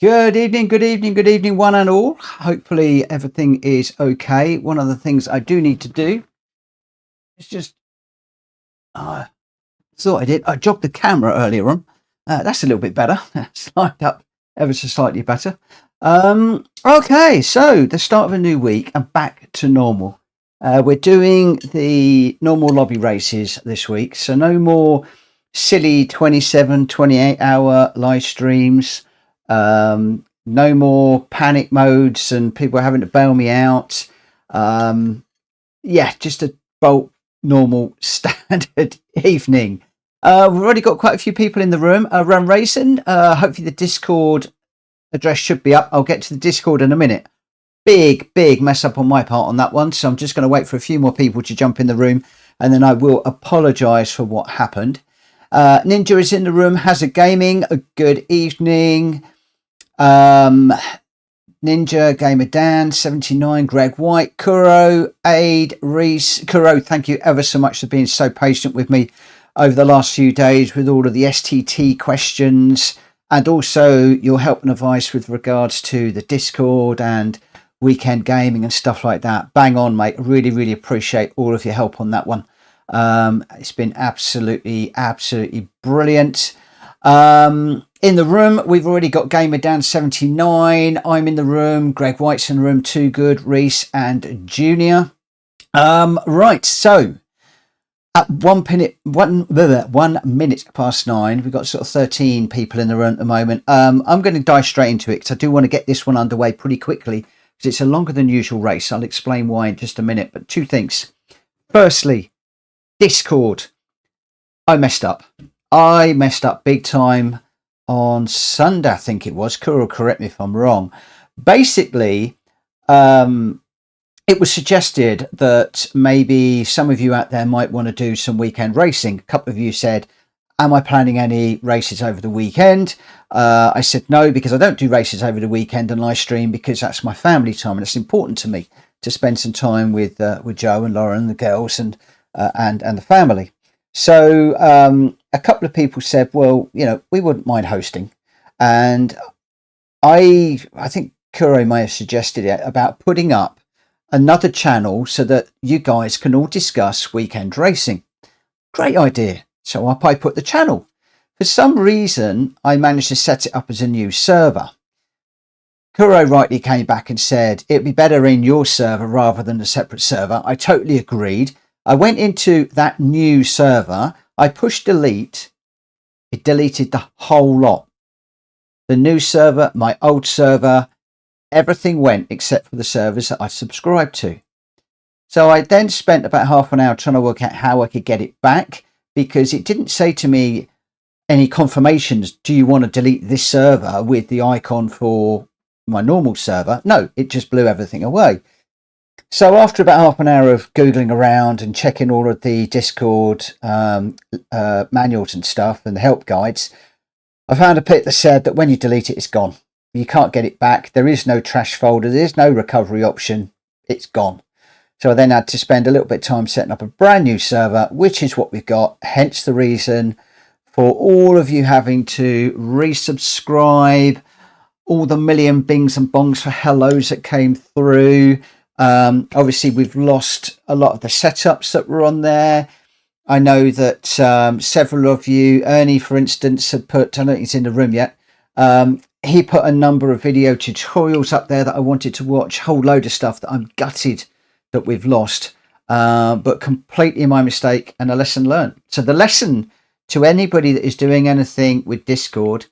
Good evening, good evening, good evening, one and all. Hopefully everything is okay. One of the things I do need to do is just, I thought I did. I jogged the camera earlier on. That's a little bit better. Slide up ever so slightly better. Okay, so the start of a new week and back to normal. We're doing the normal lobby races this week. So no more silly 27, 28 hour live streams. No more panic modes and people having to bail me out. Yeah, just a bolt normal standard evening. We've already got quite a few people in the room. Run Racing. Hopefully the Discord address should be up. I'll get to the Discord in a minute. Big mess up on my part on that one. So I'm just going to wait for a few more people to jump in the room and then I will apologise for what happened. Ninja is in the room. Hazard Gaming. A good evening. Ninja, Gamer Dan, 79, Greg White, Kuro, Aid, Reese. Kuro, thank you ever so much for being so patient with me over the last few days with all of the STT questions and also your help and advice with regards to the Discord and weekend gaming and stuff like that. Bang on, mate. Really appreciate all of your help on that one. It's been absolutely brilliant. In the room, we've already got Gamer Dan 79. I'm in the room. Greg White's in the room. Too Good, Reese and Junior. Right, so at 1 minute past 9, we've got sort of 13 people in the room at the moment. I'm going to dive straight into it because I do want to get this one underway pretty quickly because it's a longer than usual race. I'll explain why in just a minute, but two things. Firstly, Discord. I messed up big time on Sunday, I think it was. Kuro, correct me if I'm wrong. Basically, it was suggested that maybe some of you out there might want to do some weekend racing. A couple of you said, am I planning any races over the weekend? I said no, because I don't do races over the weekend and live stream because that's my family time and it's important to me to spend some time with Joe and Lauren and the girls and the family. So a couple of people said, well, you know, we wouldn't mind hosting. And I think Kuro may have suggested it about putting up another channel so that you guys can all discuss weekend racing. Great idea. So I put the channel. For some reason, I managed to set it up as a new server. Kuro rightly came back and said, it'd be better in your server rather than a separate server. I totally agreed. I went into that new server, I pushed delete, it deleted the whole lot. The new server, my old server, everything went except for the servers that I subscribed to. So I then spent about half an hour trying to work out how I could get it back because it didn't say to me any confirmations, do you want to delete this server with the icon for my normal server? No, it just blew everything away. So after about half an hour of Googling around and checking all of the Discord manuals and stuff and the help guides, I found a bit that said that when you delete it, it's gone. You can't get it back. There is no trash folder. There's no recovery option. It's gone. So I then had to spend a little bit of time setting up a brand new server, which is what we've got. Hence the reason for all of you having to resubscribe, all the million bings and bongs for hellos that came through. Obviously we've lost a lot of the setups that were on there. I know that several of you, Ernie for instance, had put, I don't think he's in the room yet, he put a number of video tutorials up there that I wanted to watch, whole load of stuff that I'm gutted that we've lost, but completely my mistake and a lesson learned. So the lesson to anybody that is doing anything with Discord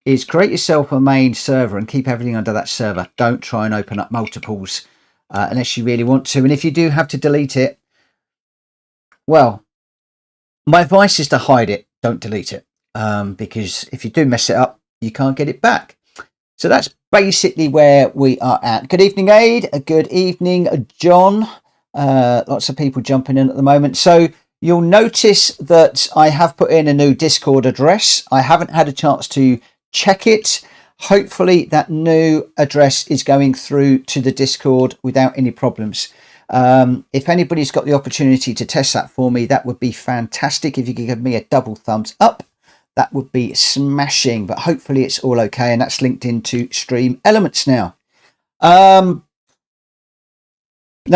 is create yourself a main server and keep everything under that server. Don't try and open up multiples unless you really want to. And if you do have to delete it, well, my advice is to hide it. Don't delete it because if you do mess it up, you can't get it back. So that's basically where we are at. Good evening, Aid. Good evening, John. Lots of people jumping in at the moment. So you'll notice that I have put in a new Discord address. I haven't had a chance to check it. Hopefully that new address is going through to the Discord without any problems. If anybody's got the opportunity to test that for me, that would be fantastic. If you could give me a double thumbs up, that would be smashing. But hopefully it's all okay, and that's linked into Stream Elements now. No,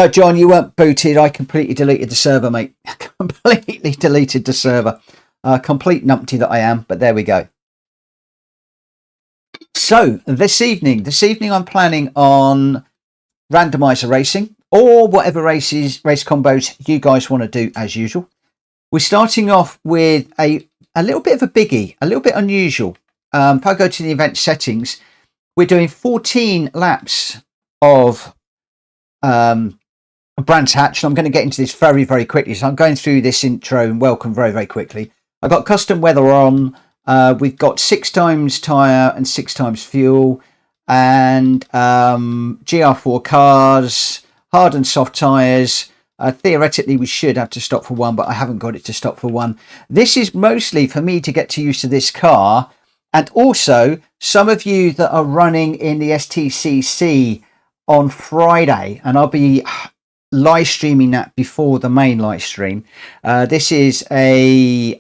John, you weren't booted. I completely deleted the server, mate. Completely deleted the server. Complete numpty that I am, but there we go. So this evening I'm planning on randomizer racing, or whatever race combos you guys want to do as usual. We're starting off with a little bit of a biggie, a little bit unusual. If I go to the event settings, we're doing 14 laps of Brands Hatch, and I'm going to get into this very, very quickly. So I'm going through this intro and welcome very, very quickly. I've got custom weather on. We've got 6 times tyre and 6 times fuel, and GR4 cars, hard and soft tyres. Theoretically, we should have to stop for one, but I haven't got it to stop for one. This is mostly for me to get to used to this car, and also some of you that are running in the STCC on Friday, and I'll be live streaming that before the main live stream. This is an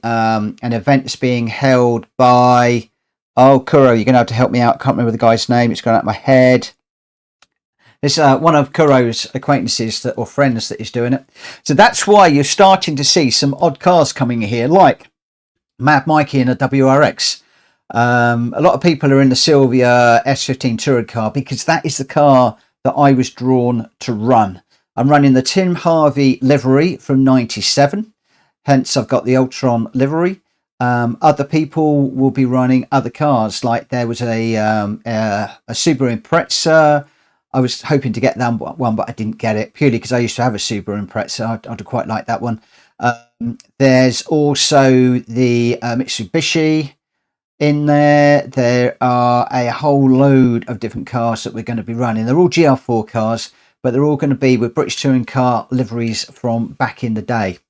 event that's being held by Kuro. You're gonna have to help me out. I can't remember the guy's name, it's gone out of my head. It's one of Kuro's acquaintances or friends that is doing it. So that's why you're starting to see some odd cars coming here, like Mad Mikey in a WRX. A lot of people are in the Sylvia S15 touring car, because that is the car that I was drawn to run. I'm running the Tim Harvey livery from 97, hence I've got the Ultron livery. Other people will be running other cars, like there was a Subaru Impreza. I was hoping to get that one, but I didn't get it, purely because I used to have a Subaru Impreza. I'd quite like that one. There's also the Mitsubishi in there. There are a whole load of different cars that we're going to be running. They're all GR4 cars, but they're all going to be with British Touring Car liveries from back in the day.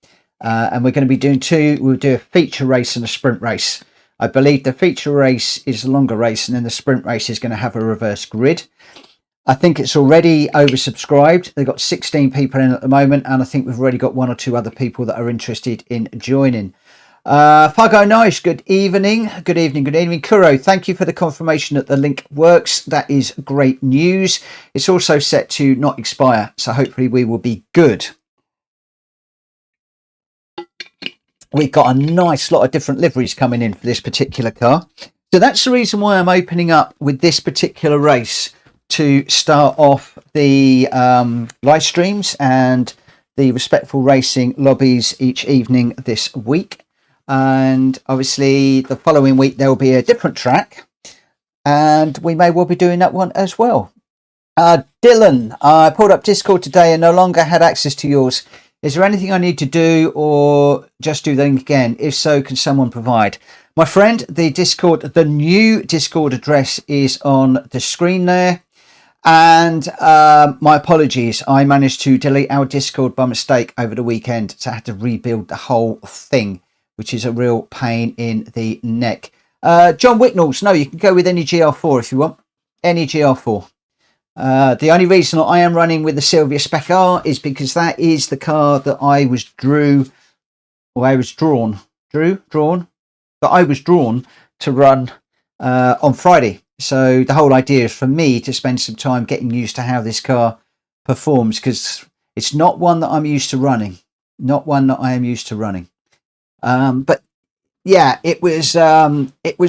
And we're going to be doing we'll do a feature race and a sprint race. I believe the feature race is a longer race, and then the sprint race is going to have a reverse grid. I think it's already oversubscribed. They've got 16 people in at the moment, and I think we've already got 1 or 2 other people that are interested in joining. Fargo Nice, good evening. Good evening. Kuro, thank you for the confirmation that the link works. That is great news. It's also set to not expire, so hopefully we will be good. We've got a nice lot of different liveries coming in for this particular car. So that's the reason why I'm opening up with this particular race, to start off the live streams and the respectful racing lobbies each evening this week. And obviously the following week there will be a different track, and we may well be doing that one as well. Dylan, I pulled up Discord today and no longer had access to yours. Is there anything I need to do, or just do the link again? If so, can someone provide? My friend, the new Discord address is on the screen there. And my apologies, I managed to delete our Discord by mistake over the weekend, so I had to rebuild the whole thing, which is a real pain in the neck. John Wicknalls, no, you can go with any GR4 if you want. Any GR4. The only reason I am running with the Sylvia Spec R is because that is the car that I was drawn to run on Friday. So the whole idea is for me to spend some time getting used to how this car performs, because it's not one that I'm used to running. Not one that I am used to running. But yeah, it was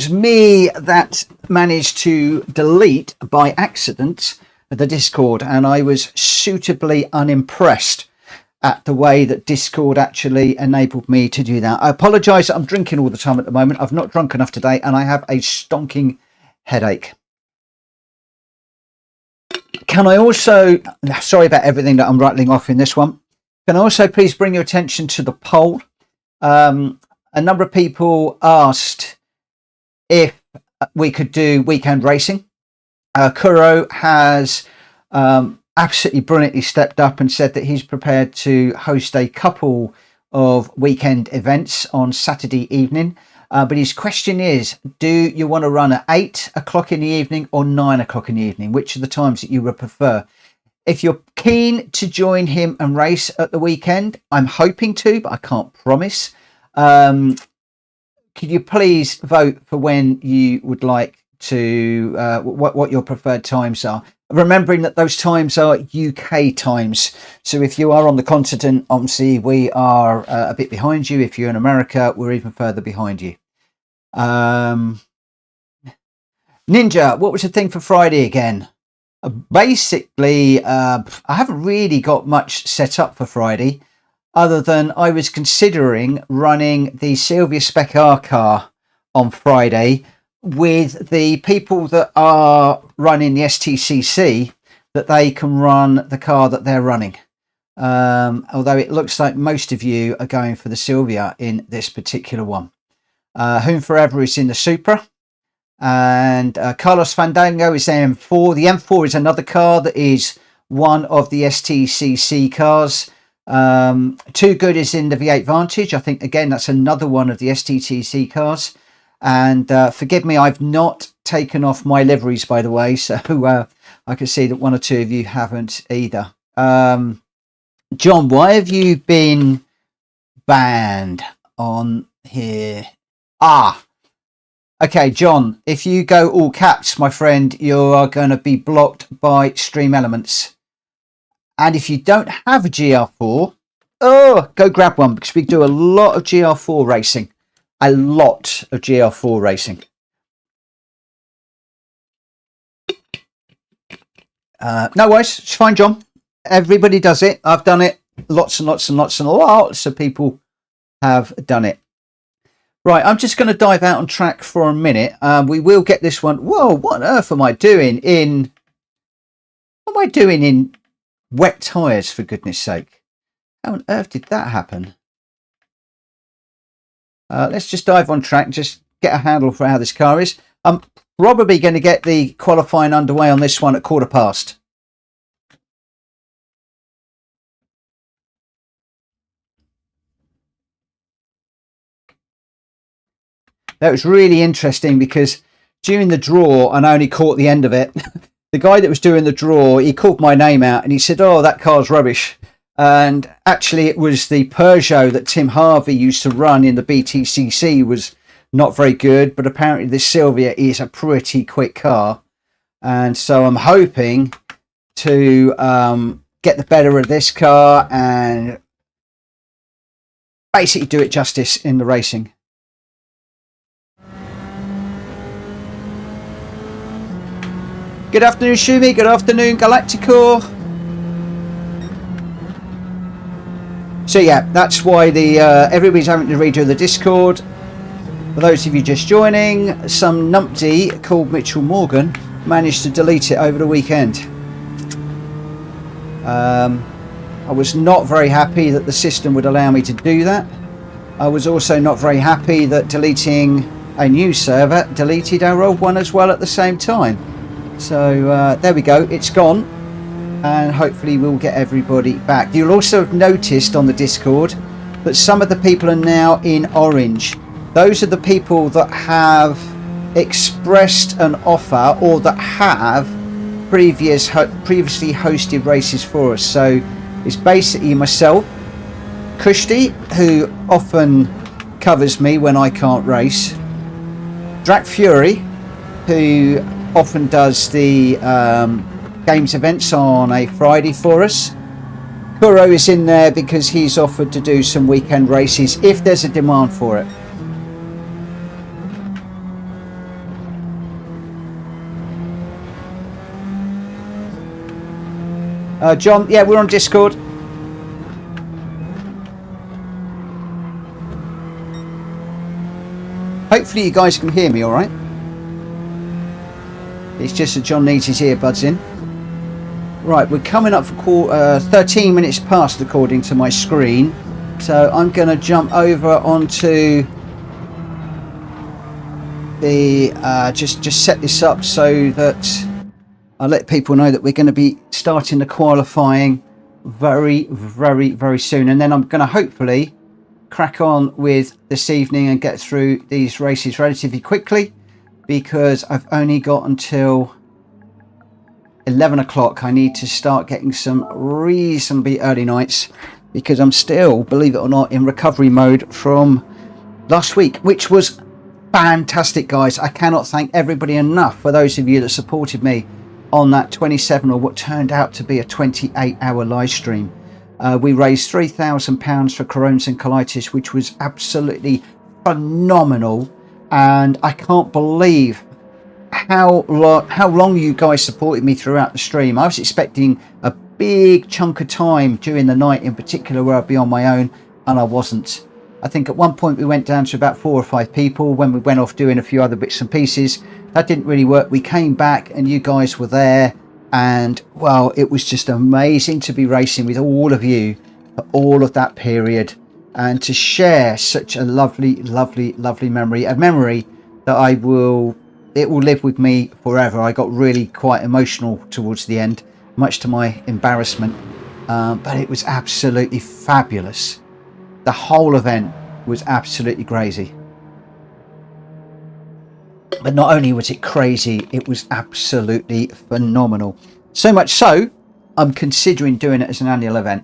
me that managed to delete by accident the Discord, and I was suitably unimpressed at the way that Discord actually enabled me to do that. I apologise that I'm drinking all the time at the moment. I've not drunk enough today, and I have a stonking headache. Can I also, sorry about everything that I'm rattling off in this one, can I also please bring your attention to the poll? A number of people asked if we could do weekend racing. Kuro has absolutely brilliantly stepped up and said that he's prepared to host a couple of weekend events on Saturday evening. But his question is, do you want to run at 8 o'clock in the evening or 9 o'clock in the evening? Which are the times that you would prefer? If you're keen to join him and race at the weekend, I'm hoping to, but I can't promise. could you please vote for when you would like to, what your preferred times are? Remembering that those times are UK times. So if you are on the continent, obviously we are a bit behind you. If you're in America, we're even further behind you. Ninja, what was the thing for Friday again? Basically, I haven't really got much set up for Friday, other than I was considering running the Sylvia Spec R car on Friday with the people that are running the STCC, that they can run the car that they're running. Although it looks like most of you are going for the Sylvia in this particular one. Whom Forever is in the Supra. And Carlos Fandango is the M4. The M4 is another car that is one of the STCC cars. Too Good is in the V8 Vantage. I think, again, that's another one of the STCC cars. And forgive me, I've not taken off my liveries, by the way. So I can see that one or two of you haven't either. John, why have you been banned on here? Okay, John, if you go all caps, my friend, you are going to be blocked by Stream Elements. And if you don't have a GR4, go grab one, because we do a lot of GR4 racing. A lot of GR4 racing. No worries, it's fine, John. Everybody does it. I've done it. Lots and lots and lots and lots of people have done it. Right, I'm just going to dive out on track for a minute. We will get this one. Whoa, what on earth am I doing in... What am I doing in wet tyres, for goodness sake? How on earth did that happen? Let's just dive on track and just get a handle for how this car is. I'm probably going to get the qualifying underway on this one at 1:15. That was really interesting because during the draw, and I only caught the end of it, the guy that was doing the draw, he called my name out and he said, "Oh, that car's rubbish." And actually it was the Peugeot that Tim Harvey used to run in the BTCC was not very good, but apparently this Sylvia is a pretty quick car. And so I'm hoping to get the better of this car and basically do it justice in the racing. Good afternoon, Shumi. Good afternoon, Galacticor. So yeah, that's why the everybody's having to redo the Discord. For those of you just joining, some numpty called Mitchell Morgan managed to delete it over the weekend. I was not very happy that the system would allow me to do that. I was also not very happy that deleting a new server deleted our old one as well at the same time. So there we go, it's gone, and hopefully we'll get everybody back. You'll also have noticed on the Discord that some of the people are now in orange. Those are the people that have expressed an offer or that have previously hosted races for us. So it's basically myself, Kushti, who often covers me when I can't race, Drac Fury, who often does the games events on a Friday for us. Kuro is in there because he's offered to do some weekend races if there's a demand for it. John, yeah, we're on Discord. Hopefully you guys can hear me all right. It's just that John needs his earbuds in. Right, we're coming up for 13 minutes past according to my screen. So I'm going to jump over onto the... just set this up so that I'll let people know that we're going to be starting the qualifying very, very, very soon. And then I'm going to hopefully crack on with this evening and get through these races relatively quickly, because I've only got until 11 o'clock. I need to start getting some reasonably early nights because I'm still, believe it or not, in recovery mode from last week, which was fantastic, guys. I cannot thank everybody enough for those of you that supported me on that 27 or what turned out to be a 28-hour live stream. We raised £3,000 for Crohn's and colitis, which was absolutely phenomenal, and I can't believe how long you guys supported me throughout the stream. I was expecting a big chunk of time during the night in particular where I'd be on my own, and I wasn't. I think at one point we went down to about 4 or 5 people when we went off doing a few other bits and pieces. That didn't really work. We came back and you guys were there, and well, it was just amazing to be racing with all of you for all of that period, and to share such a lovely memory, a memory that it will live with me forever. I got really quite emotional towards the end, much to my embarrassment, but it was absolutely fabulous. The whole event was absolutely crazy. But not only was it crazy, it was absolutely phenomenal. So much so, I'm considering doing it as an annual event.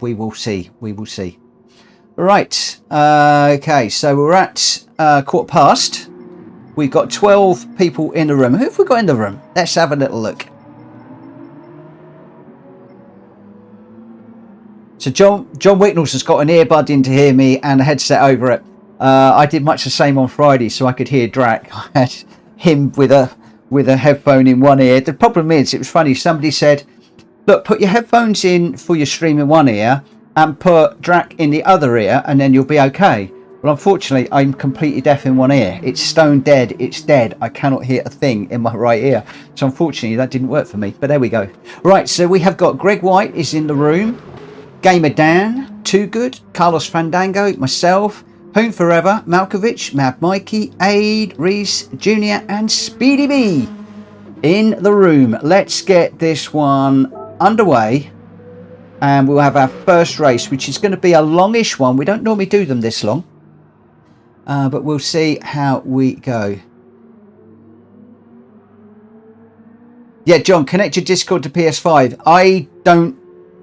We will see. We will see. Right. Okay, so we're at 1:15. We've got 12 people in the room. Who have we got in the room? Let's have a little look. So John Wicknells has got an earbud in to hear me and a headset over it. I did much the same on Friday, so I could hear Drac. I had him with a headphone in one ear. The problem is, it was funny. Somebody said, "Look, put your headphones in for your stream in one ear and put Drac in the other ear, and then you'll be okay." Well, unfortunately, I'm completely deaf in one ear. It's stone dead. It's dead. I cannot hear a thing in my right ear. So unfortunately, that didn't work for me. But there we go. Right, so we have got Greg White is in the room. Gamer Dan, Too Good, Carlos Fandango, myself, Home Forever, Malkovich, Mad Mikey, Aid, Reese Jr. and Speedy B in the room. Let's get this one underway, and we'll have our first race, which is going to be a longish one. We don't normally do them this long, but we'll see how we go. Yeah, John, connect your Discord to PS5. I don't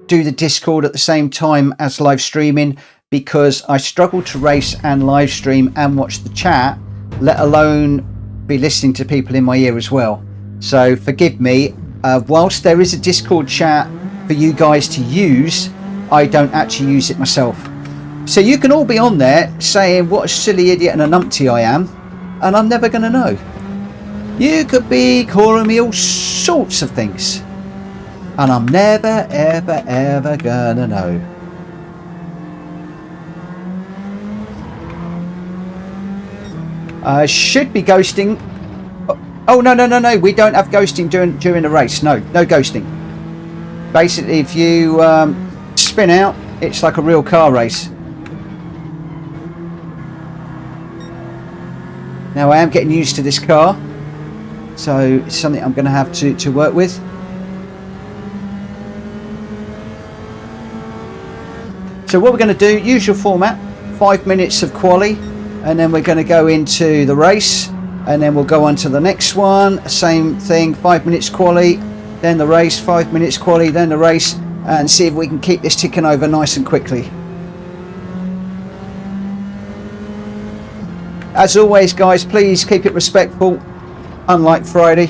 do the Discord at the same time as live streaming because I struggle to race and live stream and watch the chat, let alone be listening to people in my ear as well. So forgive me. Whilst there is a Discord chat for you guys to use, I don't actually use it myself. So you can all be on there saying what a silly idiot and a numpty I am, and I'm never going to know. You could be calling me all sorts of things, and I'm never, ever gonna know. I should be ghosting. Oh, no. We don't have ghosting during the race. No ghosting. Basically, if you spin out, it's like a real car race. Now, I am getting used to this car, so it's something I'm going to have to work with. So what we're going to do, usual format, 5 minutes of quali, and then we're going to go into the race, and then we'll go on to the next one. Same thing, 5 minutes quali, then the race, 5 minutes quali, then the race, and see if we can keep this ticking over nice and quickly. As always, guys, please keep it respectful, unlike Friday.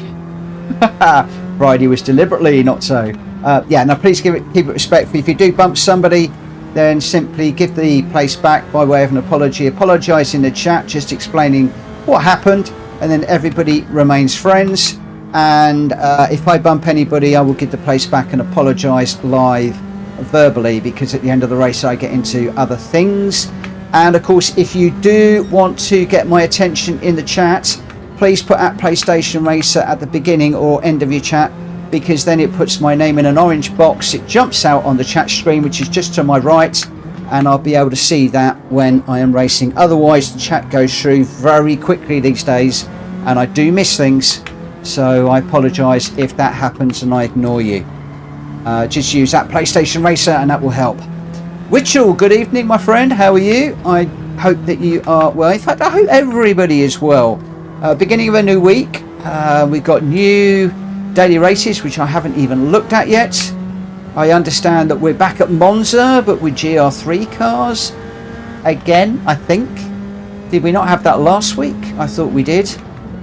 Friday was deliberately not so. Yeah, now please keep it respectful. If you do bump somebody, then simply give the place back by way of an apology. Apologise in the chat, just explaining what happened, and then everybody remains friends. And if I bump anybody, I will give the place back and apologise live verbally, because at the end of the race I get into other things. And of course, if you do want to get my attention in the chat, please put at PlayStation Racer at the beginning or end of your chat, because then it puts my name in an orange box. It jumps out on the chat screen, which is just to my right, and I'll be able to see that when I am racing. Otherwise, the chat goes through very quickly these days, and I do miss things, so I apologise if that happens and I ignore you. Just use that PlayStation Racer and that will help. Witchell, good evening, my friend. How are you? I hope that you are well. In fact, I hope everybody is well. Beginning of a new week. We've got new daily races, which I haven't even looked at yet. I understand that we're back at Monza, but with GR3 cars again, I think. Did we not have that last week? I thought we did.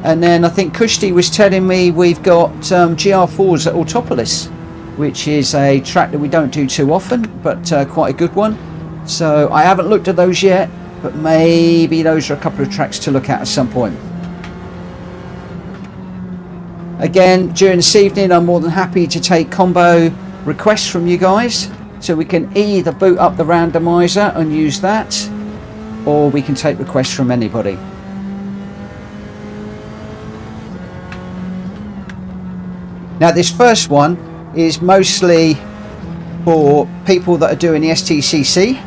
And then I think Kushti was telling me we've got GR4s at Autopolis, which is a track that we don't do too often, but quite a good one. So I haven't looked at those yet, but maybe those are a couple of tracks to look at some point. Again, during this evening, I'm more than happy to take combo requests from you guys. So we can either boot up the randomizer and use that, or we can take requests from anybody. Now this first one is mostly for people that are doing the STCC.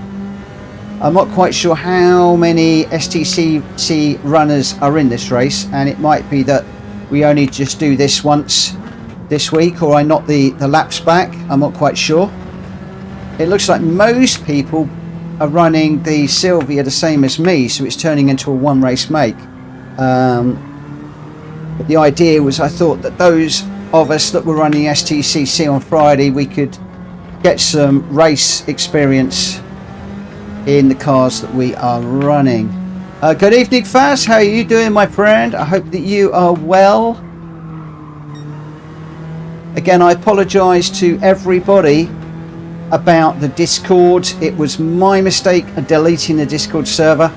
I'm not quite sure how many STCC runners are in this race, and it might be that we only just do this once this week, or I knock the laps back. I'm not quite sure. It looks like most people are running the Sylvia the same as me, so it's turning into a one race make. But the idea was, I thought that those of us that were running STCC on Friday, we could get some race experience in the cars that we are running. Good evening, Faz. How are you doing, my friend? I hope that you are well. Again, I apologise to everybody about the Discord. It was my mistake of deleting the Discord server,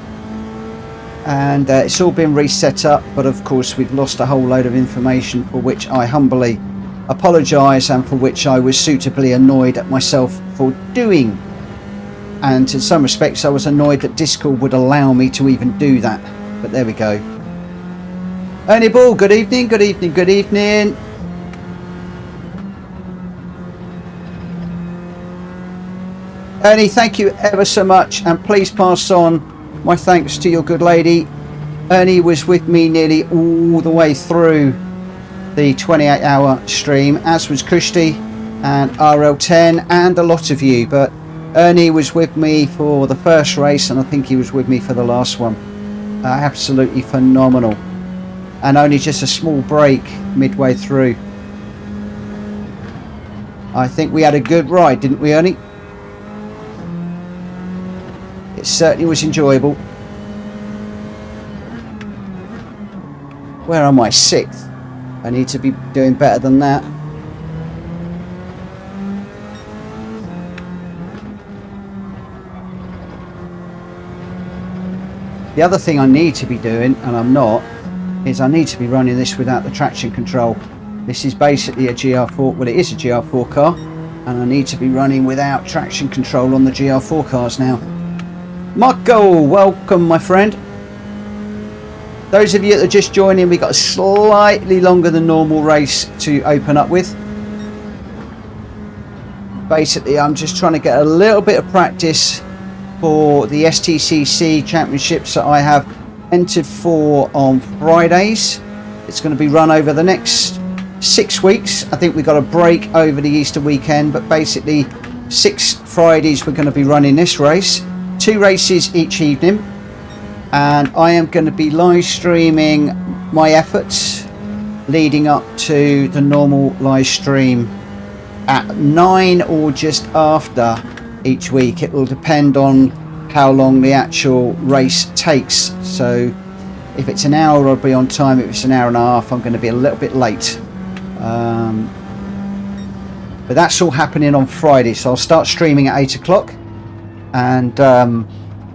and it's all been reset up, but of course we've lost a whole load of information, for which I humbly apologise, and for which I was suitably annoyed at myself for doing. And in some respects I was annoyed that Discord would allow me to even do that, but there we go. Ernie Ball, good evening, good evening, good evening. Ernie, thank you ever so much, and please pass on my thanks to your good lady. Ernie was with me nearly all the way through the 28-hour stream, as was Kushti and RL10 and a lot of you, but Ernie was with me for the first race, and I think he was with me for the last one. Absolutely phenomenal, and only just a small break midway through. I think we had a good ride, didn't we, Ernie? It certainly was enjoyable. Where am I? 6th. I need to be doing better than that. The other thing I need to be doing, and I'm not, is I need to be running this without the traction control. This is basically a GR4, well, it is a GR4 car, and I need to be running without traction control on the GR4 cars now. Marco, welcome, my friend. Those of you that are just joining, we got a slightly longer than normal race to open up with. Basically, I'm just trying to get a little bit of practice for the STCC championships that I have entered for on Fridays. It's going to be run over the next 6 weeks. I think we got a break over the Easter weekend, but basically 6 Fridays we're going to be running this race. 2 races each evening, and I am going to be live streaming my efforts leading up to the normal live stream at 9 or just after each week. It will depend on how long the actual race takes, so if it's an hour I'll be on time, if it's an hour and a half I'm going to be a little bit late, but that's all happening on Friday, so I'll start streaming at 8 o'clock, and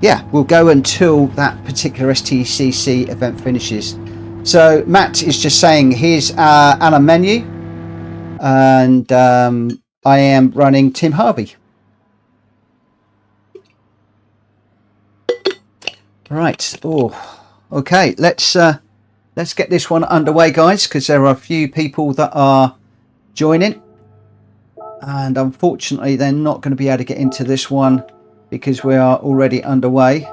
yeah, we'll go until that particular STCC event finishes. So Matt is just saying here's our menu, and I am running Tim Harvey. Right. Oh, okay. Let's get this one underway, guys, because there are a few people that are joining, and unfortunately they're not going to be able to get into this one because we are already underway.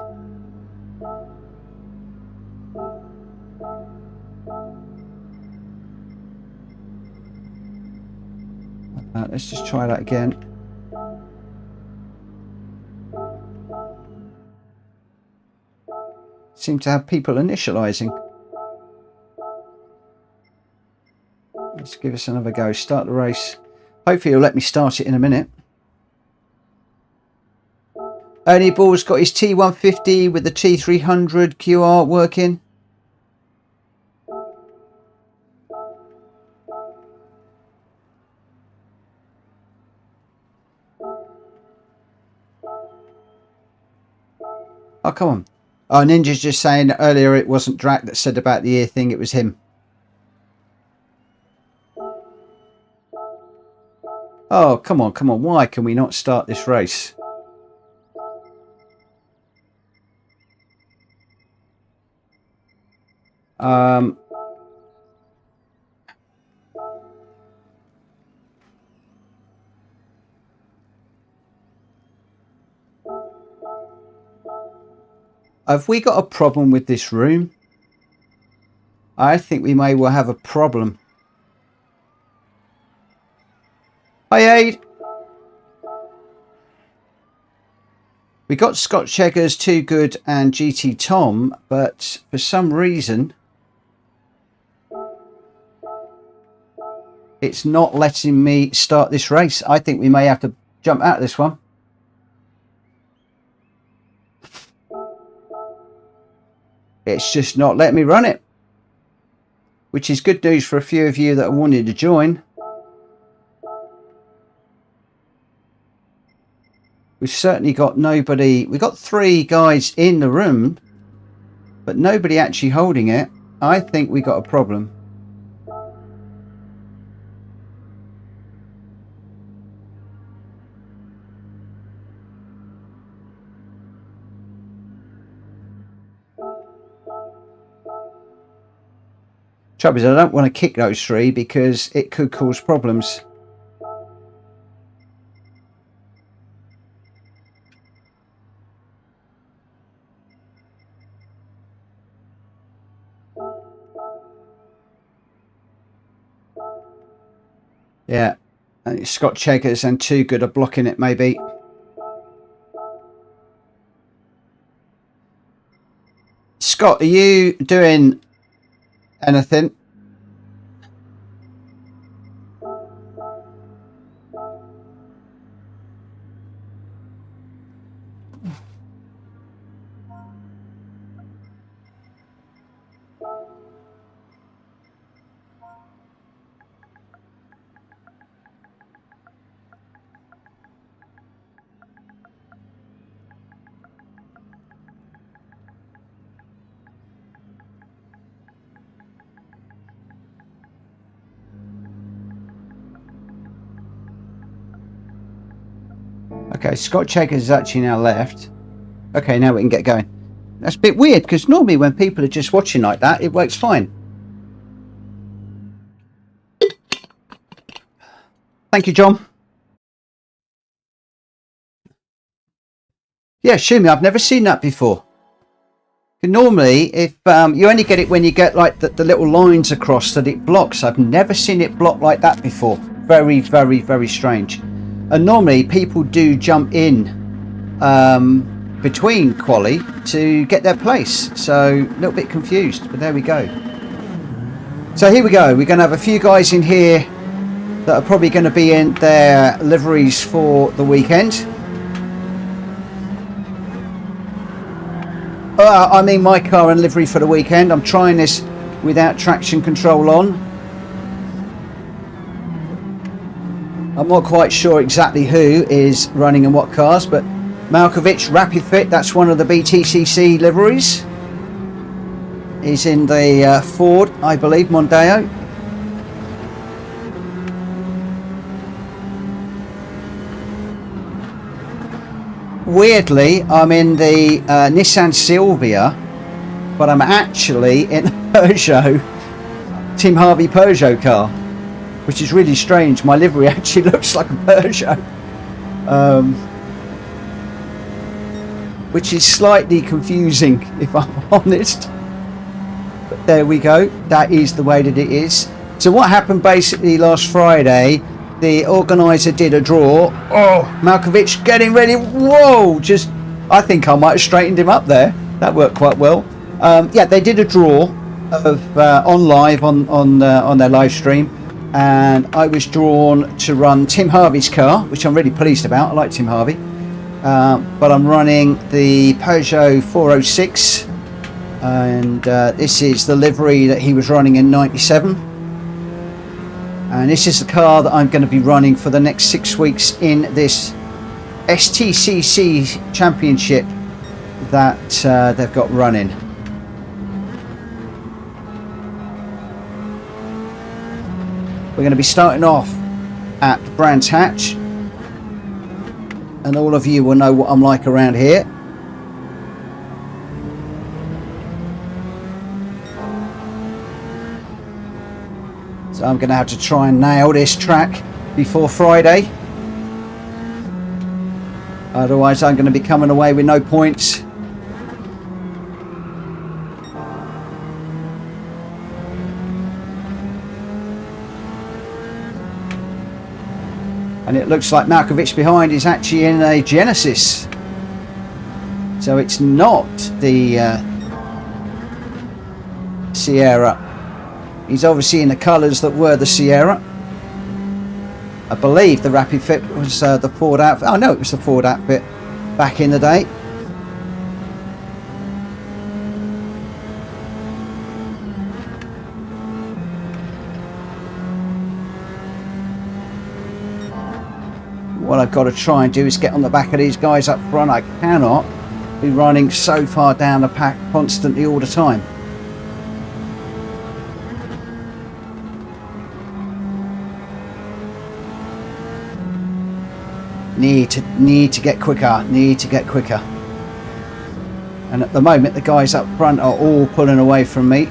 Let's just try that again. Seem to have people initializing. Let's give us another go. Start the race. Hopefully he'll let me start it in a minute. Ernie Ball's got his T150 with the T300 QR working. Oh, come on. Oh, Ninja's just saying earlier it wasn't Drac that said about the ear thing, it was him. Oh, come on, come on. Why can we not start this race? Have we got a problem with this room? I think we may well have a problem. Hi, Aid. We got Scott Cheggers, Too Good and GT Tom, but for some reason it's not letting me start this race. I think we may have to jump out of this one. It's just not letting me run it, which is good news for a few of you that are wanting to join. We've certainly got nobody. We've got 3 guys in the room, but nobody actually holding it. I think we got a problem. Trouble is, I don't want to kick those 3 because it could cause problems. Yeah, and Scott Cheggers and Too Good are blocking it maybe. Scott, are you doing anything? Okay, Scott Cheggers has actually now left. Okay, now we can get going. That's a bit weird because normally when people are just watching like that, it works fine. Thank you, John. Yeah, Shumi, I've never seen that before. Normally, if you only get it when you get like the little lines across that it blocks. I've never seen it block like that before. Very, very, very strange. And normally people do jump in between quali to get their place. So a little bit confused, but there we go. So here we go. We're going to have a few guys in here that are probably going to be in their liveries for the weekend. I'm in my car and livery for the weekend. I'm trying this without traction control on. I'm not quite sure exactly who is running in what cars, but Malkovich Rapid Fit, that's one of the BTCC liveries. He's in the Ford, I believe, Mondeo. Weirdly, I'm in the Nissan Silvia, but I'm actually in a Peugeot, Tim Harvey Peugeot car, which is really strange. My livery actually looks like a Peugeot, which is slightly confusing if I'm honest. But there we go. That is the way that it is. So what happened basically last Friday, the organizer did a draw. Oh, Malkovich getting ready. Whoa, just, I think I might have straightened him up there. That worked quite well. Yeah, they did a draw of on live on their live stream, and I was drawn to run Tim Harvey's car, which I'm really pleased about. I like Tim Harvey, but I'm running the Peugeot 406, and this is the livery that he was running in '97. And this is the car that I'm going to be running for the next 6 weeks in this STCC Championship that they've got running. We're going to be starting off at Brands Hatch, and all of you will know what I'm like around here. So I'm going to have to try and nail this track before Friday. Otherwise I'm going to be coming away with no points. And it looks like Malkovich behind is actually in a Genesis. So it's not the Sierra. He's obviously in the colours that were the Sierra. I believe the Rapid Fit was the Ford outfit. Oh no, it was the Ford outfit back in the day. What I've got to try and do is get on the back of these guys up front. I cannot be running so far down the pack constantly all the time. Need to get quicker, and at the moment the guys up front are all pulling away from me,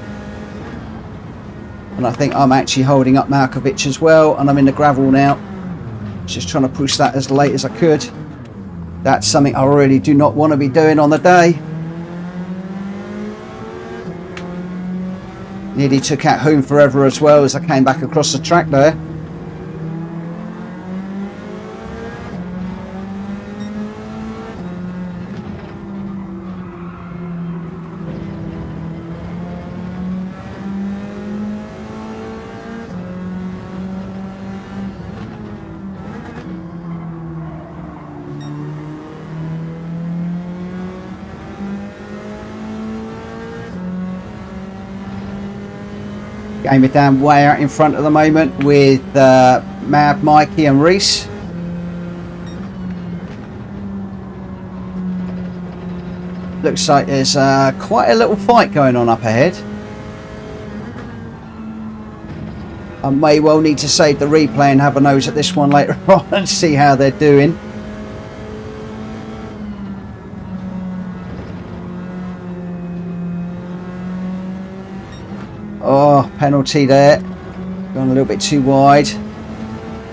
and I think I'm actually holding up Malkovich as well, and I'm in the gravel now, just trying to push that as late as I could. That's something I really do not want to be doing on the day. Nearly took out Home Forever as well as I came back across the track there. Game it down way out in front at the moment with Mad Mikey and Reese. Looks like there's quite a little fight going on up ahead. I may well need to save the replay and have a nose at this one later on and see how they're doing. Oh, penalty there. Gone a little bit too wide.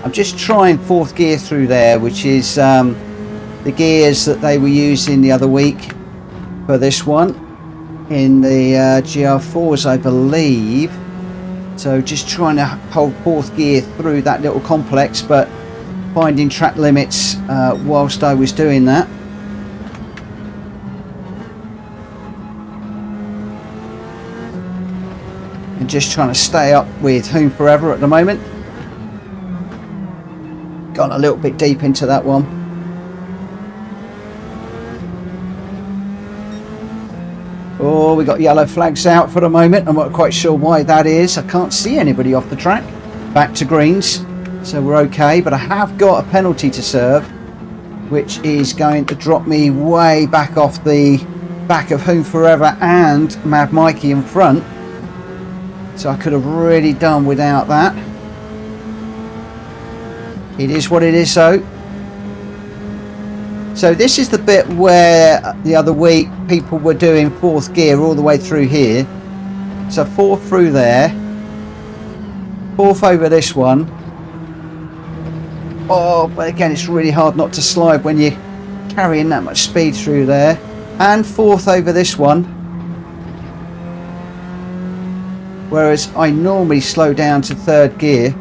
I'm just trying fourth gear through there, which is the gears that they were using the other week for this one in the GR4s, I believe. So just trying to hold fourth gear through that little complex, but finding track limits whilst I was doing that. And just trying to stay up with Home Forever at the moment. Gone a little bit deep into that one. Oh, we got yellow flags out for the moment. I'm not quite sure why that is. I can't see anybody off the track. Back to greens, so we're okay. But I have got a penalty to serve, which is going to drop me way back off the back of Home Forever and Mad Mikey in front. So I could have really done without that. It is what it is though. So this is the bit where the other week people were doing fourth gear all the way through here. So fourth through there. Fourth over this one. Oh, but again it's really hard not to slide when you're carrying that much speed through there. And fourth over this one. Whereas I normally slow down to third gear.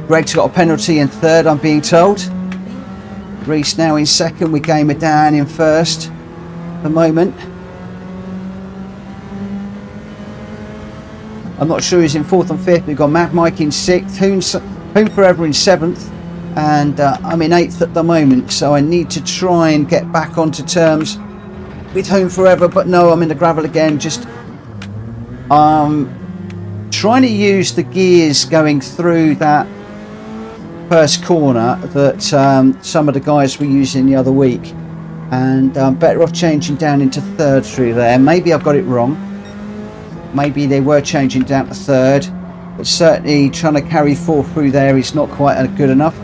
Greg's got a penalty in third, I'm being told. Reese now in second, we game it down in first at the moment. I'm not sure who's in fourth and fifth. We've got Mad Mike in sixth, Home Forever in seventh. And I'm in eighth at the moment, so I need to try and get back onto terms with Home Forever, but no, I'm in the gravel again. Just trying to use the gears going through that first corner that some of the guys were using the other week, and I'm better off changing down into third through there. Maybe I've got it wrong. Maybe they were changing down to third, but certainly trying to carry fourth through there is not quite good enough.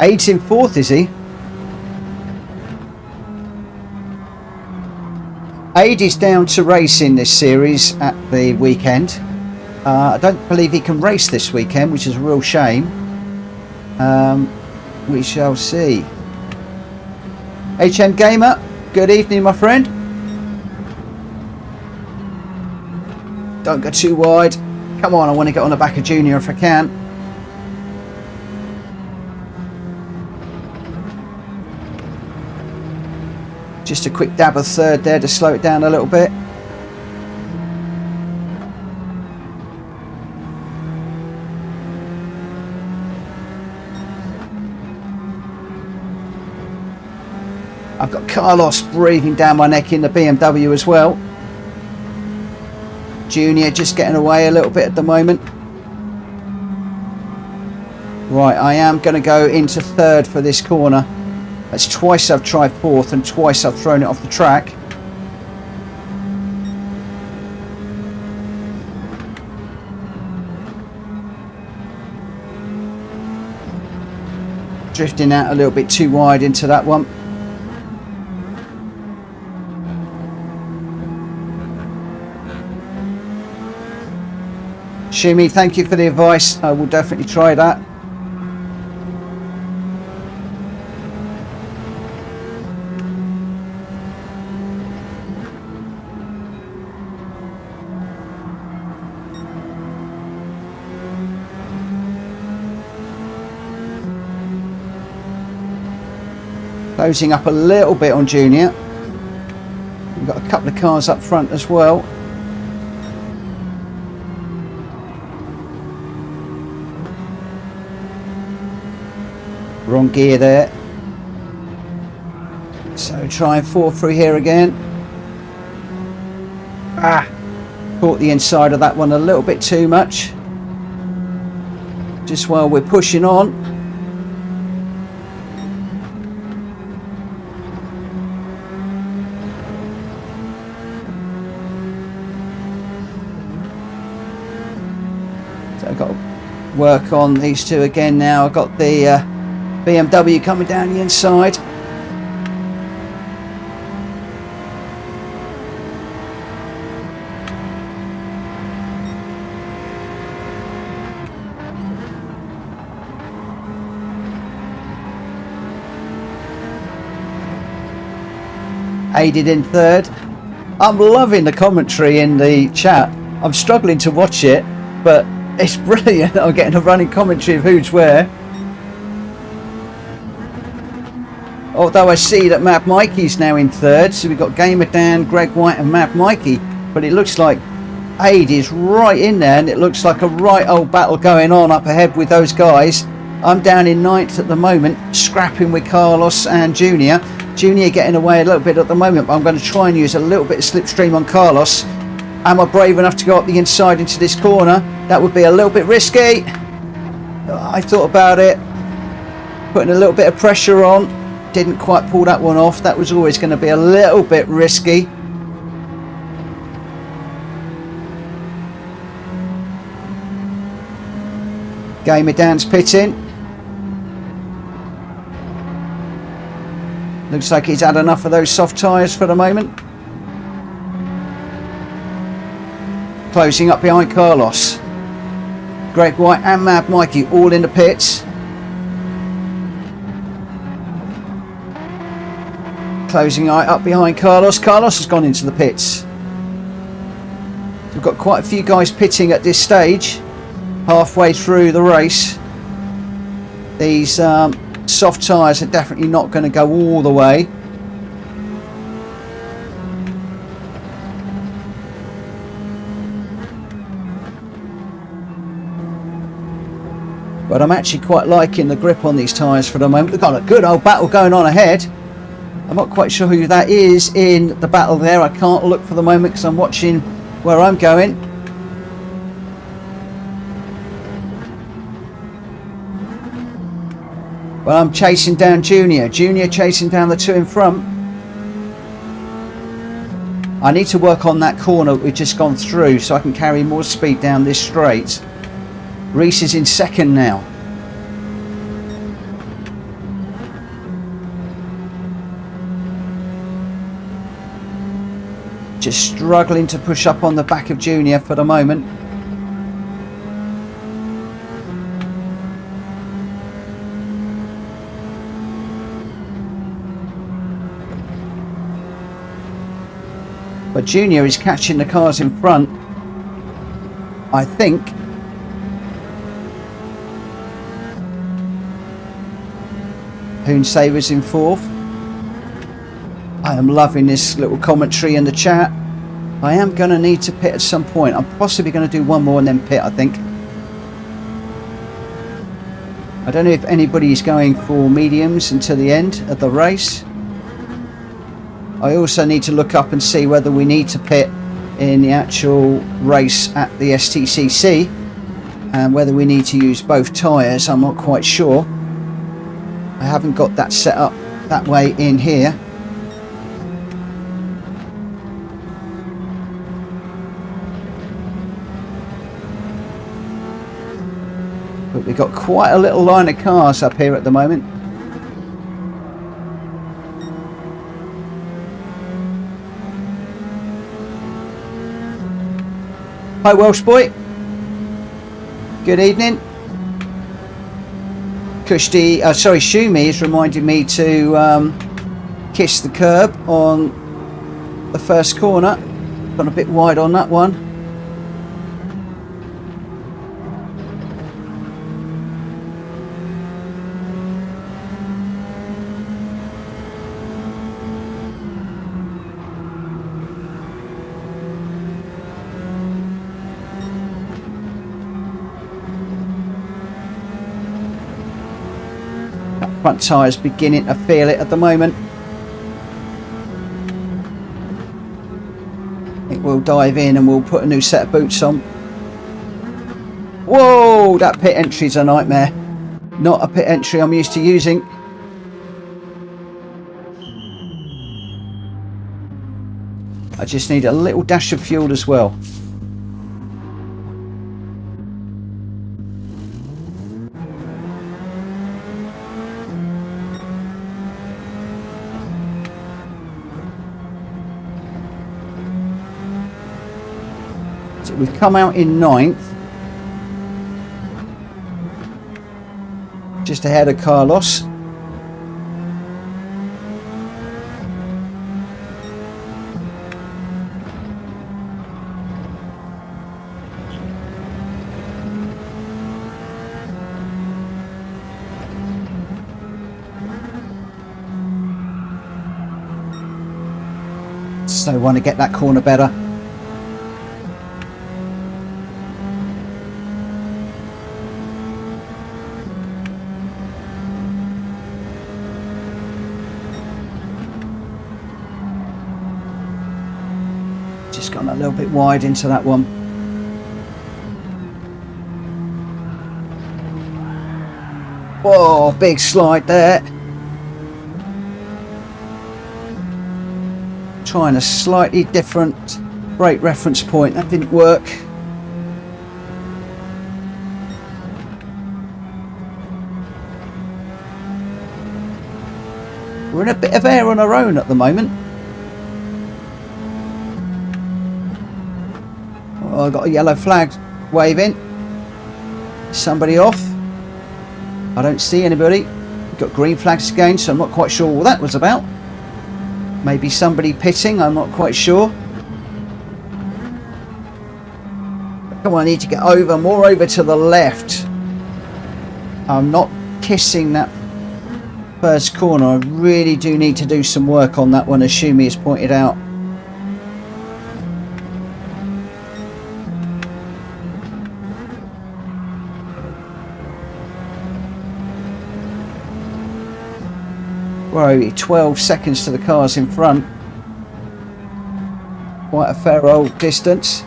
Aid's in fourth, is he? Aid is down to race in this series at the weekend. I don't believe he can race this weekend, which is a real shame. We shall see. HM Gamer, good evening, my friend. Don't go too wide. Come on, I want to get on the back of Junior if I can. Just a quick dab of third there to slow it down a little bit. I've got Carlos breathing down my neck in the BMW as well. Junior just getting away a little bit at the moment. Right, I am going to go into third for this corner. That's twice I've tried fourth and twice I've thrown it off the track. Drifting out a little bit too wide into that one. Shimi, thank you for the advice. I will definitely try that. Closing up a little bit on Junior. We've got a couple of cars up front as well. Wrong gear there. So try and fall through here again. Caught the inside of that one a little bit too much. Just while we're pushing on. So I've got to work on these two again now. I've got the BMW coming down the inside. Aided in third. I'm loving the commentary in the chat. I'm struggling to watch it, but it's brilliant. I'm getting a running commentary of who's where. Although I see that Mad Mikey's now in third, so we've got Gamer Dan, Greg White and Mad Mikey, but it looks like Aid is right in there, and it looks like a right old battle going on up ahead with those guys. I'm down in ninth at the moment, scrapping with Carlos and Junior. Junior getting away a little bit at the moment, but I'm going to try and use a little bit of slipstream on Carlos. Am I brave enough to go up the inside into this corner? That would be a little bit risky. I thought about it, putting a little bit of pressure on. Didn't quite pull that one off. That was always going to be a little bit risky. Gamer Dan's pitting. Looks like he's had enough of those soft tyres for the moment. Closing up behind Carlos. Greg White and Mad Mikey all in the pits. Closing up behind Carlos. Carlos has gone into the pits. We've got quite a few guys pitting at this stage, halfway through the race. These soft tyres are definitely not going to go all the way. But I'm actually quite liking the grip on these tyres for the moment. We've got a good old battle going on ahead. I'm not quite sure who that is in the battle there. I can't look for the moment because I'm watching where I'm going. Well, I'm chasing down Junior. Junior chasing down the two in front. I need to work on that corner we've just gone through so I can carry more speed down this straight. Reese is in second now. Just struggling to push up on the back of Junior for the moment. But Junior is catching the cars in front, I think. Hoonsavers in fourth. I am loving this little commentary in the chat. I am going to need to pit at some point. I'm possibly going to do one more and then pit, I think. I don't know if anybody is going for mediums until the end of the race. I also need to look up and see whether we need to pit in the actual race at the STCC and whether we need to use both tyres. I'm not quite sure. I haven't got that set up that way in here. But we've got quite a little line of cars up here at the moment. Hi Welsh boy, good evening. Kushti, sorry, Shumi is reminding me to kiss the curb on the first corner. Gone a bit wide on that one. Front tyre's beginning to feel it at the moment. It will dive in and we'll put a new set of boots on. Whoa, that pit entry's a nightmare. Not a pit entry I'm used to using. I just need a little dash of fuel as well. We've come out in 9th, just ahead of Carlos. So I want to get that corner better. Gone a little bit wide into that one. Whoa, big slide there. Trying a slightly different brake reference point. That didn't work. We're in a bit of air on our own at the moment. Oh, I got a yellow flag waving. Somebody off. I don't see anybody. We've got green flags again, so I'm not quite sure what that was about. Maybe somebody pitting, I'm not quite sure. Come on, I need to get over, more over to the left. I'm not kissing that first corner. I really do need to do some work on that one, as Shumi has pointed out. Where are we? 12 seconds to the cars in front. Quite a fair old distance.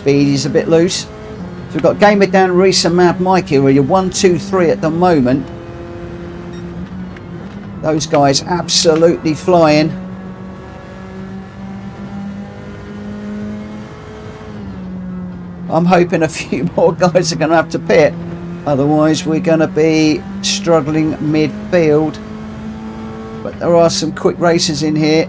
Speedy's a bit loose. So we've got Gamer Dan, Reese and Mad Mikey who are your 1, 2, 3 at the moment. Those guys absolutely flying. I'm hoping a few more guys are going to have to pit. Otherwise we're going to be struggling midfield. But there are some quick racers in here.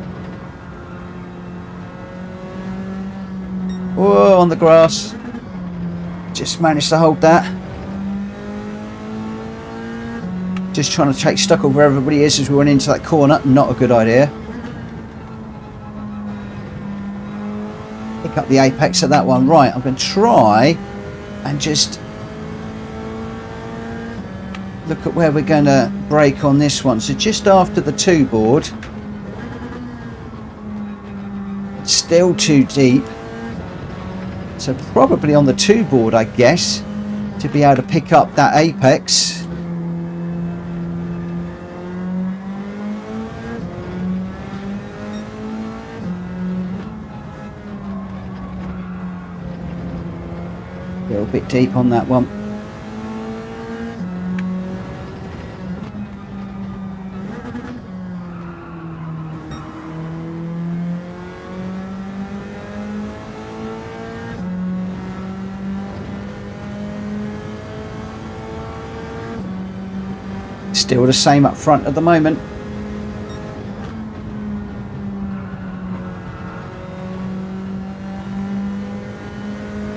Whoa, on the grass. Just managed to hold that. Just trying to take stock of where everybody is as we went into that corner. Not a good idea. Pick up the apex of that one. Right, I'm going to try and just look at where we're going to brake on this one. So just after the 2 board. Still too deep. So probably on the 2 board, I guess, to be able to pick up that apex. A little bit deep on that one. Still the same up front at the moment.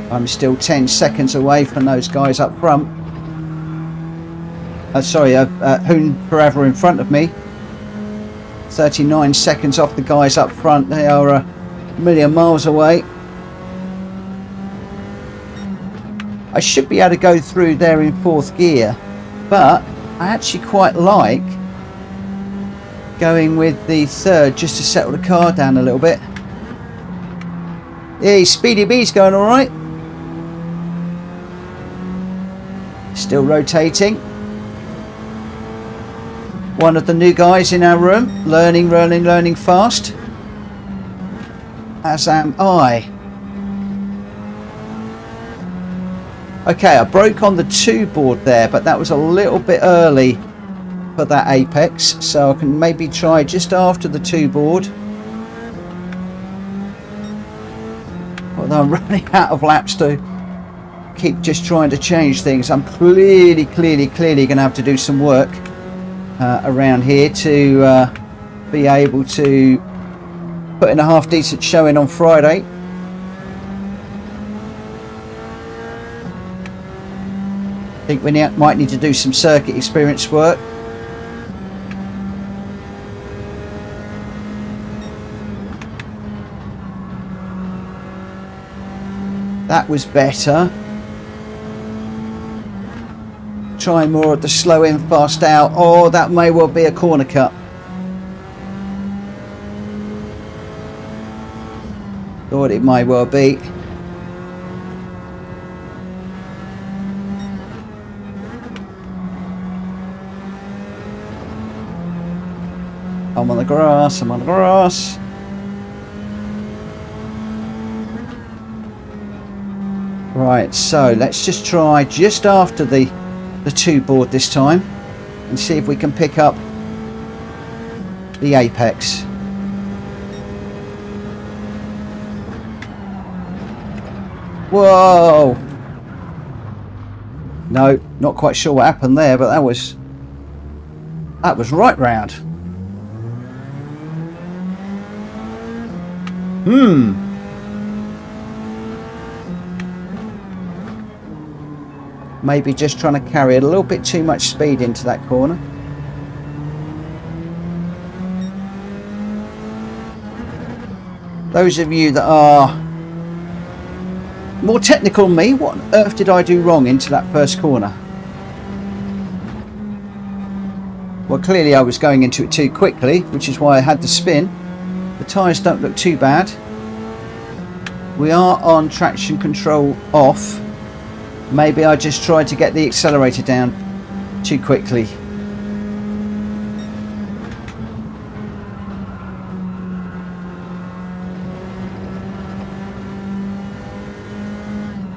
I'm still 10 seconds away from those guys up front. Sorry, Hoon Forever in front of me. 39 seconds off the guys up front. They are a million miles away. I should be able to go through there in 4th gear, but I actually quite like going with the 3rd just to settle the car down a little bit. Yeah, Speedy B's going all right. Still rotating. One of the new guys in our room, learning fast. As am I. Okay, I broke on the 2 board there, but that was a little bit early for that apex, so I can maybe try just after the 2 board. Although I'm running out of laps to keep just trying to change things. I'm clearly going to have to do some work around here to be able to put in a half decent showing on Friday. I think we might need to do some circuit experience work. That was better. Try more of the slow in, fast out. Oh, that may well be a corner cut. Thought it might well be. I'm on the grass, I'm on the grass. Right, so let's just try just after the 2 board this time and see if we can pick up the apex. Whoa! No, not quite sure what happened there, but that was right round. Maybe just trying to carry a little bit too much speed into that corner. Those of you that are more technical than me, what on earth did I do wrong into that first corner? Well, clearly I was going into it too quickly, which is why I had the spin. The tyres don't look too bad. We are on traction control off. Maybe I just tried to get the accelerator down too quickly.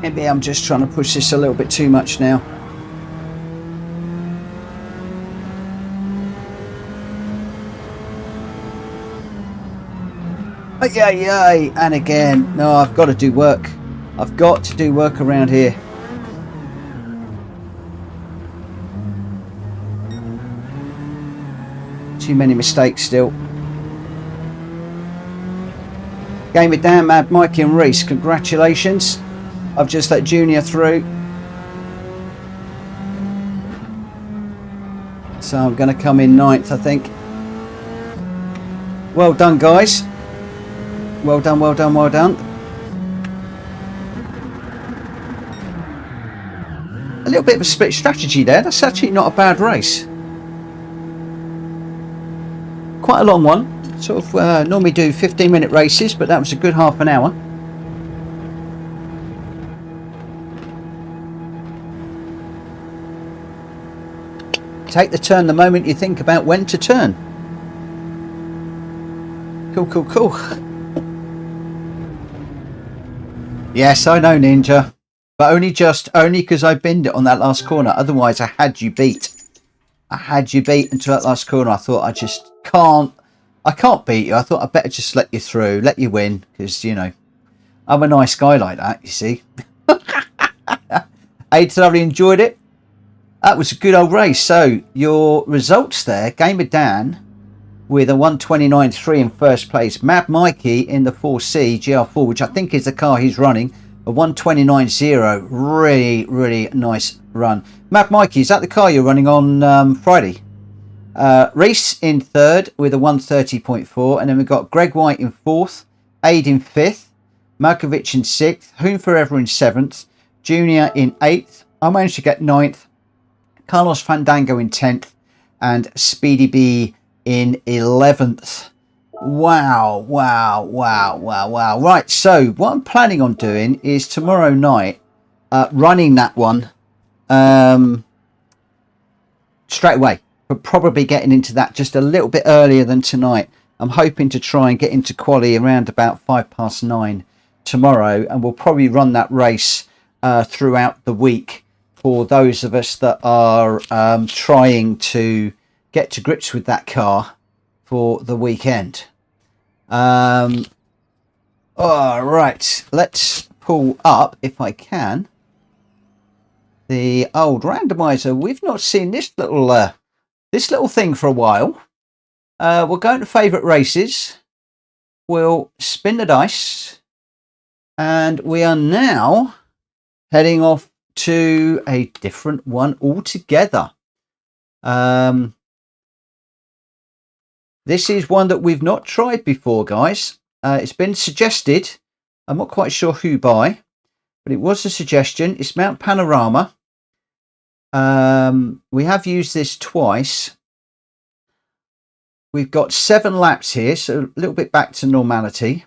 Maybe I'm just trying to push this a little bit too much now. Yay, and again. No, I've got to do work. I've got to do work around here. Too many mistakes still. Game it down, Mad Mikey and Reese. Congratulations. I've just let Junior through. So I'm going to come in 9th, I think. Well done, guys. Well done, well done, well done. A little bit of a split strategy there. That's actually not a bad race. Quite a long one. Sort of normally do 15-minute races, but that was a good half an hour. Take the turn the moment you think about when to turn. Cool, cool, cool. Yes, I know, Ninja. But only because I binned it on that last corner. Otherwise, I had you beat. I had you beat until that last corner. I thought I just can't. I can't beat you. I thought I'd better just let you through, let you win, because, you know, I'm a nice guy like that, you see. I thoroughly enjoyed it. That was a good old race. So, your results there, Gamer Dan with a 129.3 in first place. Mad Mikey in the 4C GR4, which I think is the car he's running, a 129.0. Really, really nice run. Mad Mikey, is that the car you're running on Friday? Reese in 3rd with a 130.4, and then we've got Greg White in 4th, Aid in 5th, Malkovich in 6th, Hoon Forever in 7th, Junior in 8th. I managed to get 9th, Carlos Fandango in 10th, and Speedy B in 11th. Wow. Right, so what I'm planning on doing is tomorrow night running that one straight away. But probably getting into that just a little bit earlier than tonight. I'm hoping to try and get into quali around about 9:05 tomorrow, and we'll probably run that race throughout the week for those of us that are trying to get to grips with that car for the weekend. All right, let's pull up, if I can, the old randomizer. We've not seen this little thing for a while. We'll go into favourite races. We'll spin the dice, and we are now heading off to a different one altogether. This is one that we've not tried before, guys. It's been suggested. I'm not quite sure who by, but it was a suggestion. It's Mount Panorama. We have used this twice. We've got 7 laps here, so a little bit back to normality.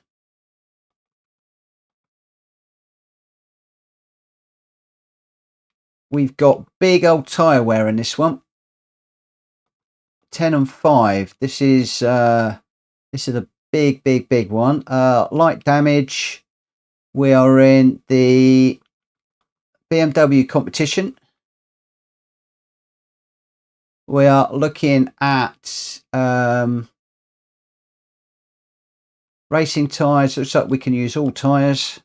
We've got big old tyre wear in this one. 10 and 5. This is a big one. Light damage. We are in the BMW competition. We are looking at racing tyres. Looks like we can use all tyres.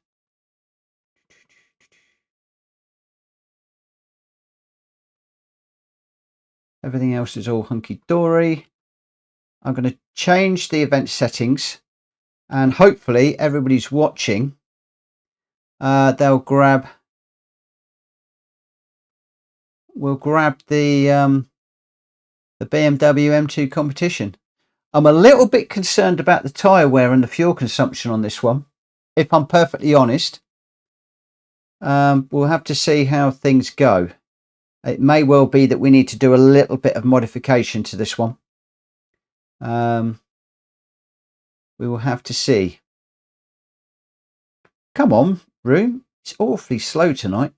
Everything else is all hunky-dory. I'm going to change the event settings, and hopefully everybody's watching. We'll grab the BMW M2 competition. I'm a little bit concerned about the tyre wear and the fuel consumption on this one, if I'm perfectly honest. We'll have to see how things go. It may well be that we need to do a little bit of modification to this one. We will have to see. Come on, room. It's awfully slow tonight.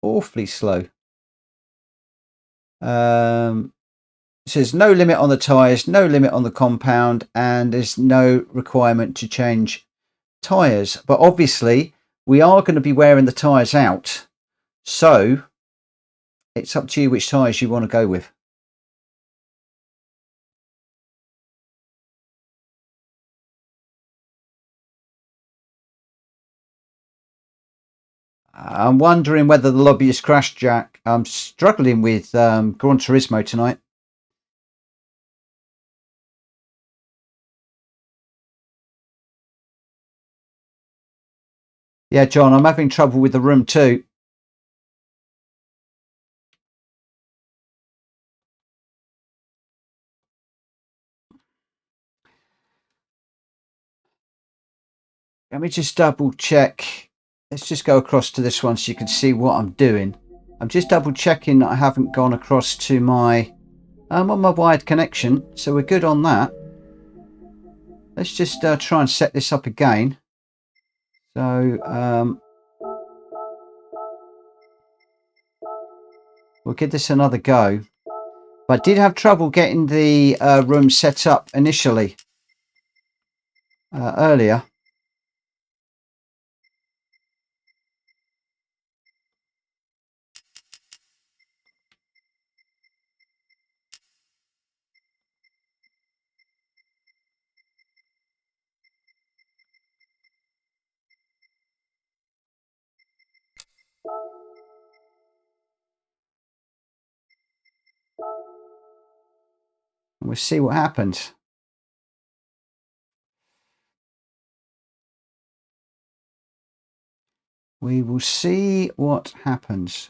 Awfully slow. It says no limit on the tyres, no limit on the compound, and there's no requirement to change tyres. But obviously, We are going to be wearing the tyres out, so it's up to you which tyres you want to go with. I'm wondering whether the lobby has crashed, Jack. I'm struggling with Gran Turismo tonight. Yeah, John, I'm having trouble with the room too. Let me just double check. Let's just go across to this one so you can see what I'm doing. I'm just double checking that I haven't gone across to my... I'm on my wired connection, so we're good on that. Let's just try and set this up again. So we'll give this another go. But I did have trouble getting the room set up initially earlier. We'll see what happens. We will see what happens.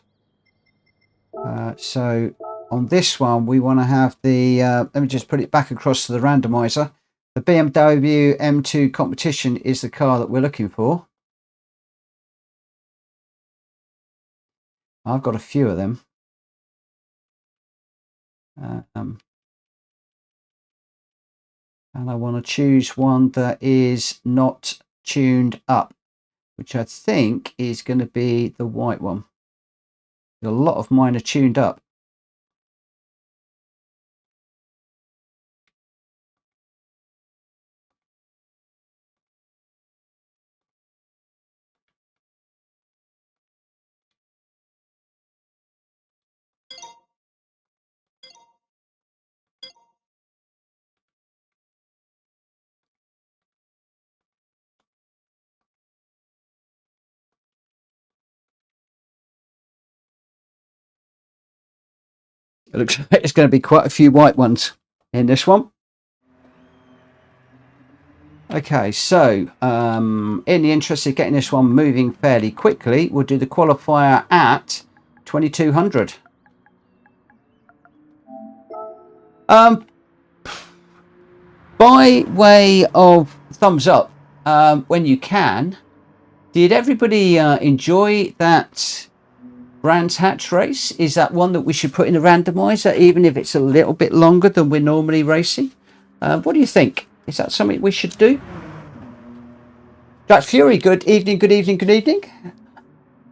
So on this one, we want to have the, let me just put it back across to the randomizer. The BMW M2 Competition is the car that we're looking for. I've got a few of them. And I want to choose one that is not tuned up, which I think is going to be the white one. A lot of mine are tuned up. It looks like there's going to be quite a few white ones in this one. Okay, so in the interest of getting this one moving fairly quickly, we'll do the qualifier at 2200. By way of thumbs up, when you can, did everybody enjoy that Brands Hatch race? Is that one that we should put in a randomizer, even if it's a little bit longer than we're normally racing? What do you think? Is that something we should do? Jack Fury, good evening, good evening, good evening.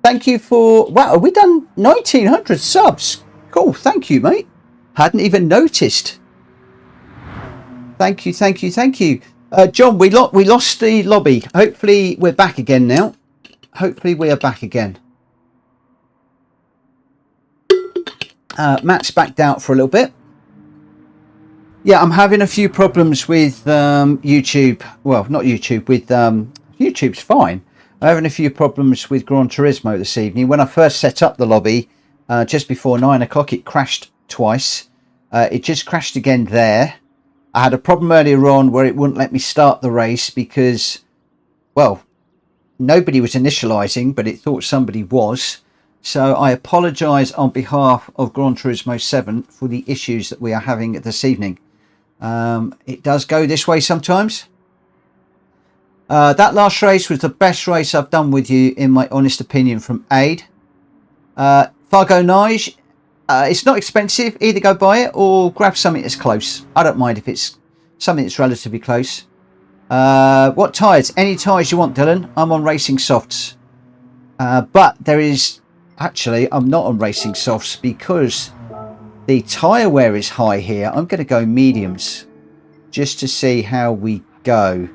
Thank you for... Wow, we done 1900 subs. Cool, thank you, mate. Hadn't even noticed. Thank you, thank you, thank you. John, we lost the lobby. Hopefully we're back again now. Hopefully we are back again. Matt's backed out for a little bit. Yeah, I'm having a few problems with YouTube. Well, not YouTube, with YouTube's fine. I'm having a few problems with Gran Turismo this evening. When I first set up the lobby, just before 9 o'clock, it crashed twice. It just crashed again there. I had a problem earlier on where it wouldn't let me start the race because, well, nobody was initializing, but it thought somebody was. So I apologise on behalf of Gran Turismo 7 for the issues that we are having this evening. It does go this way sometimes. That last race was the best race I've done with you, in my honest opinion, from Aid. Fargo Nige, it's not expensive. Either go buy it or grab something that's close. I don't mind if it's something that's relatively close. What tyres? Any tyres you want, Dylan. I'm on Racing Softs. But there is... Actually, I'm not on Racing Softs because the tyre wear is high here. I'm going to go mediums just to see how we go.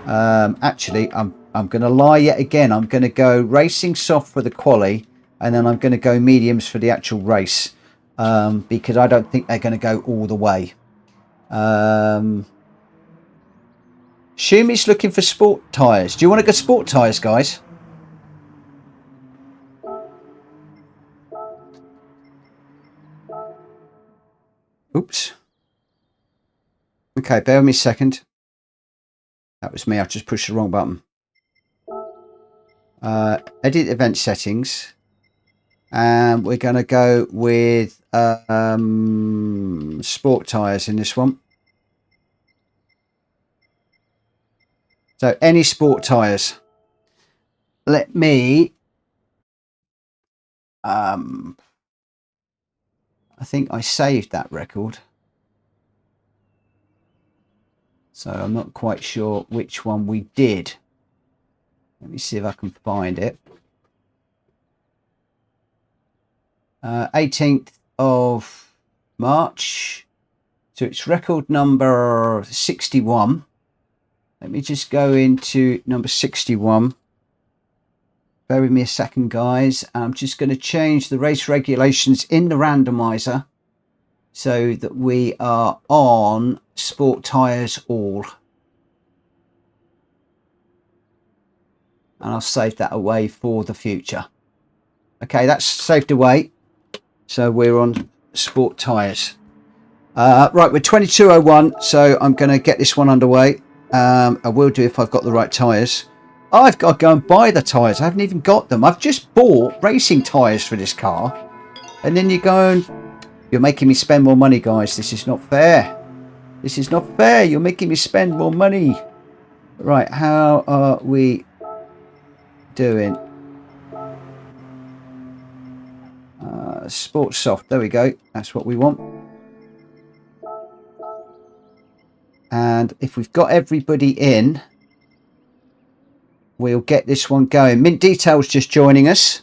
Actually, I'm I'm going to lie yet again. I'm going to go racing soft for the quali, and then I'm going to go mediums for the actual race, because I don't think they're going to go all the way. Shumi's looking for sport tyres. Do you want to go sport tyres, guys? Oops. Okay, bear with me a second. That was me. I just pushed the wrong button. Edit event settings. And we're going to go with sport tyres in this one. So any sport tyres. Let me... I think I saved that record. So I'm not quite sure which one we did. Let me see if I can find it. 18th of March. So it's record number 61. Let me just go into number 61. Bear with me a second, guys. I'm just going to change the race regulations in the randomizer so that we are on sport tyres all. And I'll save that away for the future. Okay, that's saved away. So we're on sport tyres. Right, we're 22:01, so I'm going to get this one underway. I will do if I've got the right tyres. I've got to go and buy the tyres. I haven't even got them. I've just bought racing tyres for this car. And then you go and... You're making me spend more money, guys. This is not fair. This is not fair. You're making me spend more money. Right, how are we doing? Sports soft. There we go. That's what we want. And if we've got everybody in, we'll get this one going. Mint Detail's just joining us.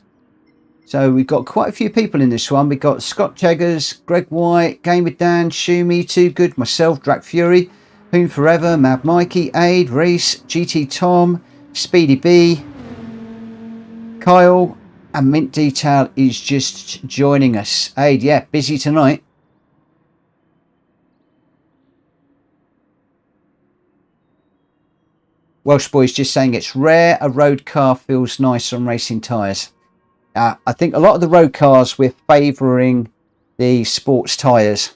So we've got quite a few people in this one. We've got Scott Cheggers, Greg White, Game with Dan, Shumi, Too Good, myself, Drac Fury, Hoon Forever, Mad Mikey, Aid, Reese, GT Tom, Speedy B, Kyle, and Mint Detail is just joining us. Aid, yeah, busy tonight. Welsh Boy's just saying it's rare a road car feels nice on racing tyres. I think a lot of the road cars we're favouring the sports tyres.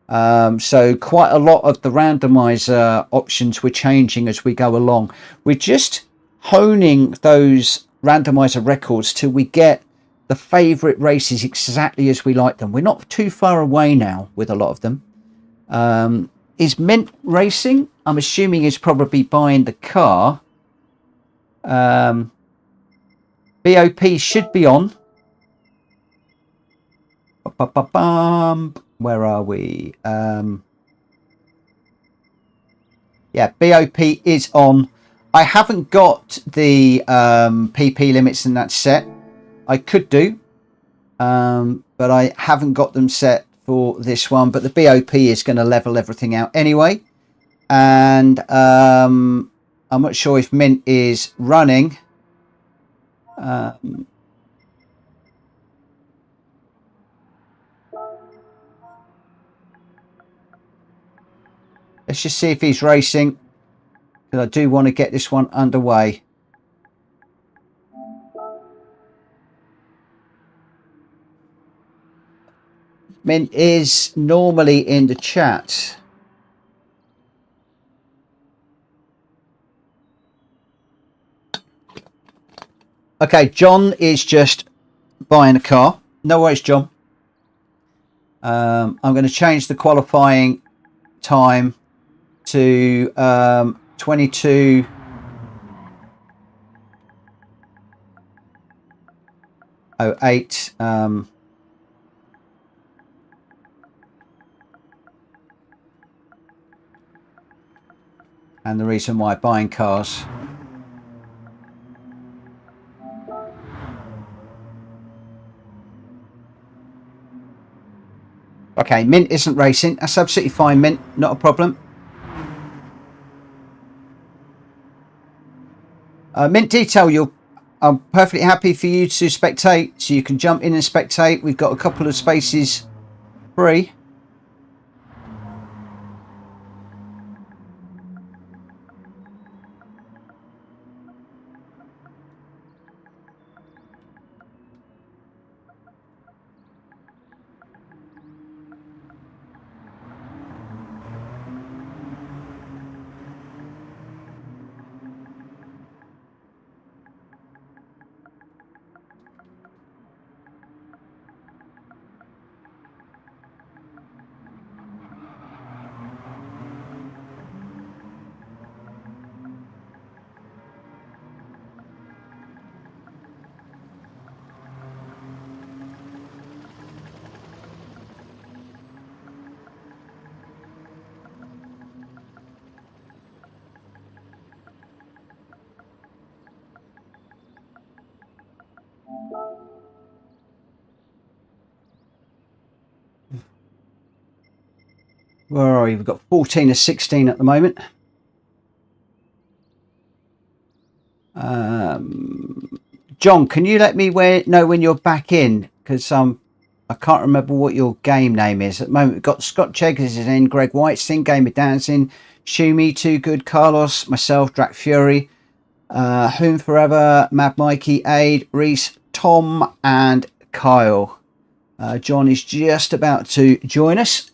So quite a lot of the randomizer options we're changing as we go along. We're just honing those randomizer records till we get the favourite races exactly as we like them. We're not too far away now with a lot of them. Is Mint racing? I'm assuming he's probably buying the car. BOP should be on. Where are we? Yeah, BOP is on. I haven't got the PP limits in that set. I could do, but I haven't got them set for this one. But the BOP is going to level everything out anyway. And I'm not sure if Mint is running. Let's just see if he's racing, because I do want to get this one underway. Mint is normally in the chat. Okay, John is just buying a car. No worries, John. I'm going to change the qualifying time to 22:08. And the reason why buying cars. Okay, Mint isn't racing. That's absolutely fine, Mint. Not a problem. Mint Detail, I'm perfectly happy for you to spectate, so you can jump in and spectate. We've got a couple of spaces free. Where are we? We've got 14 or 16 at the moment. John, can you let me know when you're back in? Because I can't remember what your game name is. At the moment, we've got Scott Cheggers is in, Greg Whitesing, Gamer Dancing, Shumi, Too Good, Carlos, myself, Drac Fury, Whom Forever, Mad Mikey, Aid, Reese, Tom, and Kyle. John is just about to join us.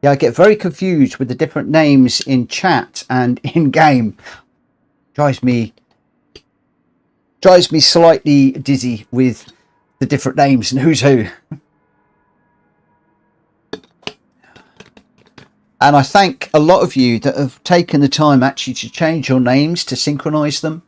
Yeah, I get very confused with the different names in chat and in game. Drives me slightly dizzy with the different names and who's who. And I thank a lot of you that have taken the time actually to change your names, to synchronize them,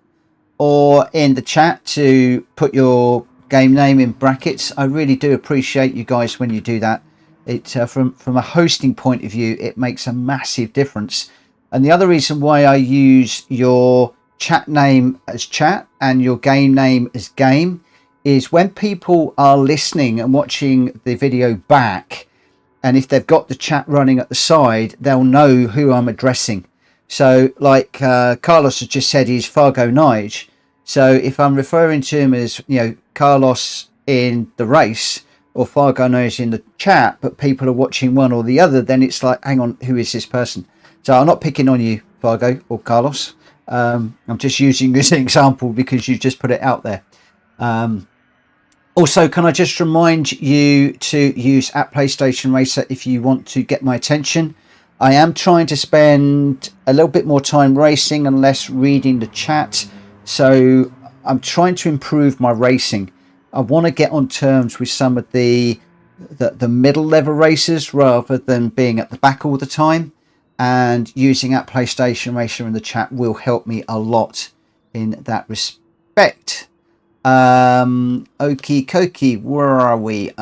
or in the chat to put your game name in brackets. I really do appreciate you guys when you do that. It from a hosting point of view, it makes a massive difference. And the other reason why I use your chat name as chat and your game name as game is when people are listening and watching the video back, and if they've got the chat running at the side, they'll know who I'm addressing. So like Carlos has just said, he's Fargo Nige. So if I'm referring to him as, you know, Carlos in the race or Fargo Nige in the chat, but people are watching one or the other, then it's like, hang on, who is this person? So I'm not picking on you, Fargo or Carlos. I'm just using this example because you just put it out there. Also, can I just remind you to use @PlayStation Racer if you want to get my attention. I am trying to spend a little bit more time racing and less reading the chat. So I'm trying to improve my racing. I want to get on terms with some of the middle level racers rather than being at the back all the time. And using @PlayStation Racer in the chat will help me a lot in that respect. Okie dokie, where are we?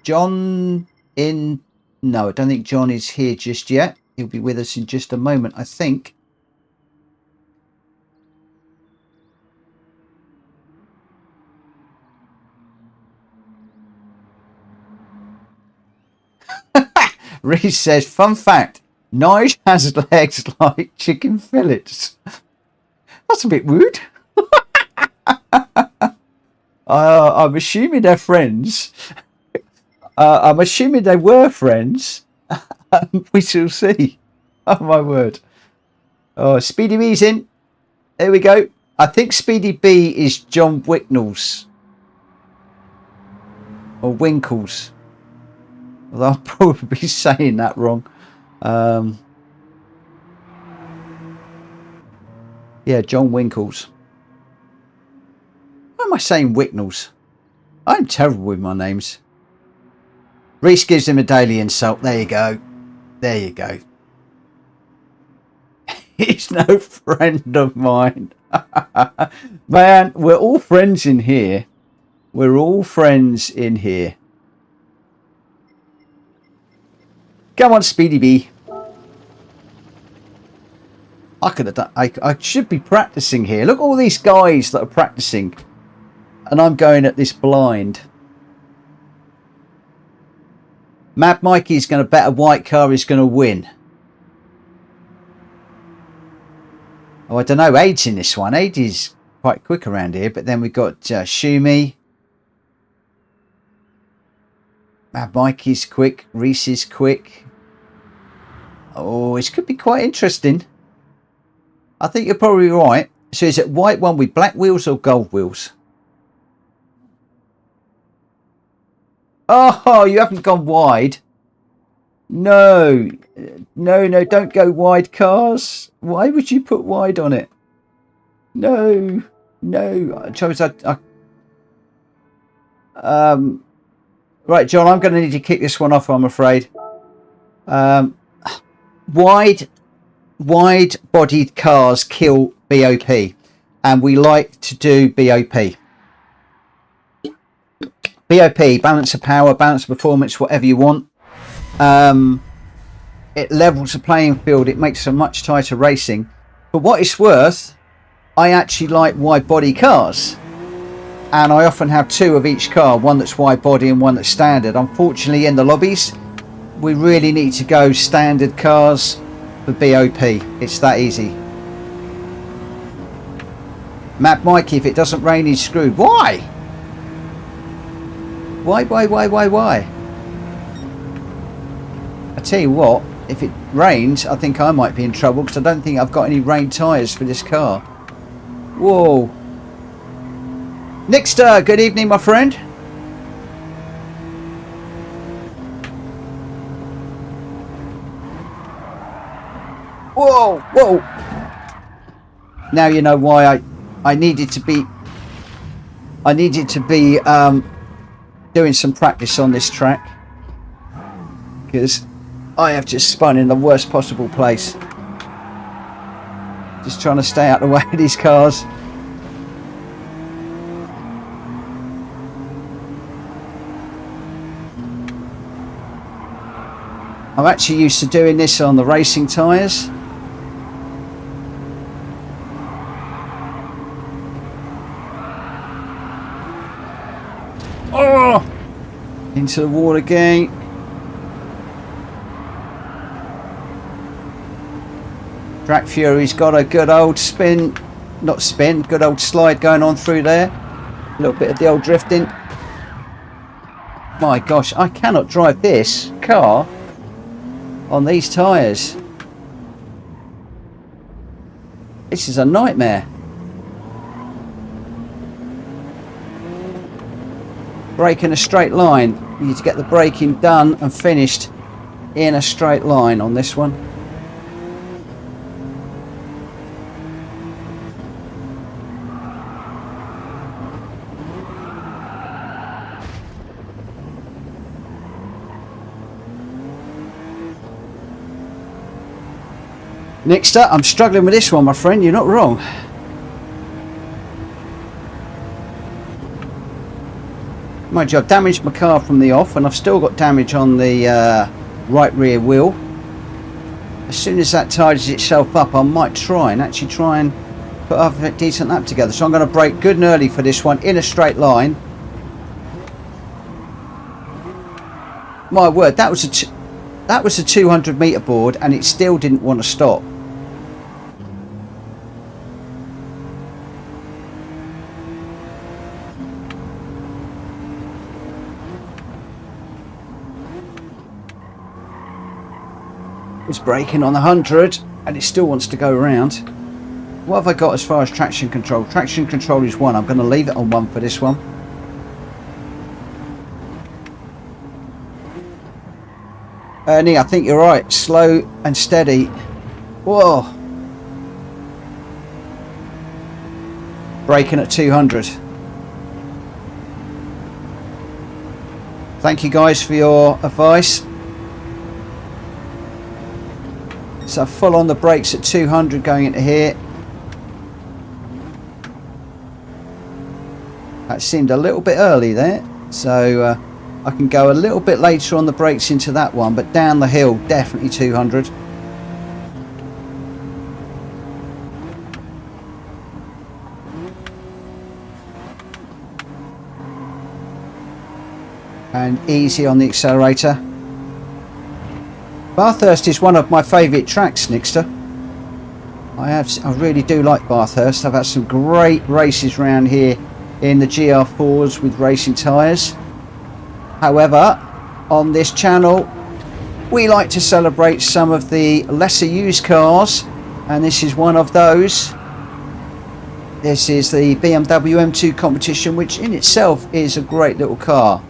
John in? No, I don't think John is here just yet. He'll be with us in just a moment, I think. Reese says, fun fact, Nige has legs like chicken fillets. That's a bit rude. I'm assuming they're friends. I'm assuming they were friends. We shall see. Oh, my word. Oh, Speedy B's in. There we go. I think Speedy B is John Wicknell's. Or Winkles. Well, I'll probably be saying that wrong. Yeah, John Winkles. Why am I saying Wicknells? I'm terrible with my names. Reese gives him a daily insult. There you go. There you go. He's no friend of mine. Man, we're all friends in here. We're all friends in here. Come on, Speedy B. I could have done. I should be practicing here. Look at all these guys that are practicing, and I'm going at this blind. Mad Mikey's going to bet a white car is going to win. Oh, I don't know. Aid's in this one. Aid is quite quick around here. But then we've got Shumi. Mike is quick. Reese is quick. Oh, this could be quite interesting. I think you're probably right. So is it white one with black wheels or gold wheels? Oh, you haven't gone wide. No, don't go wide, cars. Why would you put wide on it? No. Chose right, John, I'm going to need to kick this one off, I'm afraid. Wide-bodied cars kill BOP, and we like to do BOP. BOP, balance of power, balance of performance, whatever you want. It levels the playing field. It makes a much tighter racing. For what it's worth, I actually like wide body cars, and I often have two of each car, one that's wide body and one that's standard. Unfortunately, in the lobbies, we really need to go standard cars for BOP. It's that easy. Mad Mikey, if it doesn't rain, he's screwed. Why? Why? I tell you what, if it rains, I think I might be in trouble, because I don't think I've got any rain tyres for this car. Whoa. Nixter, good evening, my friend. Whoa. Now you know why I needed to be doing some practice on this track, because I have just spun in the worst possible place. Just trying to stay out of the way of these cars. I'm actually used to doing this on the racing tyres. Oh! Into the wall again. Track Fury's got a good old good old slide going on through there. A little bit of the old drifting. My gosh, I cannot drive this car on these tyres. This is a nightmare. Brake in a straight line. You need to get the braking done and finished in a straight line on this one. Next up, I'm struggling with this one, my friend. You're not wrong. Mind you, I've damaged my car from the off, and I've still got damage on the right rear wheel. As soon as that tidies itself up, I might try and put a decent lap together. So I'm going to brake good and early for this one in a straight line. My word, that was a 200 metre board, and it still didn't want to stop. It's braking on the 100, and it still wants to go around. What have I got as far as traction control? Traction control is 1. I'm going to leave it on 1 for this one. Ernie, I think you're right. Slow and steady. Whoa. Braking at 200. Thank you guys for your advice. So full on the brakes at 200 going into here. That seemed a little bit early there. So I can go a little bit later on the brakes into that one, but down the hill, definitely 200. And easy on the accelerator. Bathurst is one of my favourite tracks, Nixter. I really do like Bathurst. I've had some great races around here in the GR4s with racing tyres. However, on this channel, we like to celebrate some of the lesser used cars, and this is one of those. This is the BMW M2 competition, which in itself is a great little car.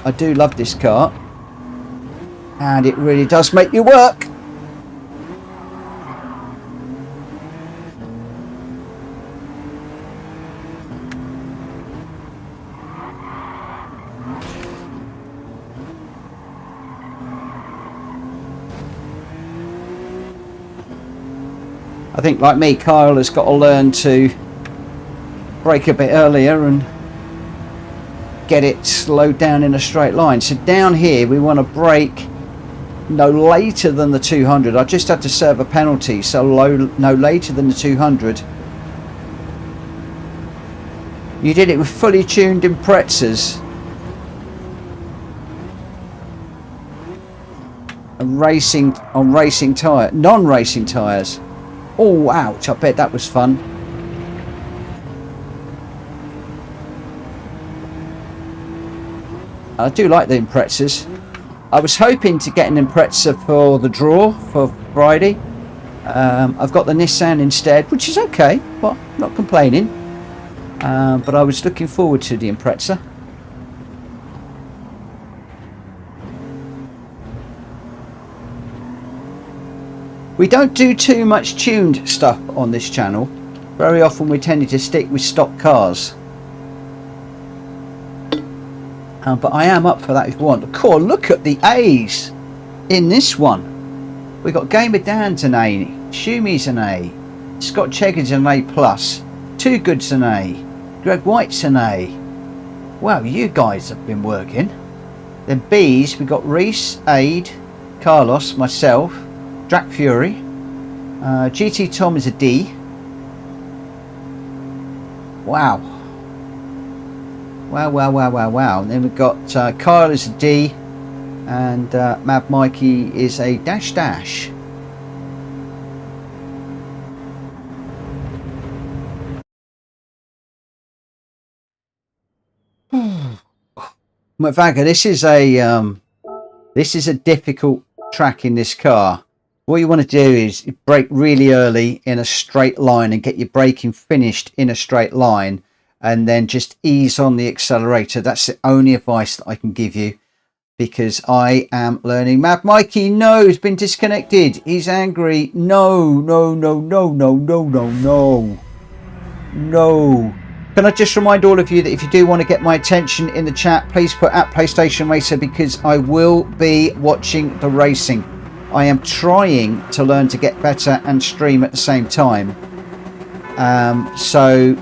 I do love this car, and it really does make you work. I think, like me, Kyle has got to learn to brake a bit earlier and get it slowed down in a straight line. So down here we want to brake no later than the 200. I just had to serve a penalty, so no later than the 200. You did it with fully tuned impressors and racing tyre, non-racing tyres. Oh, ouch, I bet that was fun. I do like the impressors. I was hoping to get an impressor for the draw for Friday. I've got the Nissan instead, which is okay, but not complaining. But I was looking forward to the impressor. We don't do too much tuned stuff on this channel. Very often we tended to stick with stock cars. But I am up for that if you want. Cool, look at the A's in this one. We got Gamer Dan's an A, Shumi's an A, Scott Cheggins an A+, Too Good's an A, Greg White's an A. Wow, you guys have been working. Then B's, we got Reese, Aid, Carlos, myself, Drac Fury, GT Tom is a D. Wow. Wow. And then we've got Kyle is a D, and Mad Mikey is a dash. Mavaga, this is a difficult track in this car. What you want to do is brake really early in a straight line and get your braking finished in a straight line, and then just ease on the accelerator. That's the only advice that I can give you, because I am learning. Mad Mikey, no, he's been disconnected. He's angry. No. Can I just remind all of you that if you do want to get my attention in the chat, please put at PlayStation Racer, because I will be watching the racing. I am trying to learn to get better and stream at the same time. So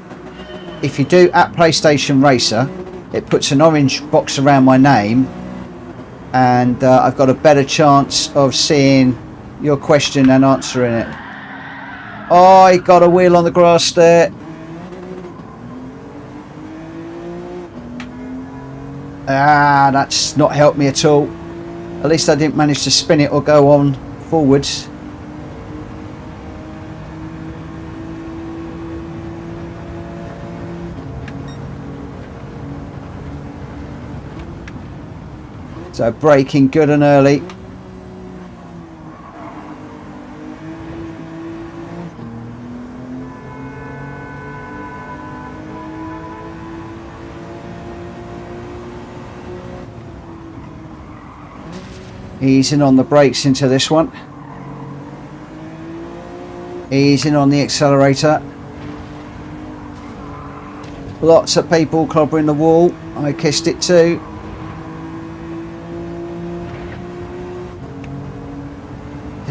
if you do at PlayStation Racer, it puts an orange box around my name, and I've got a better chance of seeing your question and answering it. Oh, I got a wheel on the grass there. That's not helped me at all. At least I didn't manage to spin it or go on forwards. So braking good and early. Easing on the brakes into this one. Easing on the accelerator. Lots of people clobbering the wall. I kissed it too.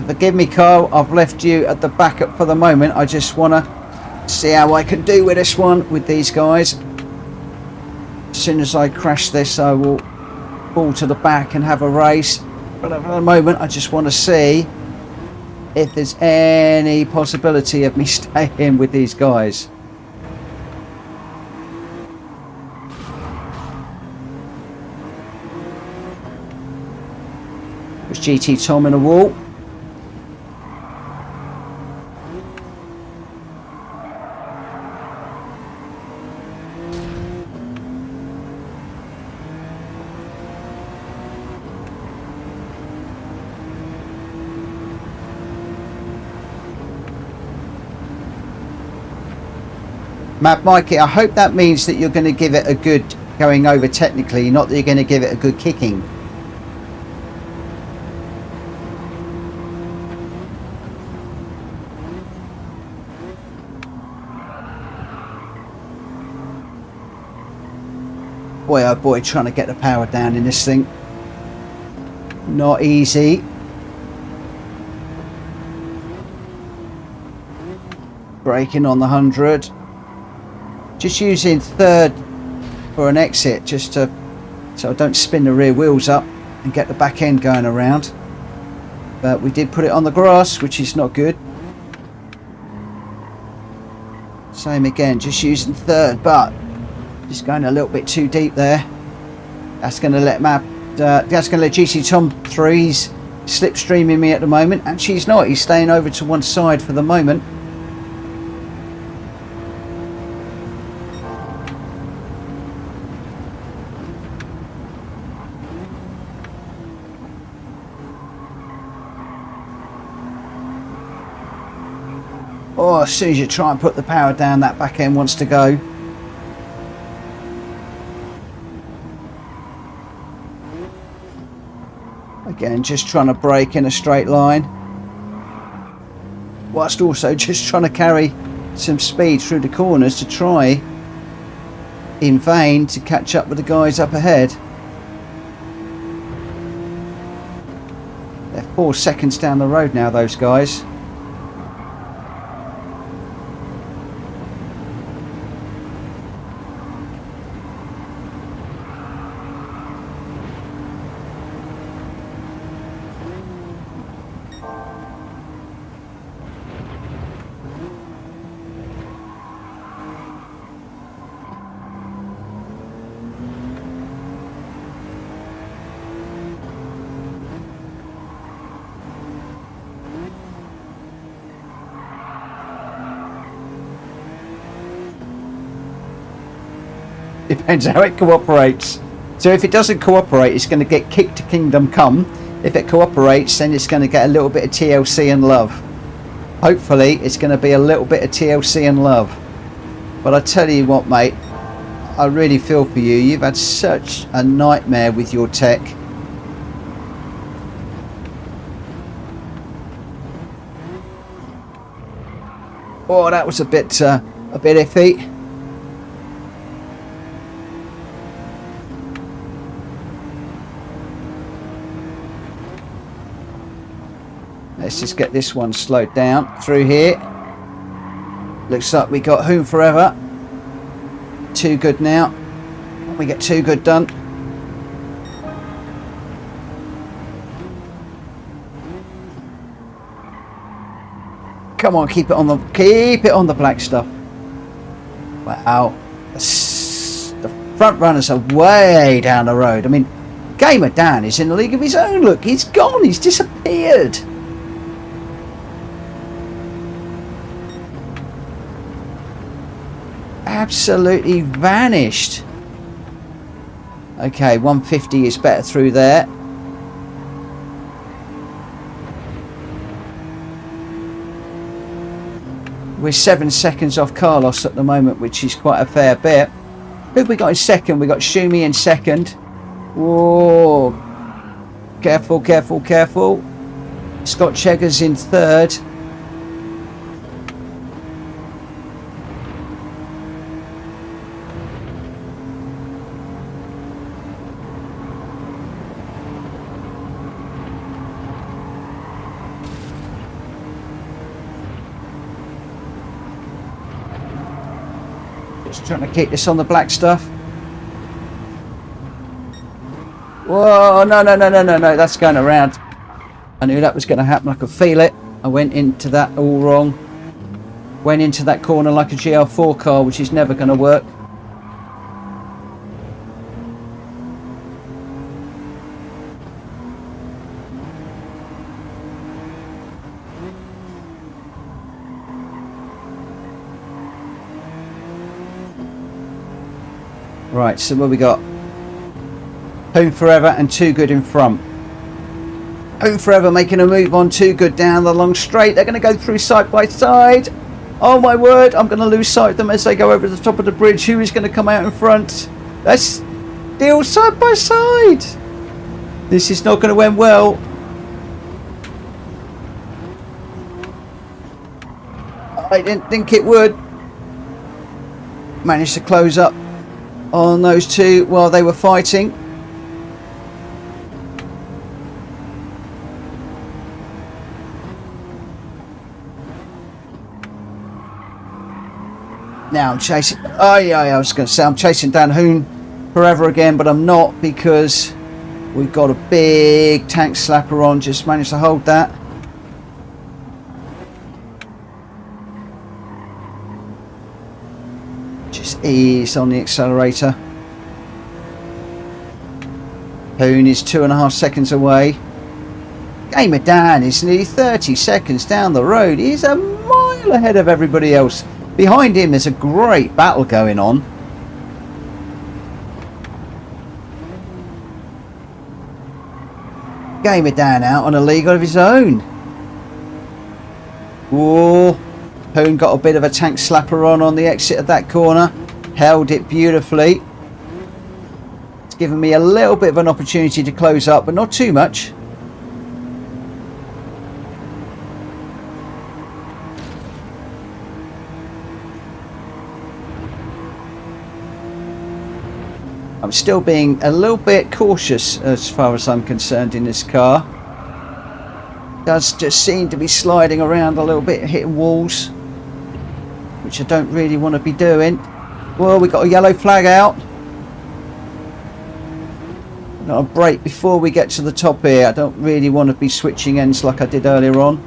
Forgive me, Carl, I've left you at the backup for the moment. I just want to see how I can do with this one, with these guys. As soon as I crash this, I will fall to the back and have a race. But at the moment, I just want to see if there's any possibility of me staying with these guys. There's GT Tom in a wall. Matt Mikey, I hope that means that you're going to give it a good going over technically, not that you're going to give it a good kicking. Boy, oh boy, trying to get the power down in this thing. Not easy. Braking on the 100. Just using third for an exit, just to so I don't spin the rear wheels up and get the back end going around. But we did put it on the grass, which is not good. Same again, just using third, but just going a little bit too deep there. That's going to let that's going to let GC Tom 3's slipstreaming me at the moment, and she's not. He's staying over to one side for the moment. Oh, as soon as you try and put the power down, that back end wants to go. Again, just trying to brake in a straight line, whilst also just trying to carry some speed through the corners to try, in vain, to catch up with the guys up ahead. They're 4 seconds down the road now, those guys. Depends how it cooperates. So if it doesn't cooperate, it's going to get kicked to kingdom come. If it cooperates, then it's going to get a little bit of TLC and love. Hopefully it's going to be a little bit of TLC and love. But I tell you what, mate, I really feel for you. You've had such a nightmare with your tech. Oh, that was a bit iffy. Let's just get this one slowed down through here. Looks like we got Whom Forever. Too Good now. We get Too Good done. Come on, keep it on the black stuff. Wow, the front runners are way down the road. I mean, Gamer Dan is in a league of his own. Look, he's gone. He's disappeared. Absolutely vanished. Okay, 150 is better through there. We're 7 seconds off Carlos at the moment, which is quite a fair bit. Who have we got in second? We got Shumi in second. Whoa. Careful, careful, careful. Scott Cheggers in third. Trying to keep this on the black stuff. Whoa, no, that's going around. I knew that was going to happen. I could feel it. I went into that all wrong. Went into that corner like a GL4 car, which is never going to work. Right, so what we got? Whom Forever and Too Good in front. Whom Forever making a move on Too Good down the long straight. They're going to go through side by side. Oh my word, I'm going to lose sight of them as they go over the top of the bridge. Who is going to come out in front? Let's deal side by side. This is not going to end well. I didn't think it would. Managed to close up on those two while they were fighting. Now I'm chasing. Oh yeah, I was going to say I'm chasing down Hoon forever again, but I'm not because we've got a big tank slapper on. Just managed to hold that. Just ease on the accelerator. Hoon is 2.5 seconds away. Gamer Dan is nearly 30 seconds down the road. He's a mile ahead of everybody else. Behind him there's a great battle going on. Gamer Dan out on a league of his own. Whoa. Hoon got a bit of a tank slapper on the exit of that corner. Held it beautifully. It's given me a little bit of an opportunity to close up, but not too much. I'm still being a little bit cautious as far as I'm concerned in this car. Does just seem to be sliding around a little bit, hitting walls, which I don't really want to be doing. Well, we got a yellow flag out. Got a brake before we get to the top here. I don't really want to be switching ends like I did earlier on.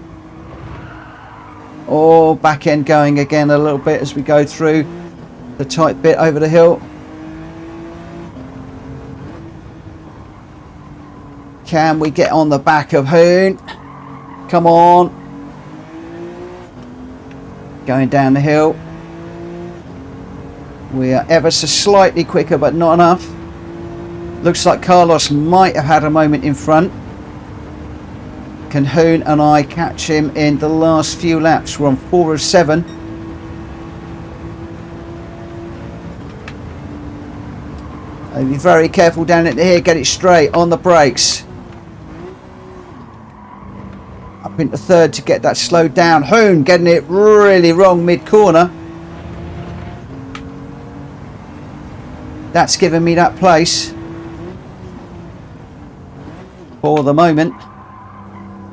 Oh, back end going again a little bit as we go through the tight bit over the hill. Can we get on the back of Hoon? Come on. Going down the hill. We are ever so slightly quicker, but not enough. Looks like Carlos might have had a moment in front. Can Hoon and I catch him in the last few laps? We're on 4 of 7. Be very careful down at here. Get it straight on the brakes. Up into third to get that slowed down. Hoon getting it really wrong mid-corner. That's given me that place for the moment.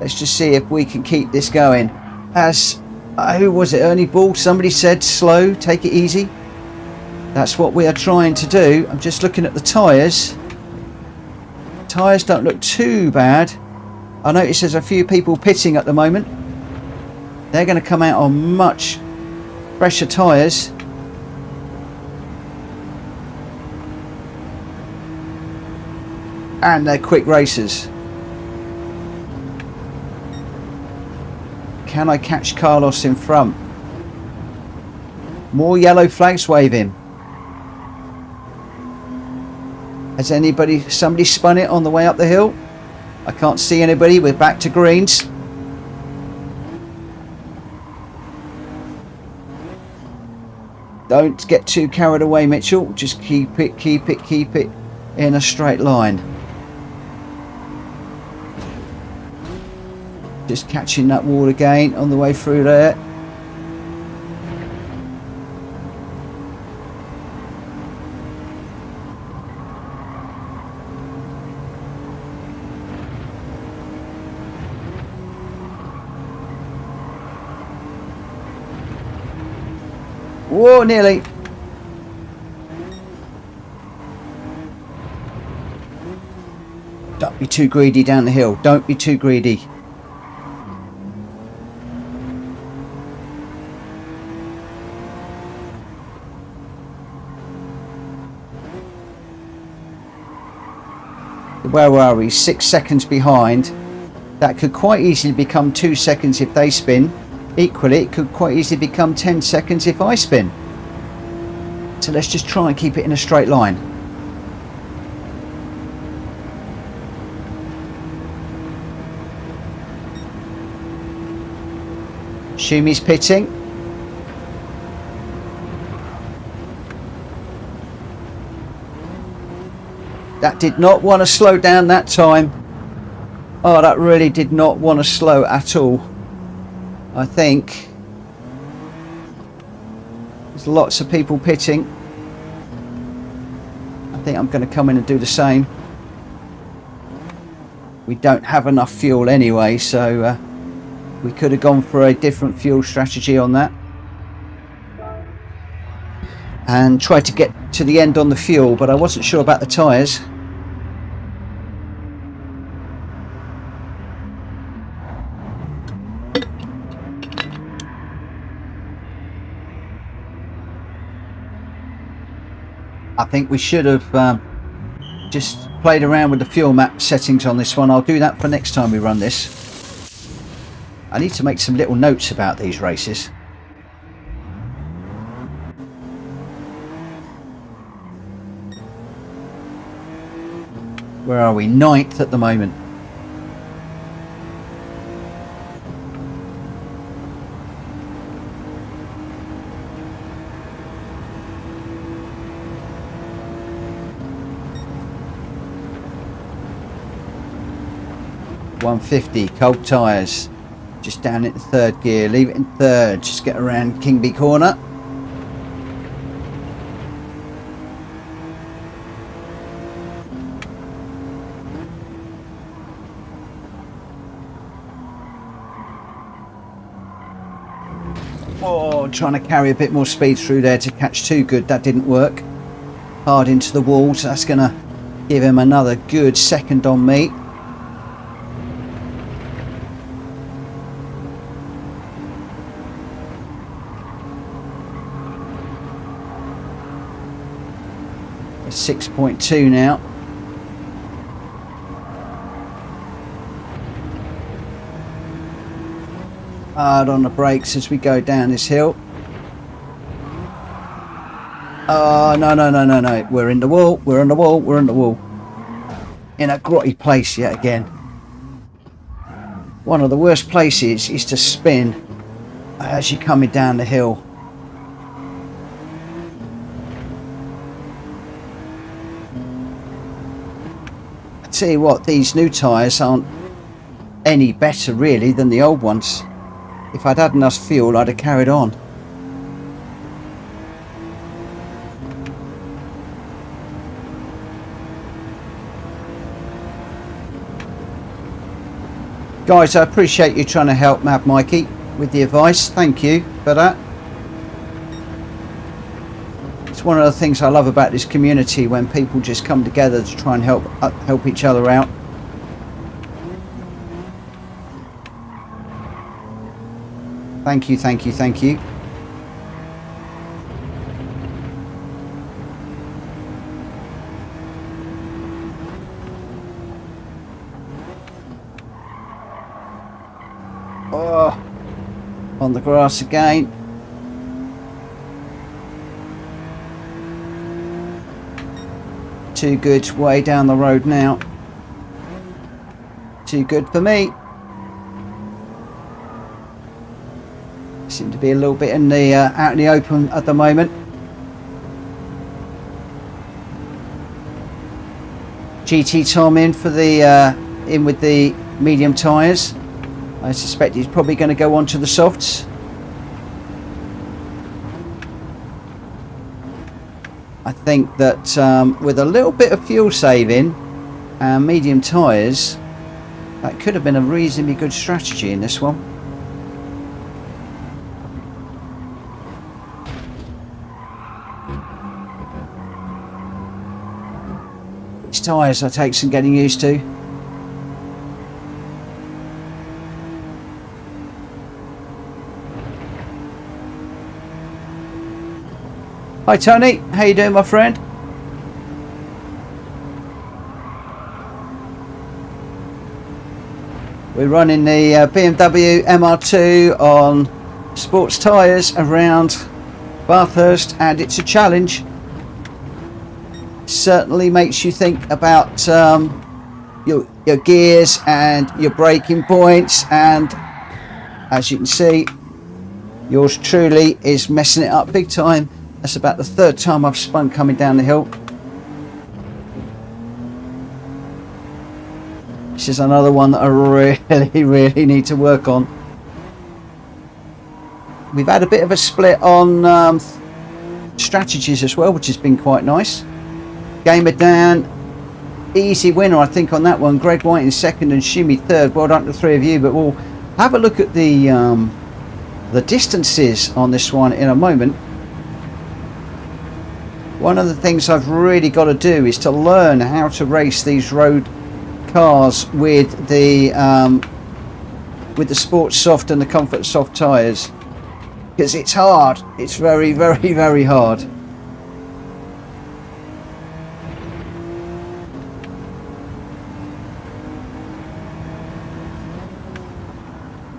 Let's just see if we can keep this going. As who was it? Ernie Ball. Somebody said slow, take it easy. That's what we are trying to do. I'm just looking at the tyres. Tyres don't look too bad. I notice there's a few people pitting at the moment. They're going to come out on much fresher tyres. And they're quick racers. Can I catch Carlos in front? More yellow flags waving. Has somebody spun it on the way up the hill? I can't see anybody. We're back to greens. Don't get too carried away, Mitchell. Just keep it in a straight line. Just catching that wall again on the way through there. Whoa, nearly. Don't be too greedy down the hill. Don't be too greedy. Where were we? 6 seconds behind. That could quite easily become 2 seconds if they spin. Equally, it could quite easily become 10 seconds if I spin. So let's just try and keep it in a straight line. Shumi's pitting. That did not want to slow down that time. Oh, that really did not want to slow at all. I think there's lots of people pitting. I think I'm going to come in and do the same. We don't have enough fuel anyway, so we could have gone for a different fuel strategy on that and tried to get to the end on the fuel, but I wasn't sure about the tyres. I think we should have just played around with the fuel map settings on this one. I'll do that for next time we run this. I need to make some little notes about these races. Where are we? 9th at the moment. .150, cold tyres, just down into 3rd gear, leave it in 3rd, just get around Kingby corner. Oh, trying to carry a bit more speed through there to catch Too Good, that didn't work. Hard into the wall, so that's going to give him another good second on me. It's 6.2 now. Hard on the brakes as we go down this hill. Oh, no. We're in the wall, we're on the wall, we're on the wall. In a grotty place yet again. One of the worst places is to spin as you're coming down the hill. I tell you what, these new tyres aren't any better really than the old ones. If I'd had enough fuel, I'd have carried on. Guys, I appreciate you trying to help Mad Mikey with the advice. Thank you for that. It's one of the things I love about this community, when people just come together to try and help each other out. Thank you, thank you, thank you. Oh, on the grass again. Too Good way down the road now. Too Good for me. Seem to be a little bit in the out in the open at the moment. GT Tom in for the in with the medium tyres. I suspect he's probably going to go on to the softs. I think that with a little bit of fuel saving and medium tyres, that could have been a reasonably good strategy in this one. These tyres I take some getting used to. Hi Tony, how you doing my friend? We're running the BMW MR2 on sports tyres around Bathurst, and it's a challenge. Certainly makes you think about your gears and your braking points, and as you can see, yours truly is messing it up big time. That's about the 3rd time I've spun coming down the hill. This is another one that I really need to work on. We've had a bit of a split on strategies as well, which has been quite nice. Gamer Dan, easy winner I think on that one. Greg White in second and Shimmy third. Well done to the three of you, but we'll have a look at the distances on this one in a moment. One of the things I've really got to do is to learn how to race these road cars with the Sports Soft and the Comfort Soft tyres, because it's hard. It's very hard.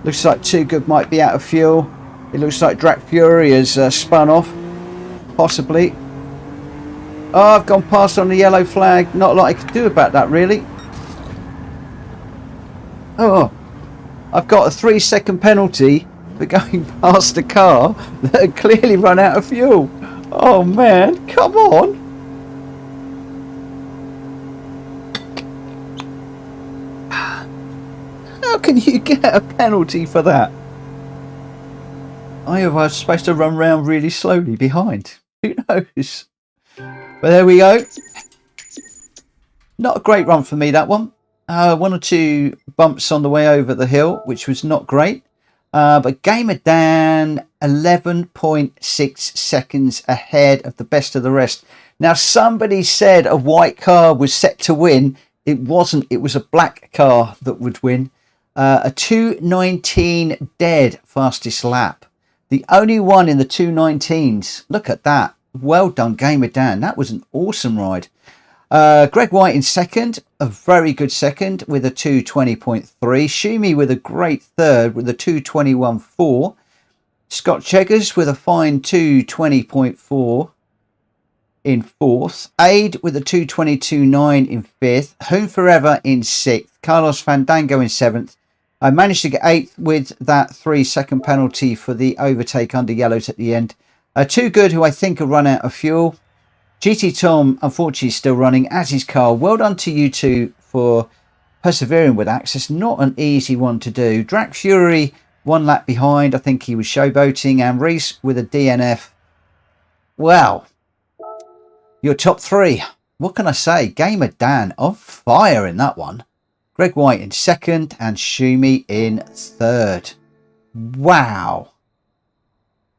Looks like Too Good might be out of fuel. It looks like Drac Fury has spun off, possibly. Oh, I've gone past on the yellow flag. Not a lot I could do about that, really. Oh, I've got a 3-second penalty for going past a car that had clearly run out of fuel. Oh man, come on. How can you get a penalty for that? I was supposed to run round really slowly behind. Who knows? But there we go. Not a great run for me, that one. 1 or 2 bumps on the way over the hill, which was not great. But Gamer Dan, 11.6 seconds ahead of the best of the rest. Now, somebody said a white car was set to win. It wasn't. It was a black car that would win. A 2:19 dead fastest lap. The only one in the 2:19s. Look at that. Well done, Gamer Dan. That was an awesome ride. Greg White in second, a very good second with a 2:20.3. Shumi with a great third with a 2:21.4. Scott Cheggers with a fine 2:20.4 in fourth. Aid with a 2:22.9 in fifth. Home Forever in sixth. Carlos Fandango in seventh. I managed to get eighth with that 3-second penalty for the overtake under yellows at the end. Too Good, who I think have run out of fuel. GT Tom, unfortunately, is still running, as is Carl. Well done to you two for persevering with access. Not an easy one to do. Drac Fury, 1 lap behind. I think he was showboating. And Reese with a DNF. Well, your top 3. What can I say? Gamer Dan on fire in that one. Greg White in second and Shumi in third. Wow.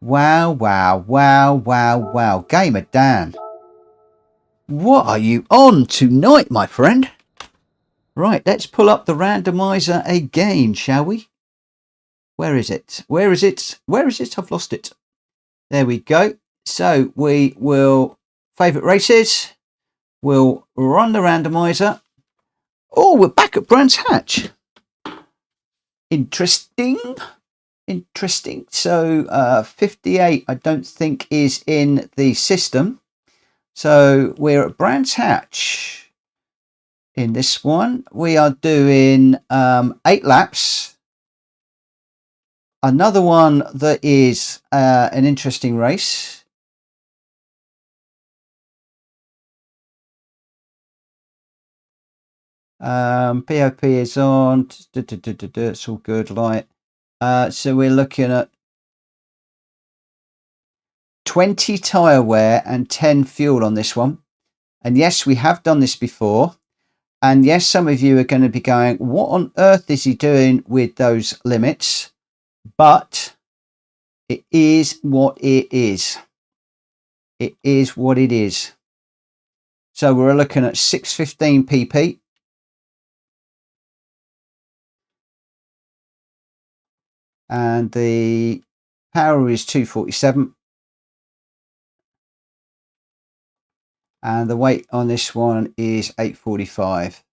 Wow. Gamer Dan, what are you on tonight, my friend? Right, let's pull up the randomizer again, shall we? Where is it? I've lost it. There we go. So we will favourite races. We'll run the randomizer. Oh, we're back at Brands Hatch. Interesting. So 58 I don't think is in the system. So we're at Brands Hatch. In this one we are doing 8 laps. Another one that is an interesting race. POP is on. It's all good, light. So we're looking at 20 tyre wear and 10 fuel on this one. And yes, we have done this before. And yes, some of you are going to be going, what on earth is he doing with those limits? But it is what it is. It is what it is. So we're looking at 615 pp. And the power is 247. And the weight on this one is 845.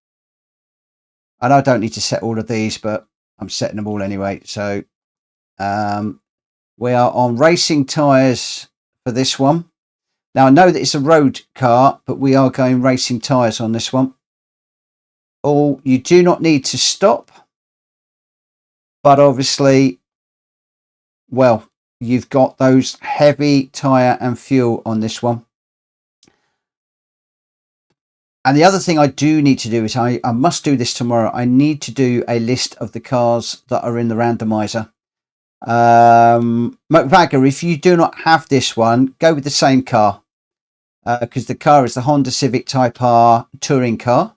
And I don't need to set all of these, but I'm setting them all anyway. So we are on racing tyres for this one. Now I know that it's a road car, but we are going racing tyres on this one. Oh, you do not need to stop. But obviously, well, you've got those heavy tyre and fuel on this one. And the other thing I do need to do is I must do this tomorrow. I need to do a list of the cars that are in the randomizer. McVagger, if you do not have this one, go with the same car, because the car is the Honda Civic Type R touring car,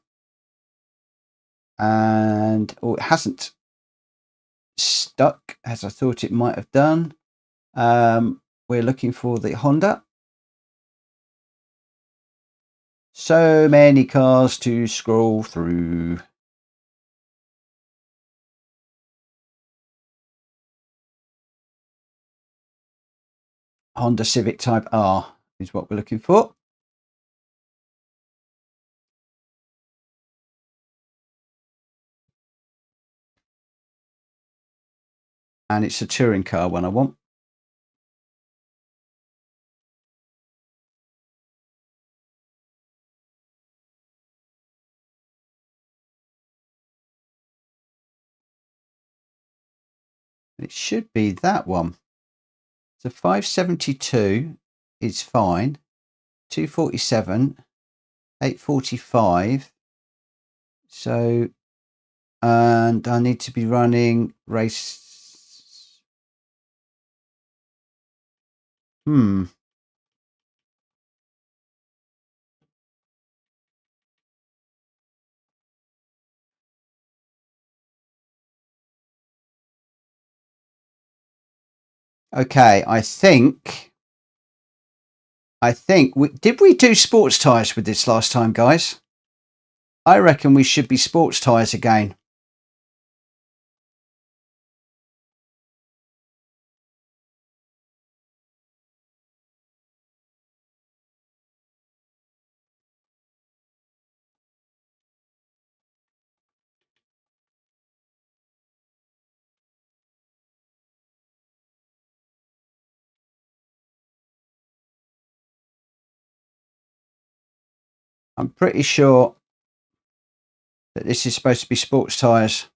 and it hasn't stuck as I thought it might have done. We're looking for the Honda. So many cars to scroll through. Honda Civic Type R is what we're looking for. And it's a touring car one I want. It should be that one. So 572 is fine. 247, 845. So, and I need to be running race. Okay, I think did we do sports tyres with this last time, guys? I reckon we should be sports tyres again. I'm pretty sure that this is supposed to be sports tyres.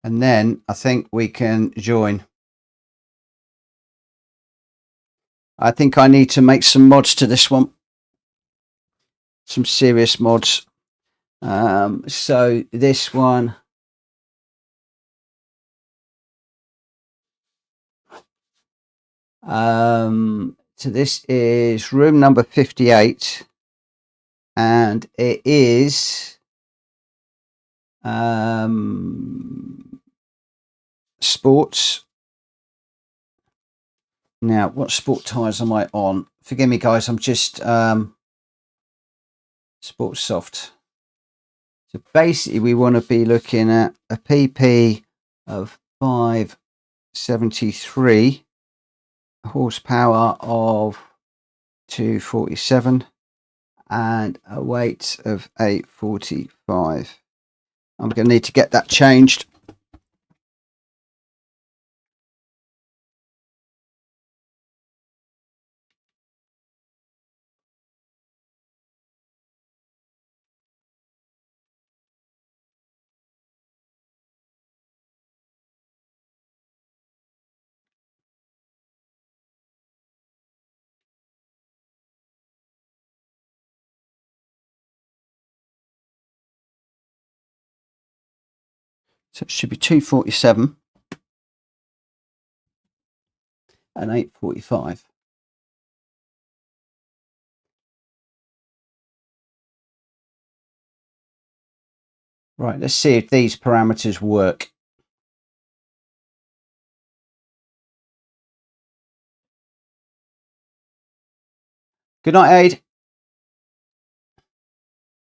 And then I think we can join. I think I need to make some mods to this one. Some serious mods. So this one. So this is room number 58. And it is sports. Now, what sport tyres am I on? Forgive me, guys. I'm just sports soft. So basically, we want to be looking at a PP of 573, horsepower of 247, and a weight of 845. I'm going to need to get that changed. So it should be 247 and 845. Right, let's see if these parameters work. Good night, Aid.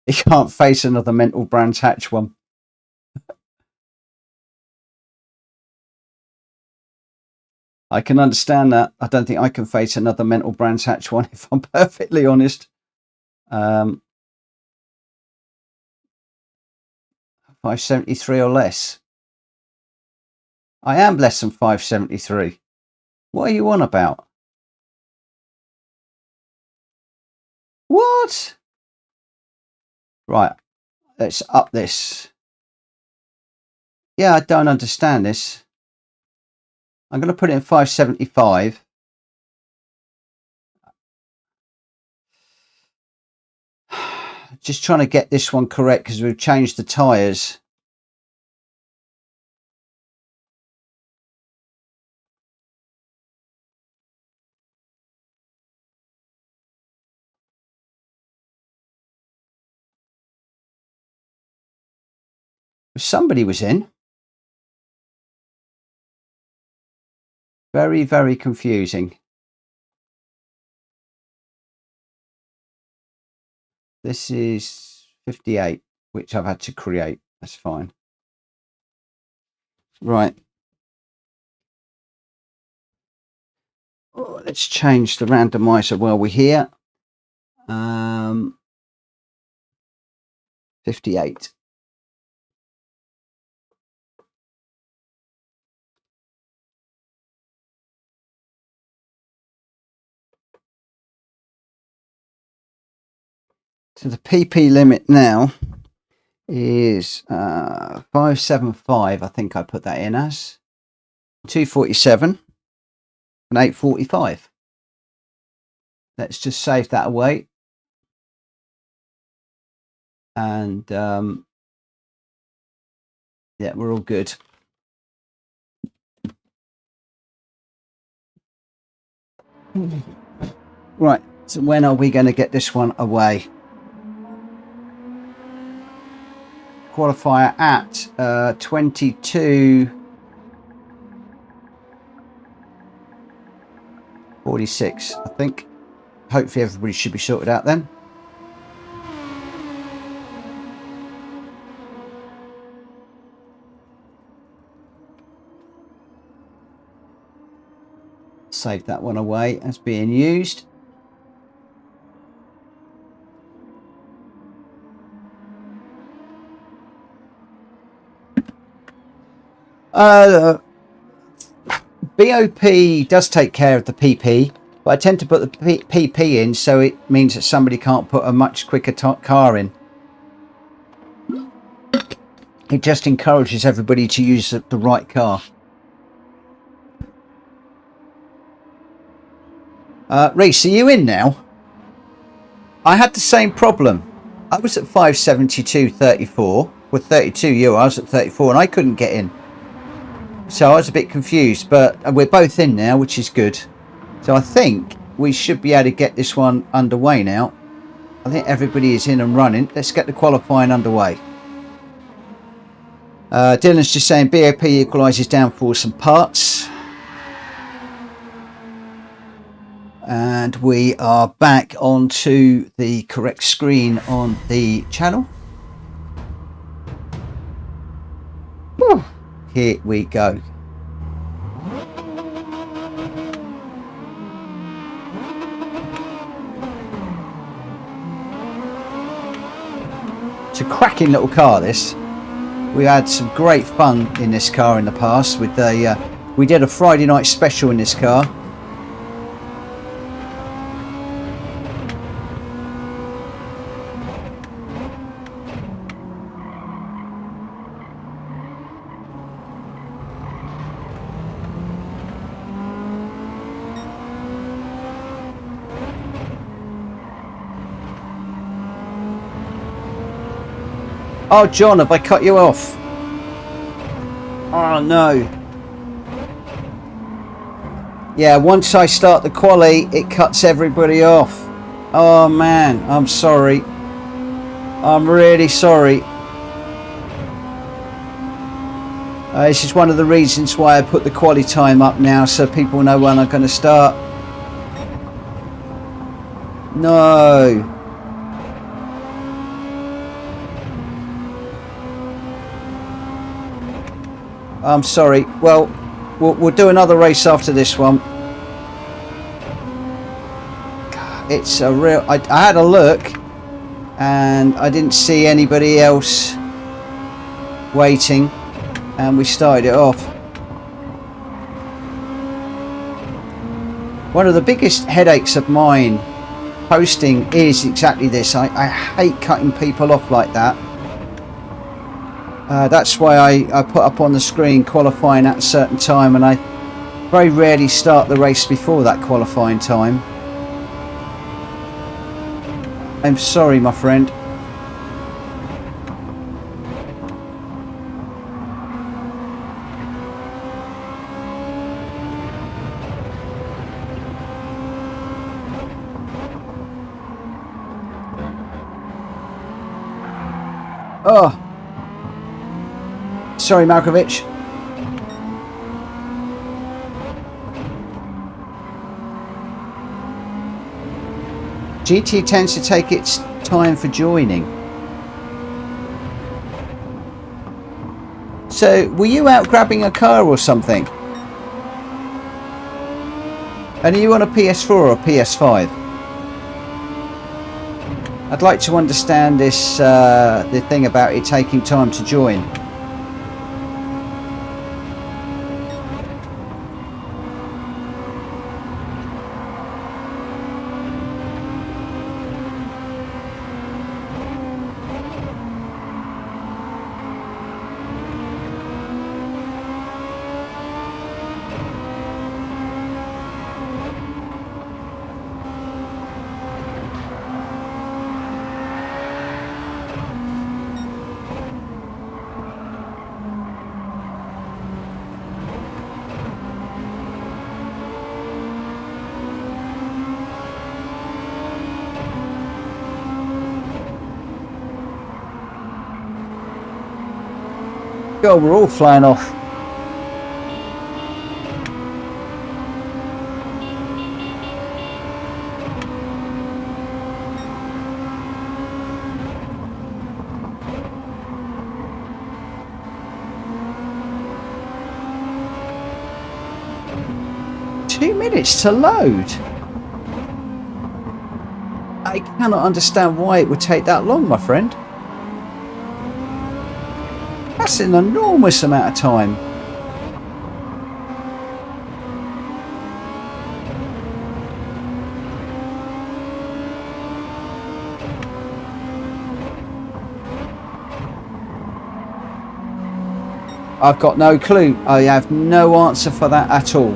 He can't face another mental Brands Hatch one. I can understand that. I don't think I can face another mental Brands Hatch one, if I'm perfectly honest. 573 or less. I am less than 573. What are you on about? What? Right, let's up this. Yeah, I don't understand this. I'm going to put it in 575. Just trying to get this one correct because we've changed the tyres. Somebody was in. Very, very confusing. This is 58, which I've had to create. That's fine. Right. Oh, let's change the randomizer while we're here. 58. So the PP limit now is 575. I think I put that in as 247 and 845. Let's just save that away. And yeah, we're all good. Right, so when are we going to get this one away? Qualifier at 22:46, I think. Hopefully everybody should be sorted out then. Save that one away as being used. BOP does take care of the PP, but I tend to put the PP in so it means that somebody can't put a much quicker car in. It just encourages everybody to use the right car. Reese, are you in now? I had the same problem. I was at 572.34 with 32 euro. I was at 34 and I couldn't get in. So I was a bit confused, but we're both in now, which is good. So I think we should be able to get this one underway now. I think everybody is in and running. Let's get the qualifying underway. Dylan's just saying BOP equalises downforce and parts. And we are back onto the correct screen on the channel. Whew. Here we go. It's a cracking little car, this. We had some great fun in this car in the past. With the we did a Friday night special in this car. Oh, John, have I cut you off? Oh, no. Yeah, once I start the quali, it cuts everybody off. Oh, man, I'm sorry. I'm really sorry. This is one of the reasons why I put the quali time up now, so people know when I'm going to start. No. I'm sorry. Well, we'll do another race after this one. It's a real... I had a look and I didn't see anybody else waiting and we started it off. One of the biggest headaches of mine posting is exactly this. I hate cutting people off like that. That's why I put up on the screen qualifying at a certain time, and I Very rarely start the race before that qualifying time. I'm sorry, my friend. Oh, sorry, Malkovich. GT tends to take its time for joining. So, were you out grabbing a car or something? And are you on a PS4 or a PS5? I'd like to understand this, the thing about it taking time to join. God, we're all flying off. Minutes to load. I cannot understand why it would take that long, my friend. That's an enormous amount of time. I've got no clue. I have no answer for that at all.